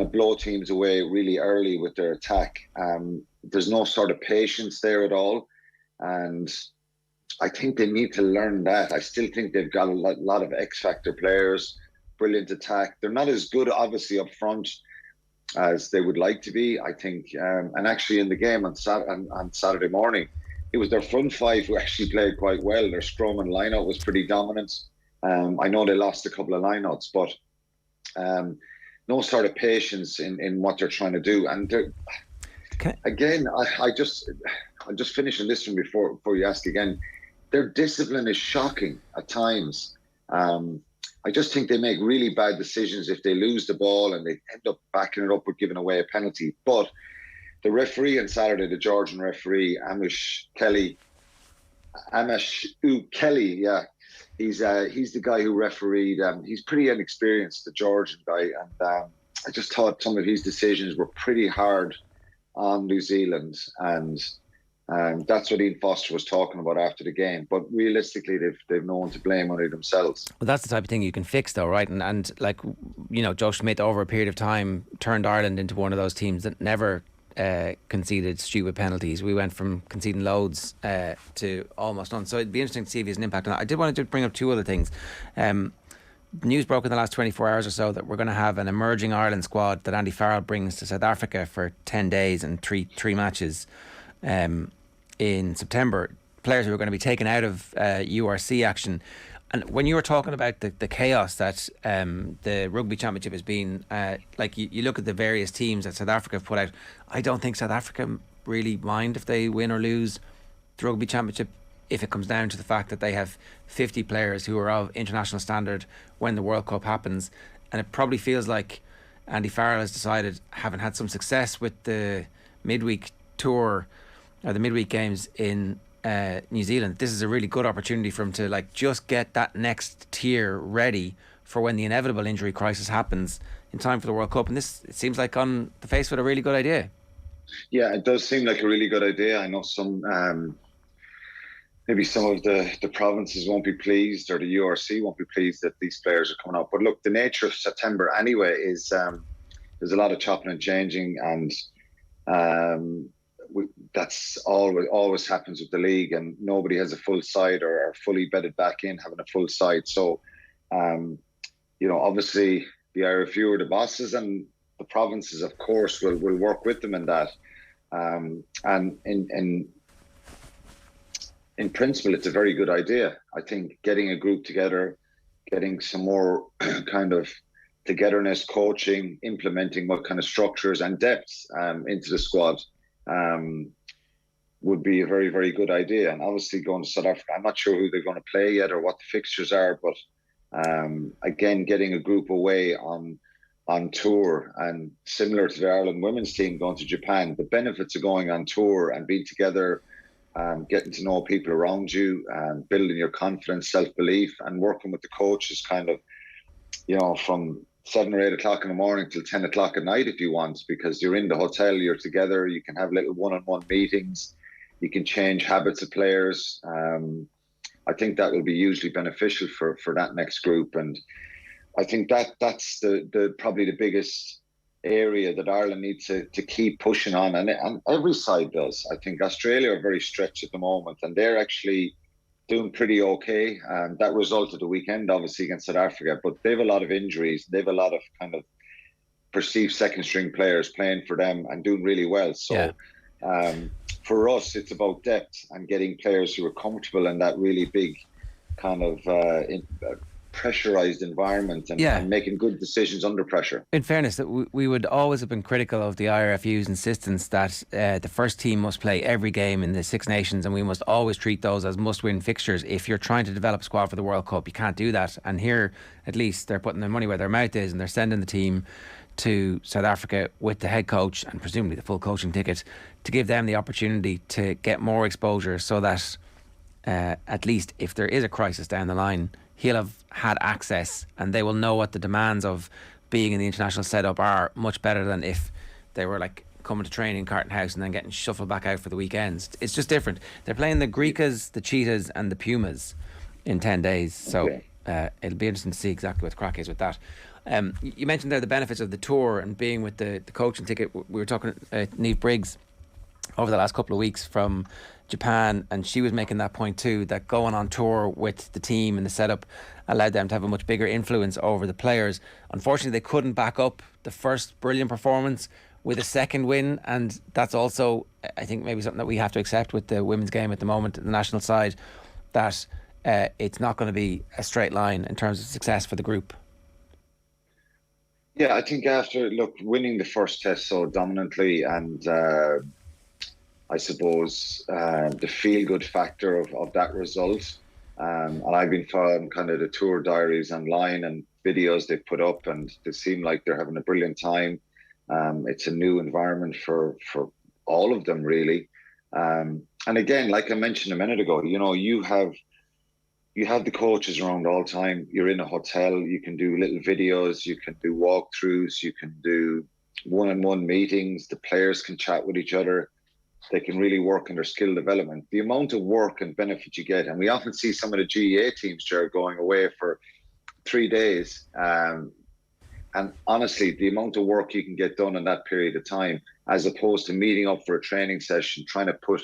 to blow teams away really early with their attack. There's no sort of patience there at all. And I think they need to learn that. I still think they've got a lot of X-factor players, brilliant attack. They're not as good, obviously, up front as they would like to be, I think. And actually in the game on Saturday morning, it was their front five who actually played quite well. Their scrum and line-out was pretty dominant. I know they lost a couple of line-outs, but no sort of patience in what they're trying to do. And again, I'm just finishing this one before you ask again. Their discipline is shocking at times. I just think they make really bad decisions if they lose the ball and they end up backing it up with giving away a penalty. But the referee on Saturday, the Georgian referee, Amish Kelly, yeah, he's the guy who refereed. He's pretty inexperienced, the Georgian guy, and I just thought some of his decisions were pretty hard on New Zealand, and that's what Ian Foster was talking about after the game. But realistically, they've no one to blame only themselves. Well, that's the type of thing you can fix, though, right? And like, Joe Schmidt over a period of time turned Ireland into one of those teams that never conceded stupid penalties. We went from conceding loads to almost none. So it'd be interesting to see if he has an impact on that. I did want to bring up two other things. News broke in the last 24 hours or so that we're going to have an emerging Ireland squad that Andy Farrell brings to South Africa for 10 days and three matches in September. Players who are going to be taken out of URC action. And when you were talking about the chaos that the Rugby Championship has been, like you look at the various teams that South Africa have put out, I don't think South Africa really mind if they win or lose the Rugby Championship if it comes down to the fact that they have 50 players who are of international standard when the World Cup happens. And it probably feels like Andy Farrell has decided, having had some success with the midweek tour or the midweek games in New Zealand, this is a really good opportunity for him to just get that next tier ready for when the inevitable injury crisis happens in time for the World Cup. And this, it seems like on the face of it, a really good idea. Yeah, it does seem like a really good idea. I know maybe some of the provinces won't be pleased, or the URC won't be pleased that these players are coming up. But look, the nature of September anyway is there's a lot of chopping and changing, and that's always happens with the league, and nobody has a full side or are fully bedded back in having a full side. So, obviously the RFU are the bosses, and the provinces, of course, will work with them in that. And in principle, it's a very good idea. I think getting a group together, getting some more kind of togetherness, coaching, implementing what kind of structures and depth into the squad would be a very, very good idea. And obviously going to South Africa, I'm not sure who they're going to play yet or what the fixtures are, but again, getting a group away on tour, and similar to the Ireland women's team going to Japan, the benefits of going on tour and being together, getting to know people around you, and building your confidence, self-belief, and working with the coaches kind of, from 7 or 8 o'clock in the morning till 10 o'clock at night if you want, because you're in the hotel, you're together, you can have little one-on-one meetings, you can change habits of players. I think that will be hugely beneficial for that next group. And I think that's the probably the biggest area that Ireland needs to keep pushing on, and every side does. I think Australia are very stretched at the moment, and they're actually doing pretty okay. That result of the weekend, obviously, against South Africa, but they have a lot of injuries. They have a lot of kind of perceived second string players playing for them and doing really well. So for us, it's about depth and getting players who are comfortable in that really big kind of pressurized environment, and making good decisions under pressure. In fairness, that we would always have been critical of the IRFU's insistence that the first team must play every game in the Six Nations, and we must always treat those as must-win fixtures. If you're trying to develop a squad for the World Cup, you can't do that. And here, at least, they're putting their money where their mouth is, and they're sending the team to South Africa with the head coach and presumably the full coaching ticket to give them the opportunity to get more exposure, so that at least if there is a crisis down the line, he'll have had access, and they will know what the demands of being in the international setup are much better than if they were like coming to training in Carton House and then getting shuffled back out for the weekends. It's just different. They're playing the Griquas, the Cheetahs and the Pumas in 10 days, so it'll be interesting to see exactly what the crack is with that. You mentioned there the benefits of the tour and being with the coaching ticket. We were talking to Niamh Briggs over the last couple of weeks from Japan, and she was making that point too, that going on tour with the team and the setup allowed them to have a much bigger influence over the players. Unfortunately, they couldn't back up the first brilliant performance with a second win, and that's also, I think, maybe something that we have to accept with the women's game at the moment, the national side, that it's not going to be a straight line in terms of success for the group. Yeah, I think after winning the first test so dominantly, and I suppose the feel-good factor of that result, and I've been following kind of the tour diaries online and videos they put up, and they seem like they're having a brilliant time. It's a new environment for all of them, really. And again, like I mentioned a minute ago, you have the coaches around all the time. You're in a hotel, you can do little videos, you can do walkthroughs, you can do one-on-one meetings, the players can chat with each other, they can really work on their skill development. The amount of work and benefit you get, and we often see some of the GEA teams, Ger, going away for 3 days, and honestly, the amount of work you can get done in that period of time, as opposed to meeting up for a training session, trying to put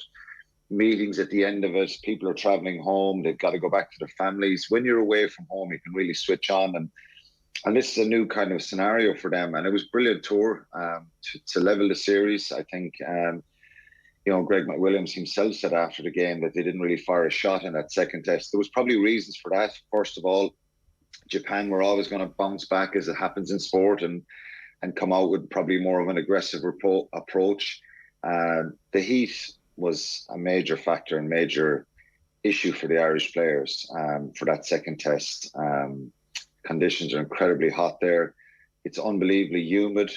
meetings at the end of it, people are traveling home, they've got to go back to their families. When you're away from home, you can really switch on, and this is a new kind of scenario for them. And it was a brilliant tour to level the series. I think Greg McWilliams himself said after the game that they didn't really fire a shot in that second test. There was probably reasons for that. First of all, Japan were always going to bounce back, as it happens in sport, and come out with probably more of an aggressive approach. The heat was a major factor and major issue for the Irish players for that second test. Conditions are incredibly hot there. It's unbelievably humid.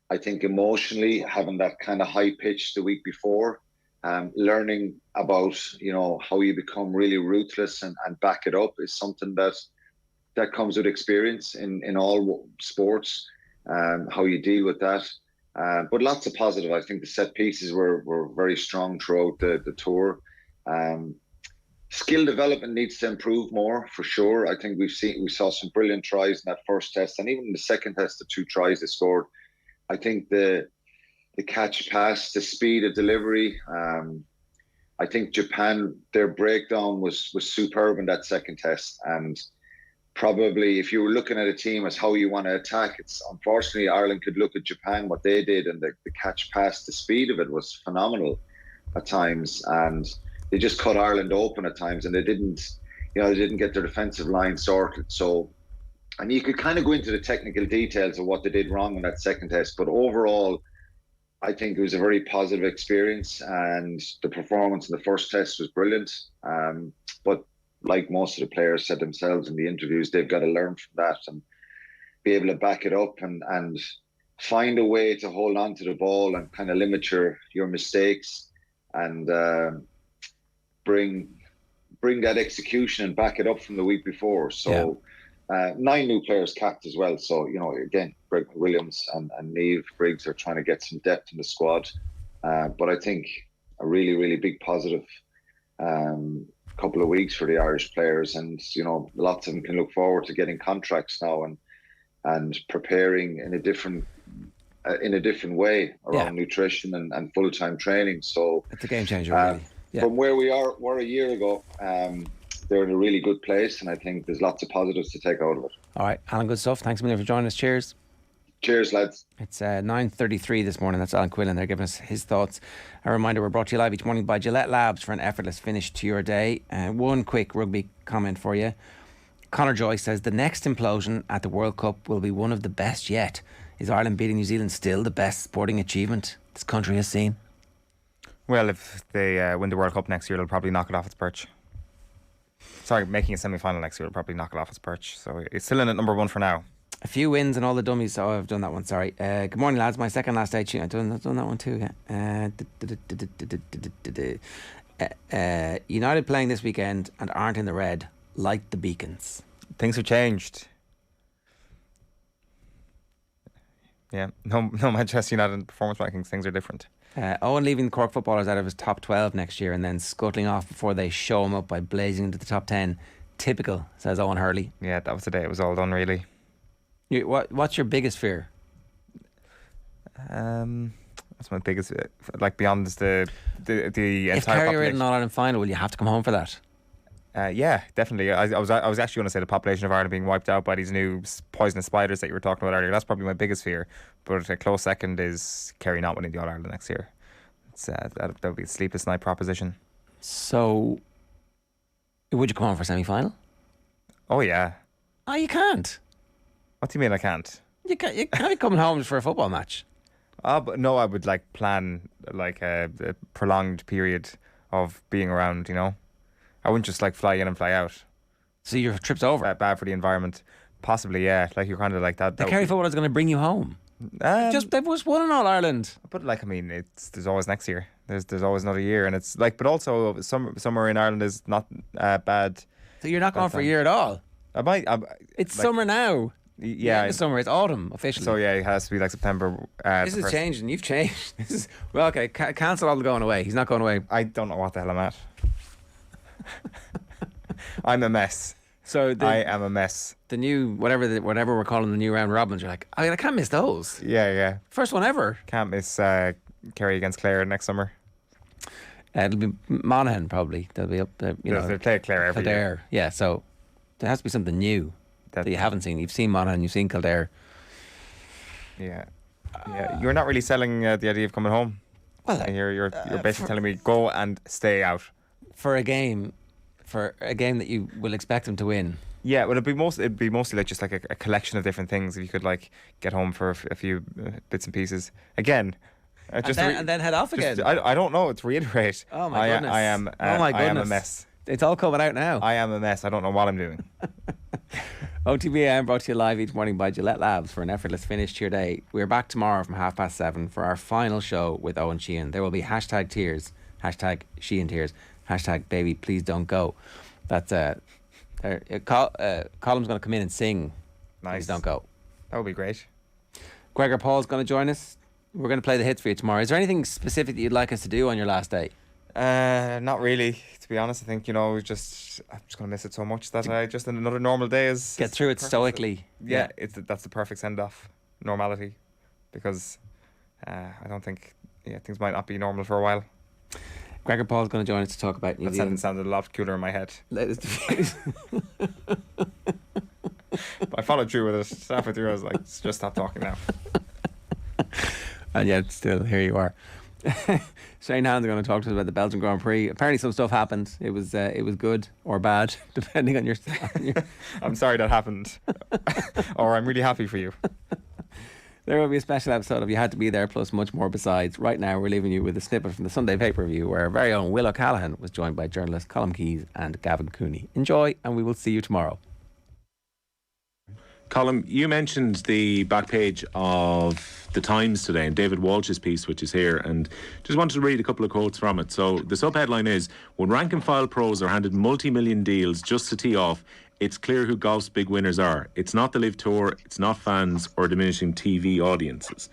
I think emotionally, having that kind of high pitch the week before, learning about how you become really ruthless and back it up is something that comes with experience in all sports, how you deal with that. But lots of positive. I think the set pieces were very strong throughout the tour. Skill development needs to improve more, for sure. I think we saw some brilliant tries in that first test, and even in the second test, the 2 tries they scored. I think the catch pass, the speed of delivery. I think Japan, their breakdown was superb in that second test, and probably if you were looking at a team as how you want to attack, it's unfortunately Ireland could look at Japan, what they did, and the catch pass, the speed of it was phenomenal at times, and they just cut Ireland open at times, and they didn't get their defensive line sorted. So, and you could kind of go into the technical details of what they did wrong in that second test, but overall I think it was a very positive experience, and the performance in the first test was brilliant. But like most of the players said themselves in the interviews, they've got to learn from that and be able to back it up and find a way to hold on to the ball and kind of limit your mistakes, and bring that execution and back it up from the week before. So 9 new players capped as well. So, again, Greg Williams and Niamh Briggs are trying to get some depth in the squad. But I think a really, really big positive couple of weeks for the Irish players, and lots of them can look forward to getting contracts now and preparing in a different way around nutrition and full-time training. So it's a game changer, really. From where we were a year ago, they're in a really good place, and I think there's lots of positives to take out of it. All right, Alan, good stuff. Thanks a million for joining us. Cheers. Cheers, lads. It's 9:33 this morning. That's Alan Quinlan. They're giving us his thoughts. A reminder, we're brought to you live each morning by Gillette Labs for an effortless finish to your day. One quick rugby comment for you. Conor Joyce says the next implosion at the World Cup will be one of the best yet. Is Ireland beating New Zealand still the best sporting achievement this country has seen? Well, if they win the World Cup next year, they'll probably knock it off its perch. Sorry, making a semi-final next year will probably knock it off its perch. So it's still in at number 1 for now. A few wins and all the dummies. Oh, I've done that one, sorry. Good morning, lads. My second last day tune. I've done that one too, yeah. United playing this weekend and aren't in the red. Light the beacons. Things have changed. Yeah, no Manchester United performance rankings. Things are different. Eoin leaving Cork footballers out of his top 12 next year and then scuttling off before they show him up by blazing into the top 10. Typical, says Owen Hurley. Yeah, that was the day it was all done, really. What's your biggest fear? That's my biggest, like beyond the entire population. If Kerry are in an All-Ireland final, will you have to come home for that? Yeah, definitely. I was actually going to say the population of Ireland being wiped out by these new poisonous spiders that you were talking about earlier. That's probably my biggest fear. But a close second is Kerry not winning the All-Ireland next year. It's that would be a sleepless night proposition. So, would you come home for a semi-final? Oh yeah. Oh, you can't. What do you mean I can't? You can't be coming home for a football match. But no, I would like plan like a prolonged period of being around. You know, I wouldn't just like fly in and fly out. So your trip's over. Bad for the environment. Possibly, yeah. Like you're kind of like that. The Kerry football is going to bring you home. They've just won an All Ireland. But like, I mean, there's always next year. There's always another year, and it's like. But also, summer in Ireland is not bad. So you're not going for a year at all. It's like, summer now. Yeah, it's summer. It's autumn officially. So yeah, it has to be like September. This is changing. You've changed. Well, okay. Cancel all the going away. He's not going away. I don't know what the hell I'm at. I'm a mess. So I am a mess. The new whatever we're calling the new round robins. You're like, I can't miss those. Yeah. First one ever. Can't miss Kerry against Clare next summer. It'll be Monaghan probably. They'll be up there. They play Clare every year. Yeah. So there has to be something new that you haven't seen. You've seen Monaghan. You've seen Kildare. Yeah. You're not really selling the idea of coming home. Well, you're basically telling me go and stay out for a game. For a game that you will expect them to win. Yeah, well, it'd be mostly like just like a collection of different things. If you could like get home for a few bits and pieces again, and then head off again. I don't know. To reiterate, oh my goodness, I am a mess. It's all coming out now. I am a mess. I don't know what I'm doing. OTB AM brought to you live each morning by Gillette Labs for an effortless finish to your day. We're back tomorrow from 7:30 for our final show with Eoin Sheahan. There will be #tears, #Sheahan tears, #baby please don't go. That's Colum's going to come in and sing. Nice. Please don't go. That would be great. Gregor Paul's going to join us. We're going to play the hits for you tomorrow. Is there anything specific that you'd like us to do on your last day? Not really, to be honest. I think I'm just going to miss it so much that I just another normal day is get through it stoically. Yeah, that's the perfect send off, normality, because I don't think things might not be normal for a while. Gregor Paul's going to join us to talk about New Zealand. That sounded a lot cooler in my head. I followed through with it. Halfway through, I was like, just stop talking now. And yet, still, here you are. Shane Hand's going to talk to us about the Belgian Grand Prix. Apparently, some stuff happened. It was good or bad, depending on your. I'm sorry that happened, or I'm really happy for you. There will be a special episode of You Had to Be There, plus much more besides. Right now, we're leaving you with a snippet from the Sunday Paper Review, where our very own Will O'Callaghan was joined by journalists Colm Keys and Gavin Cooney. Enjoy, and we will see you tomorrow. Colm, you mentioned the back page of The Times today and David Walsh's piece, which is here, and just wanted to read a couple of quotes from it. So the sub-headline is, when rank and file pros are handed multi-million deals just to tee off, it's clear who golf's big winners are. It's not the Live Tour, it's not fans or diminishing TV audiences.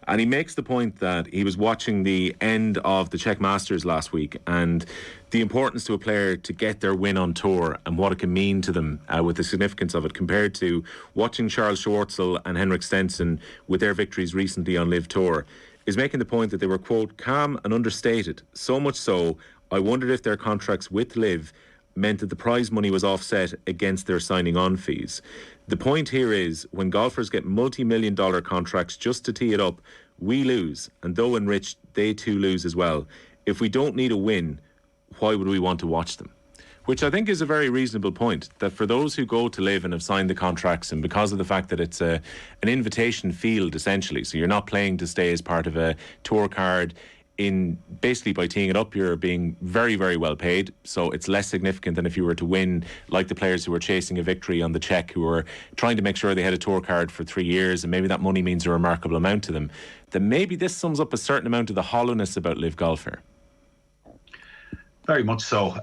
And he makes the point that he was watching the end of the Czech Masters last week and the importance to a player to get their win on tour and what it can mean to them with the significance of it compared to watching Charles Schwartzel and Henrik Stenson with their victories recently on Live Tour. Is making the point that they were, quote, calm and understated. So much so, I wondered if their contracts with Live meant that the prize money was offset against their signing on fees. The point here is when golfers get multi-million-dollar contracts just to tee it up, we lose, and though enriched, they too lose as well. If we don't need a win, why would we want to watch them? Which I think is a very reasonable point, that for those who go to Live and have signed the contracts, and because of the fact that it's an invitation field essentially, so you're not playing to stay as part of a tour card, in basically by teeing it up you're being very, very well paid, so it's less significant than if you were to win, like the players who were chasing a victory on the Czech, who were trying to make sure they had a tour card for 3 years, and maybe that money means a remarkable amount to them. Then maybe this sums up a certain amount of the hollowness about Live Golf here. Very much so.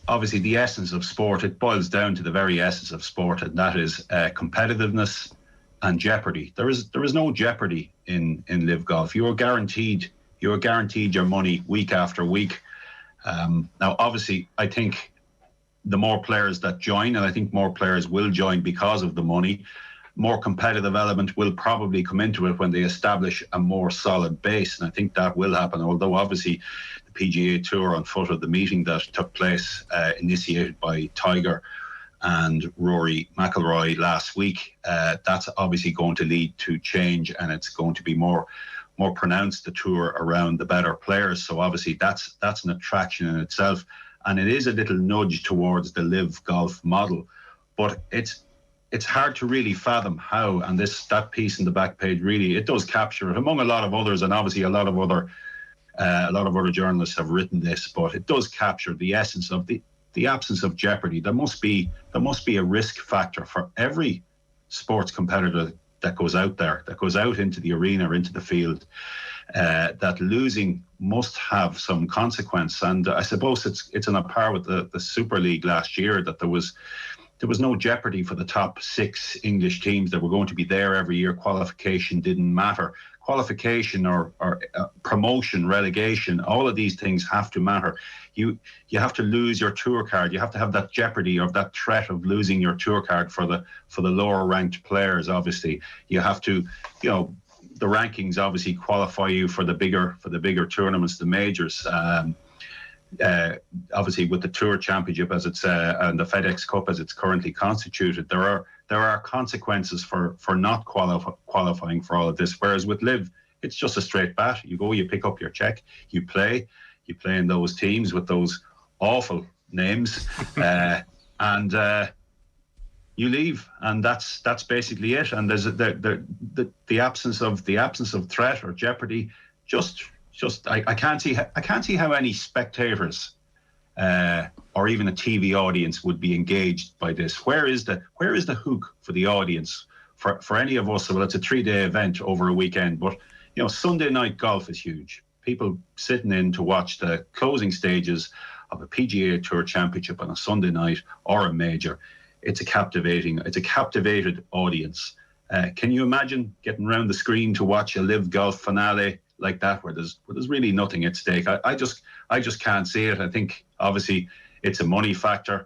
obviously the essence of sport, it boils down to the very essence of sport, and that is competitiveness and jeopardy. There is no jeopardy in Live Golf. You are guaranteed your money week after week. Now, obviously, I think the more players that join, and I think more players will join because of the money, more competitive element will probably come into it when they establish a more solid base, and I think that will happen. Although obviously the PGA Tour, on foot of the meeting that took place, initiated by Tiger and Rory McIlroy last week, that's obviously going to lead to change, and it's going to be more pronounced, the tour, around the better players. So obviously that's an attraction in itself, and it is a little nudge towards the Live Golf model, but it's hard to really fathom how, and that piece in the back page really, it does capture it, among a lot of others, and obviously a lot of other journalists have written this, but it does capture the essence of the absence of jeopardy. There must be a risk factor for every sports competitor that goes out there, that goes out into the arena or into the field, that losing must have some consequence. And I suppose it's on a par with the Super League last year, that there was no jeopardy for the top 6 English teams that were going to be there every year. Qualification didn't matter. Qualification or promotion, relegation, all of these things have to matter. You have to lose your tour card. You have to have that jeopardy of that threat of losing your tour card for the lower ranked players. Obviously, you have to, the rankings obviously qualify you for the bigger tournaments, the majors. Obviously, with the Tour Championship as it's and the FedEx Cup as it's currently constituted, there are consequences for not qualifying for all of this. Whereas with Live, it's just a straight bat. You go, you pick up your check, you play in those teams with those awful names, and you leave, and that's basically it. And there's the absence of threat or jeopardy. I can't see how any spectators or even a TV audience would be engaged by this. Where is the hook for the audience for any of us? Well, it's a 3-day event over a weekend, but Sunday night golf is huge. People sitting in to watch the closing stages of a PGA Tour Championship on a Sunday night or a major. It's a captivated audience. Can you imagine getting around the screen to watch a Live Golf finale like that, where there's really nothing at stake? I just can't see it. I think obviously it's a money factor.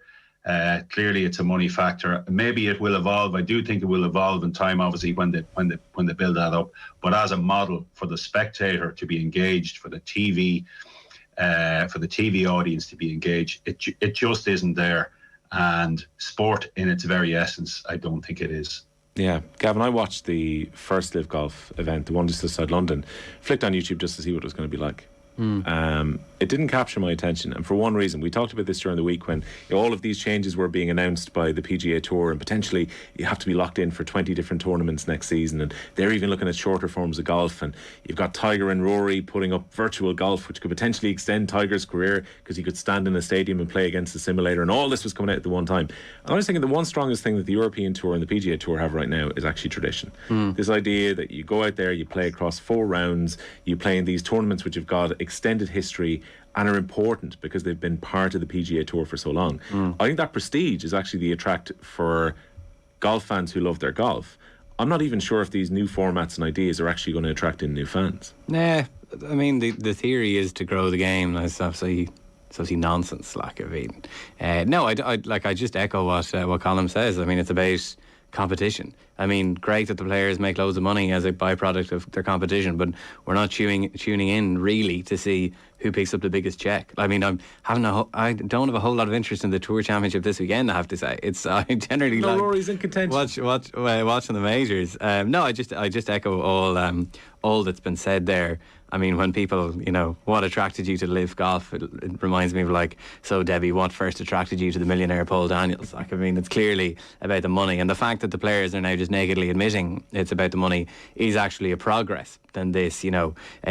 Clearly it's a money factor. Maybe it will evolve. I do think it will evolve in time, obviously, when they build that up. But as a model for the spectator to be engaged, for the TV audience to be engaged, it just isn't there. And sport in its very essence, I don't think it is. Yeah, Gavin, I watched the first Live Golf event, the one just outside London, flicked on YouTube just to see what it was going to be like. It didn't capture my attention, and for one reason. We talked about this during the week when all of these changes were being announced by the PGA Tour, and potentially you have to be locked in for 20 different tournaments next season, and they're even looking at shorter forms of golf. And you've got Tiger and Rory putting up virtual golf, which could potentially extend Tiger's career because he could stand in a stadium and play against the simulator, and all this was coming out at the one time. And I was thinking the one strongest thing that the European Tour and the PGA Tour have right now is actually tradition. This idea that you go out there, you play across 4 rounds, you play in these tournaments which have got extended history and are important because they've been part of the PGA Tour for so long. I think that prestige is actually the attract for golf fans who love their golf. I'm not even sure if these new formats and ideas are actually going to attract in new fans. Nah, I mean, the theory is to grow the game. That's obviously nonsense. Like, I mean, no, I just echo what Colin says. I mean, it's about competition. I mean, great that the players make loads of money as a byproduct of their competition, but we're not tuning in really to see who picks up the biggest check. I mean, I don't have a whole lot of interest in the Tour Championship this weekend, I have to say. I generally like Rory's in contention. Watching the majors. No, I just echo all that's been said there. I mean, when people, what attracted you to Live Golf, it reminds me of so Debbie, what first attracted you to the millionaire Paul Daniels? I mean, it's clearly about the money, and the fact that the players are now just nakedly admitting it's about the money is actually a progress than this,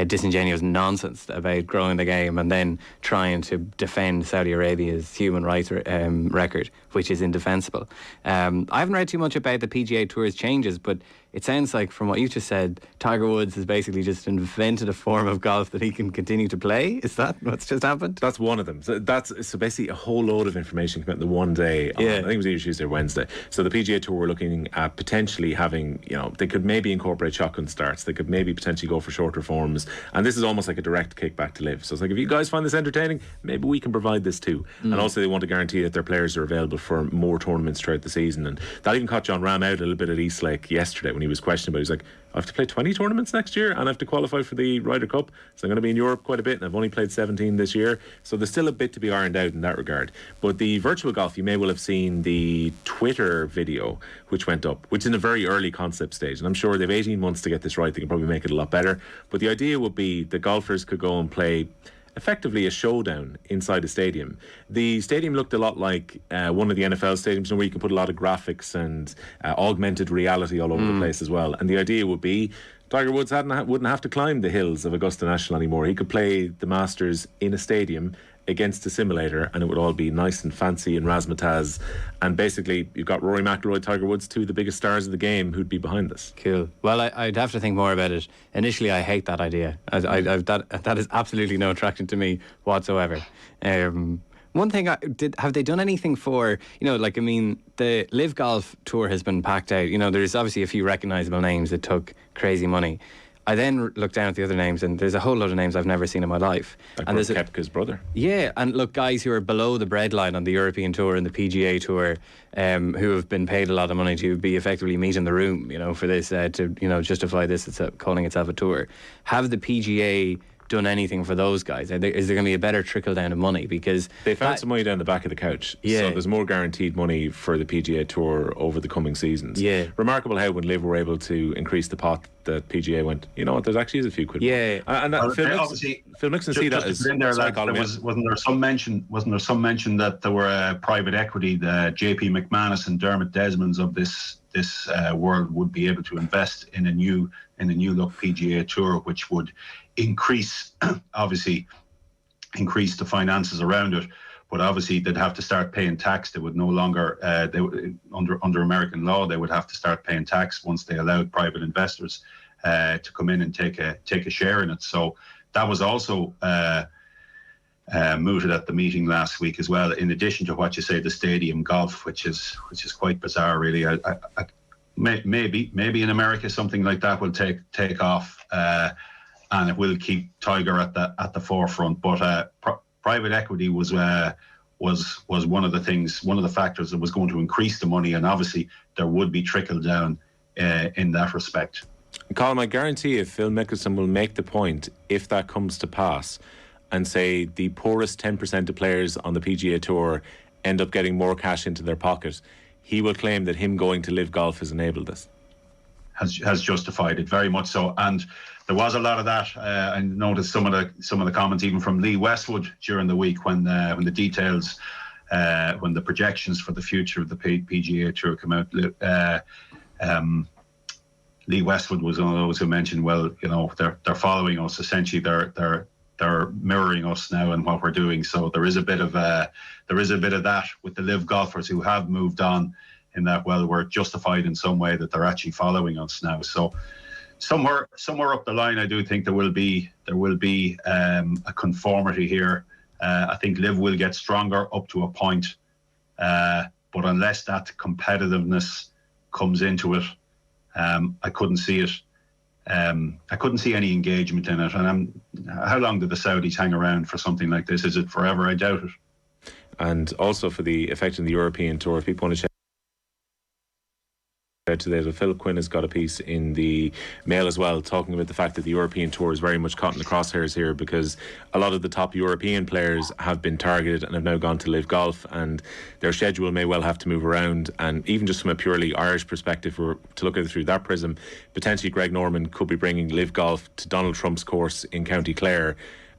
disingenuous nonsense about growing the game and then trying to defend Saudi Arabia's human rights record, which is indefensible. I haven't read too much about the PGA Tour's changes, but it sounds like from what you just said, Tiger Woods has basically just invented a form of golf that he can continue to play. Is that what's just happened? That's one of them. So basically a whole load of information came out in the one day on, I think it was either Tuesday or Wednesday. So the PGA Tour were looking at potentially having, they could maybe incorporate shotgun starts. They could maybe potentially go for shorter forms. And this is almost like a direct kickback to Live. So it's like, if you guys find this entertaining, maybe we can provide this too. And also they want to guarantee that their players are available for more tournaments throughout the season. And that even caught John Ram out a little bit at Eastlake yesterday when he was questioned about it. He's like, I have to play 20 tournaments next year and I have to qualify for the Ryder Cup, so I'm going to be in Europe quite a bit, and I've only played 17 this year, so there's still a bit to be ironed out in that regard. But the virtual golf, you may well have seen the Twitter video which went up, which is in a very early concept stage, and I'm sure they've 18 months to get this right. They can probably make it a lot better, but the idea would be that golfers could go and play effectively a showdown inside a stadium. The stadium looked a lot like one of the NFL stadiums, where you can put a lot of graphics and augmented reality all over the place as well. And the idea would be Tiger Woods wouldn't have to climb the hills of Augusta National anymore. He could play the Masters in a stadium against a simulator, and it would all be nice and fancy and razzmatazz. And basically, you've got Rory McIlroy, Tiger Woods, two of the biggest stars of the game, who'd be behind this. Cool. Well, I'd have to think more about it. Initially, I hate that idea. That is absolutely no attraction to me whatsoever. One thing, have they done anything for, the Live Golf Tour has been packed out. There's obviously a few recognisable names that took crazy money. I then look down at the other names, and there's a whole load of names I've never seen in my life. Like and there's Koepka's brother. Yeah, and look, guys who are below the breadline on the European Tour and the PGA Tour, who have been paid a lot of money to be effectively meat in the room, for this, to justify this, calling itself a tour. Have the PGA done anything for those guys? Is there going to be a better trickle down of money? Because they found some money down the back of the couch. Yeah. So there's more guaranteed money for the PGA Tour over the coming seasons. Yeah. Remarkable how when Liv were able to increase the pot, the PGA went, there's actually is a few quid. Yeah. And Phil Mixon see that as wasn't there some mention that there were private equity, the JP McManus and Dermot Desmonds of this world would be able to invest in a new look PGA Tour, which would increase the finances around it, but obviously they'd have to start paying tax. They would no longer under American law they would have to start paying tax once they allowed private investors to come in and take a share in it. So that was also mooted at the meeting last week as well, in addition to what you say, the stadium golf, which is quite bizarre really. Maybe in America something like that will take off, and it will keep Tiger at the forefront. But private equity was one of the factors that was going to increase the money, and obviously there would be trickle down in that respect. Colin, I guarantee if Phil Mickelson will make the point, if that comes to pass, and say the poorest 10% of players on the PGA Tour end up getting more cash into their pocket, he will claim that him going to Live Golf has enabled this. Has justified it, very much so. And there was a lot of that. I noticed some of the comments even from Lee Westwood during the week when the details, when the projections for the future of the PGA Tour come out. Lee Westwood was one of those who mentioned, well, they're following us. Essentially, they're mirroring us now and what we're doing. So there is a bit of that with the Live golfers who have moved on, in that, well, we're justified in some way that they're actually following us now. So somewhere up the line, I do think there will be a conformity here. I think Live will get stronger up to a point, but unless that competitiveness comes into it, I couldn't see it. I couldn't see any engagement in it. And how long do the Saudis hang around for something like this? Is it forever? I doubt it. And also for the effect in the European Tour, if people want to check today, that Phil Quinn has got a piece in the Mail as well, talking about the fact that the European Tour is very much caught in the crosshairs here, because a lot of the top European players have been targeted and have now gone to Live Golf, and their schedule may well have to move around. And even just from a purely Irish perspective, or to look at it through that prism, potentially Greg Norman could be bringing Live Golf to Donald Trump's course in County Clare,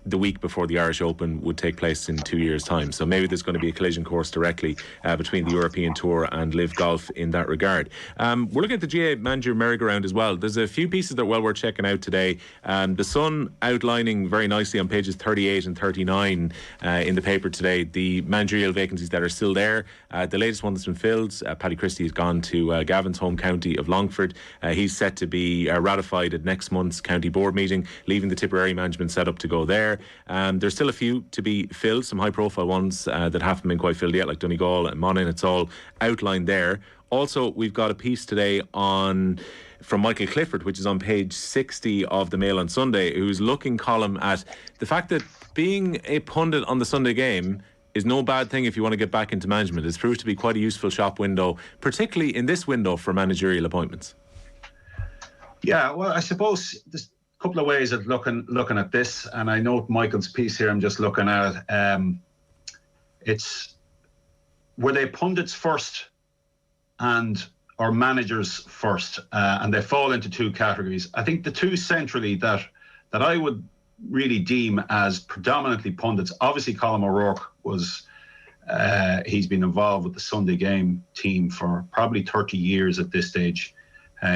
the week before the Irish Open would take place in 2 years' time. So maybe there's going to be a collision course directly between the European Tour and Live Golf in that regard. We're looking at the GA Manager merry-go-round as well. There's a few pieces that are well worth checking out today. The Sun outlining very nicely on pages 38 and 39 in the paper today the managerial vacancies that are still there. The latest one that's been filled, Paddy Christie has gone to Gavin's home county of Longford. He's set to be ratified at next month's county board meeting, leaving the Tipperary management set up to go there. There's still a few to be filled, some high-profile ones that haven't been quite filled yet, like Donegal and Monaghan. It's all outlined there. Also, we've got a piece today from Michael Clifford, which is on page 60 of the Mail on Sunday, who's looking column at the fact that being a pundit on the Sunday game is no bad thing if you want to get back into management. It's proved to be quite a useful shop window, particularly in this window for managerial appointments. Yeah, well, I suppose there's a couple of ways of looking at this, and I note Michael's piece here. I'm just looking at it. It's were they pundits first or managers first, and they fall into two categories. I think the two centrally that I would really deem as predominantly pundits. Obviously, Colm O'Rourke was. He's been involved with the Sunday Game team for probably 30 years at this stage.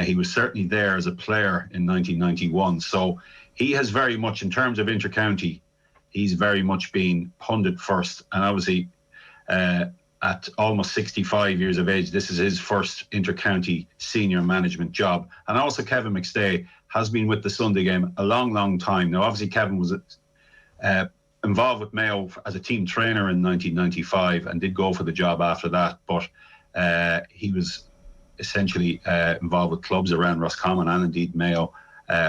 He was certainly there as a player in 1991. So he has very much, in terms of intercounty, he's very much been pundit first. And obviously, at almost 65 years of age, this is his first intercounty senior management job. And also Kevin McStay has been with the Sunday Game a long, long time. Now, obviously, Kevin was involved with Mayo as a team trainer in 1995 and did go for the job after that. But he was essentially involved with clubs around Roscommon and indeed Mayo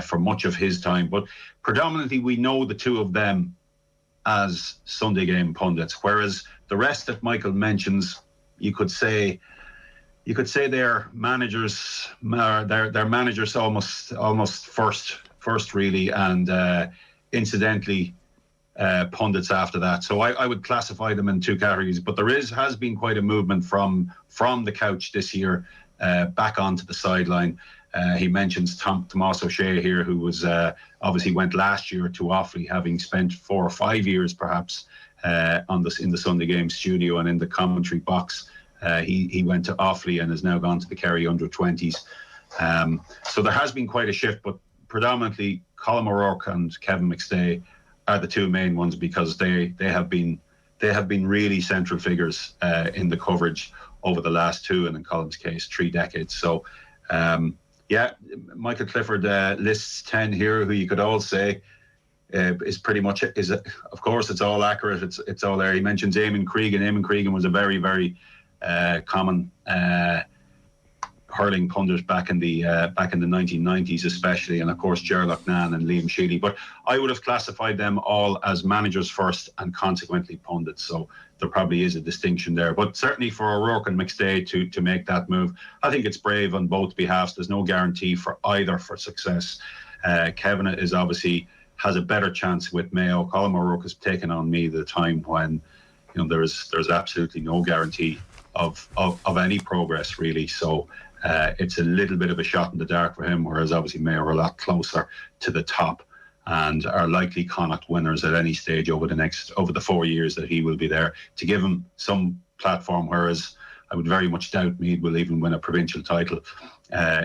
for much of his time. But predominantly, we know the two of them as Sunday Game pundits, whereas the rest that Michael mentions, you could say they're managers. They're managers almost first really, and incidentally pundits after that. So I would classify them in two categories. But there has been quite a movement from the couch this year back onto the sideline. He mentions Tomás O'Shea here, who was obviously went last year to Offaly, having spent 4 or 5 years perhaps in the Sunday Game studio and in the commentary box. He went to Offaly and has now gone to the Kerry under-20s. So there has been quite a shift, but predominantly Colm O'Rourke and Kevin McStay are the two main ones, because they have been really central figures in the coverage over the last 2, and in Colm's case 3 decades. So Michael Clifford lists 10 here who you could all say is pretty much of course it's all accurate, it's all there. He mentions Eamon Cregan. Eamon Cregan was a very, very common hurling pundit back in the 1990s especially, and of course Ger Loughnane and Liam Shealy. But I would have classified them all as managers first and consequently pundits, so there probably is a distinction there. But certainly for O'Rourke and McStay to make that move, I think it's brave on both behalves. There's no guarantee for either for success. Kevin is obviously has a better chance with Mayo. Colm O'Rourke has taken on me the time when there's absolutely no guarantee of any progress really. So it's a little bit of a shot in the dark for him, whereas obviously Mayo are a lot closer to the top and are likely Connacht winners at any stage over the 4 years that he will be there, to give him some platform, whereas I would very much doubt Meath will even win a provincial title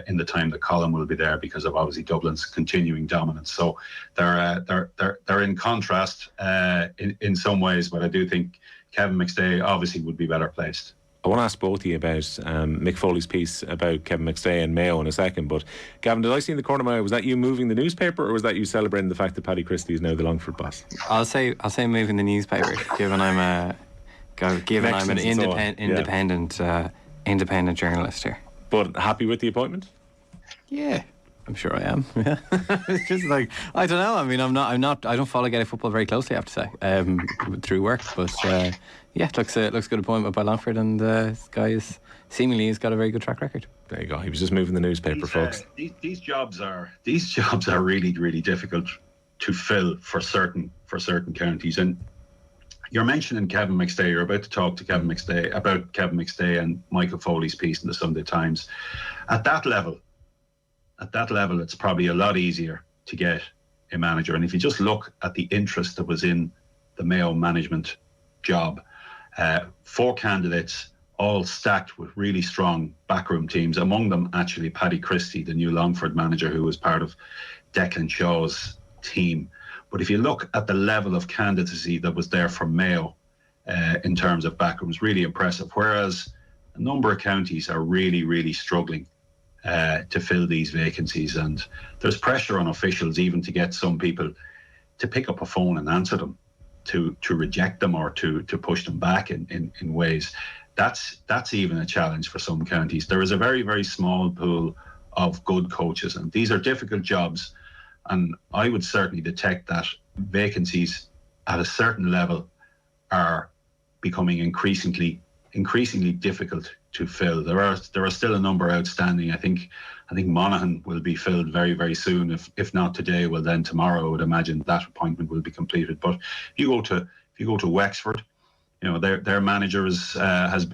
in the time that Colm will be there, because of obviously Dublin's continuing dominance. So they're in contrast in some ways, but I do think Kevin McStay obviously would be better placed. I want to ask both of you about Mick Foley's piece about Kevin McStay and Mayo in a second, but Gavin, did I see in the corner of my eye, was that you moving the newspaper, or was that you celebrating the fact that Paddy Christie is now the Longford boss? I'll say moving the newspaper, given I'm an independent journalist here. But happy with the appointment? Yeah, I'm sure I am. Yeah, it's just like, I don't know. I mean, I don't follow Gaelic football very closely, I have to say, through work. But it looks good appointment by Longford, and this guy has got a very good track record. There you go. He was just moving the newspaper, folks. These jobs are really, really difficult to fill for certain counties. And you're mentioning Kevin McStay. You're about to talk to Kevin McStay and Michael Foley's piece in the Sunday Times. At that level, it's probably a lot easier to get a manager. And if you just look at the interest that was in the Mayo management job, 4 candidates, all stacked with really strong backroom teams. Among them, actually, Paddy Christie, the new Longford manager, who was part of Declan Shaw's team. But if you look at the level of candidacy that was there for Mayo in terms of backrooms, really impressive. Whereas a number of counties are really, really struggling to fill these vacancies. And there's pressure on officials even to get some people to pick up a phone and answer them, to reject them or to push them back in ways. That's even a challenge for some counties. There is a very, very small pool of good coaches, and these are difficult jobs. And I would certainly detect that vacancies at a certain level are becoming increasingly difficult to fill. There are still a number outstanding. I think Monaghan will be filled very, very soon. If not today, well then tomorrow, I would imagine that appointment will be completed. But if you go to Wexford, you know, their manager has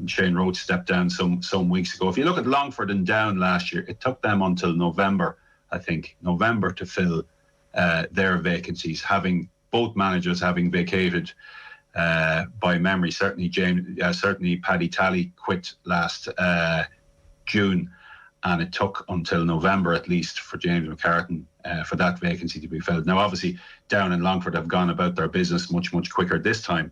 Shane Roach stepped down some weeks ago. If you look at Longford and Down last year, it took them until November to fill their vacancies, having both managers having vacated by memory. Certainly Paddy Talley quit last June, and it took until November at least for James McCartan for that vacancy to be filled. Now, obviously, Down and Longford have gone about their business much quicker this time,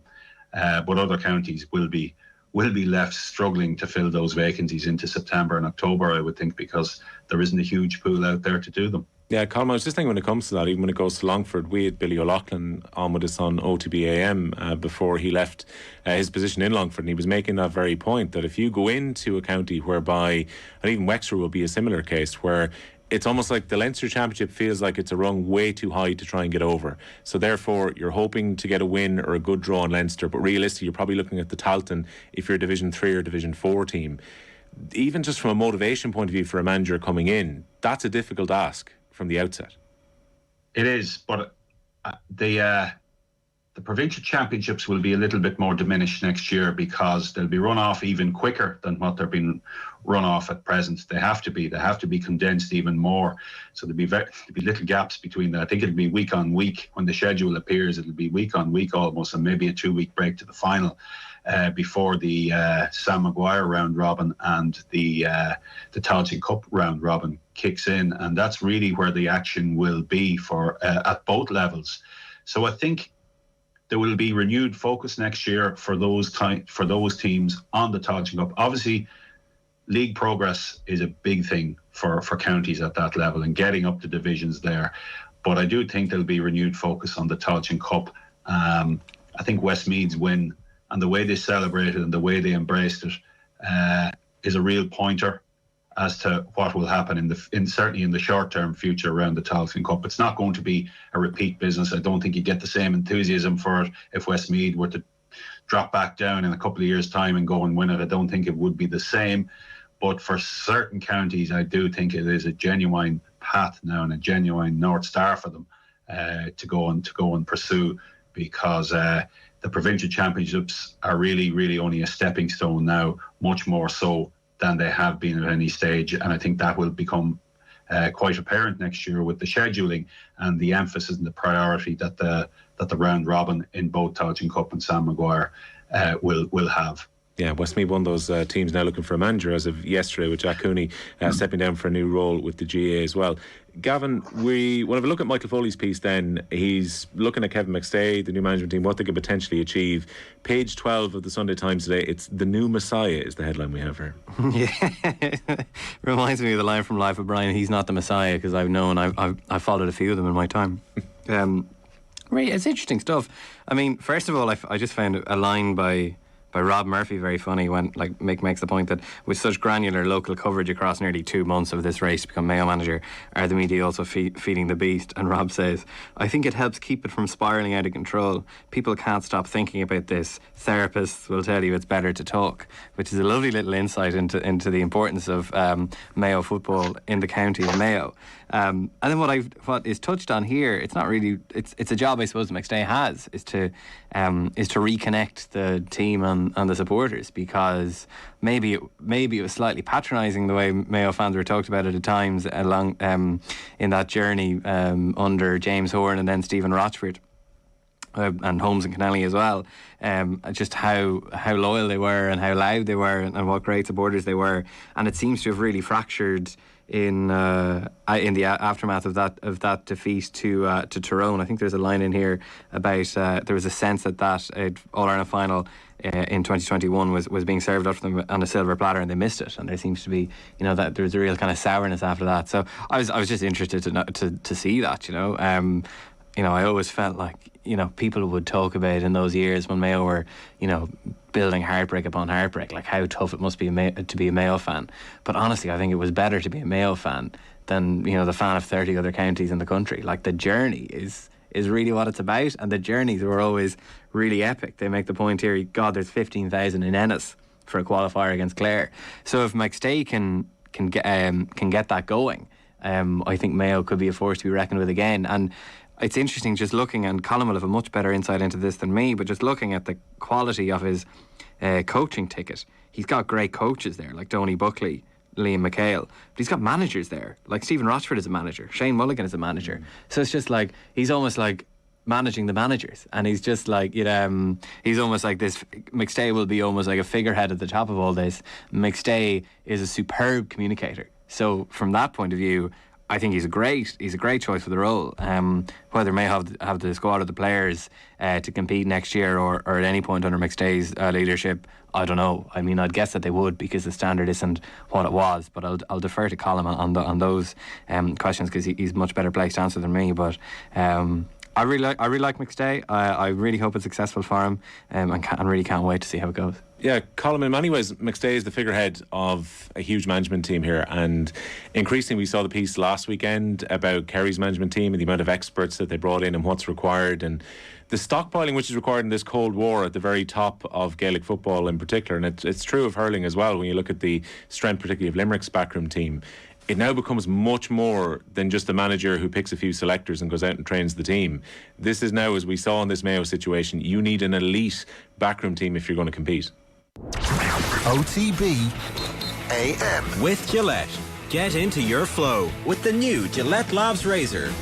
but other counties will be left struggling to fill those vacancies into September and October, I would think, because there isn't a huge pool out there to do them. Yeah, Colm, I was just thinking when it comes to that, even when it goes to Longford, we had Billy O'Loughlin on with us on OTB AM before he left his position in Longford, and he was making that very point that if you go into a county whereby, and even Wexford will be a similar case, where it's almost like the Leinster Championship feels like it's a rung way too high to try and get over. So therefore, you're hoping to get a win or a good draw in Leinster, but realistically, you're probably looking at the Tailteann if you're a Division 3 or Division 4 team. Even just from a motivation point of view for a manager coming in, that's a difficult ask from the outset. It is, but the provincial championships will be a little bit more diminished next year because they'll be run off even quicker than what they're being run off at present. They have to be condensed even more. So there'll be little gaps between that. I think it'll be week on week when the schedule appears. It'll be week on week almost, and maybe a 2-week break to the final before the Sam Maguire round robin and the Tailteann Cup round robin kicks in, and that's really where the action will be for at both levels. So I think there will be renewed focus next year for those teams on the Tailteann Cup. Obviously, league progress is a big thing for counties at that level and getting up to divisions there. But I do think there'll be renewed focus on the Tailteann Cup. I think Westmeath's win and the way they celebrated and the way they embraced it is a real pointer as to what will happen certainly in the short-term future around the Tailteann Cup. It's not going to be a repeat business. I don't think you get the same enthusiasm for it if Westmeath were to drop back down in a couple of years' time and go and win it. I don't think it would be the same. But for certain counties, I do think it is a genuine path now and a genuine North Star for them to go and pursue, because the provincial championships are really, really only a stepping stone now, much more so than they have been at any stage. And I think that will become quite apparent next year with the scheduling and the emphasis and the priority that the round robin in both Tailteann Cup and Sam Maguire will have. Yeah, Westmeath, one of those teams now looking for a manager as of yesterday, with Jack Cooney stepping down for a new role with the GA as well. Gavin, we want to have a look at Michael Foley's piece then. He's looking at Kevin McStay, the new management team, what they could potentially achieve. Page 12 of the Sunday Times today, it's "The New Messiah" is the headline we have here. Yeah, reminds me of the line from Life of Brian, "He's not the Messiah," because I've followed a few of them in my time. Right, it's interesting stuff. I mean, first of all, I just found a line by Rob Murphy very funny when Mick makes the point that with such granular local coverage across nearly 2 months of this race to become Mayo manager, are the media also feeding the beast? And Rob says, "I think it helps keep it from spiralling out of control. People can't stop thinking about this. Therapists will tell you it's better to talk," which is a lovely little insight into the importance of Mayo football in the county of Mayo. And then what is touched on here, it's not really, it's a job I suppose McStay has, is to reconnect the team and the supporters, because maybe it was slightly patronising the way Mayo fans were talked about at times along in that journey under James Horn and then Stephen Rochford. And Holmes and Kennelly as well, just how loyal they were and how loud they were and what great supporters they were, and it seems to have really fractured in the aftermath of that defeat to Tyrone. I think there's a line in here about there was a sense that All-Ireland final in 2021 was being served up for them on a silver platter and they missed it, and there seems to be that there was a real kind of sourness after that. So I was just interested to see that. I always felt like people would talk about in those years when Mayo were building heartbreak upon heartbreak, like how tough it must be to be a Mayo fan. But honestly, I think it was better to be a Mayo fan than the fan of 30 other counties in the country. Like, the journey is really what it's about, and the journeys were always really epic. They make the point here, God, there's 15,000 in Ennis for a qualifier against Clare. So if McStay can get that going, I think Mayo could be a force to be reckoned with again. And it's interesting just looking, and Colin will have a much better insight into this than me, but just looking at the quality of his coaching ticket, he's got great coaches there, like Donny Buckley, Liam McHale, but he's got managers there, like Stephen Rochford is a manager, Shane Mulligan is a manager. So it's just like, he's almost like managing the managers, and he's just like, he's almost like this, McStay will be almost like a figurehead at the top of all this. McStay is a superb communicator. So from that point of view, I think he's a great choice for the role. Whether May have the squad or the players to compete next year or at any point under McStay's leadership, I don't know. I mean, I'd guess that they would, because the standard isn't what it was. But I'll defer to Colin on those questions, because he's much better placed to answer than me. But I really like McStay. I really hope it's successful for him, and really can't wait to see how it goes. Yeah, Colin, in many ways, McStay is the figurehead of a huge management team here, and increasingly we saw the piece last weekend about Kerry's management team and the amount of experts that they brought in and what's required, and the stockpiling which is required in this Cold War at the very top of Gaelic football in particular. And it's true of hurling as well. When you look at the strength, particularly of Limerick's backroom team, it now becomes much more than just a manager who picks a few selectors and goes out and trains the team. This is now, as we saw in this Mayo situation, you need an elite backroom team if you're going to compete. OTB AM. With Gillette. Get into your flow with the new Gillette Labs Razor.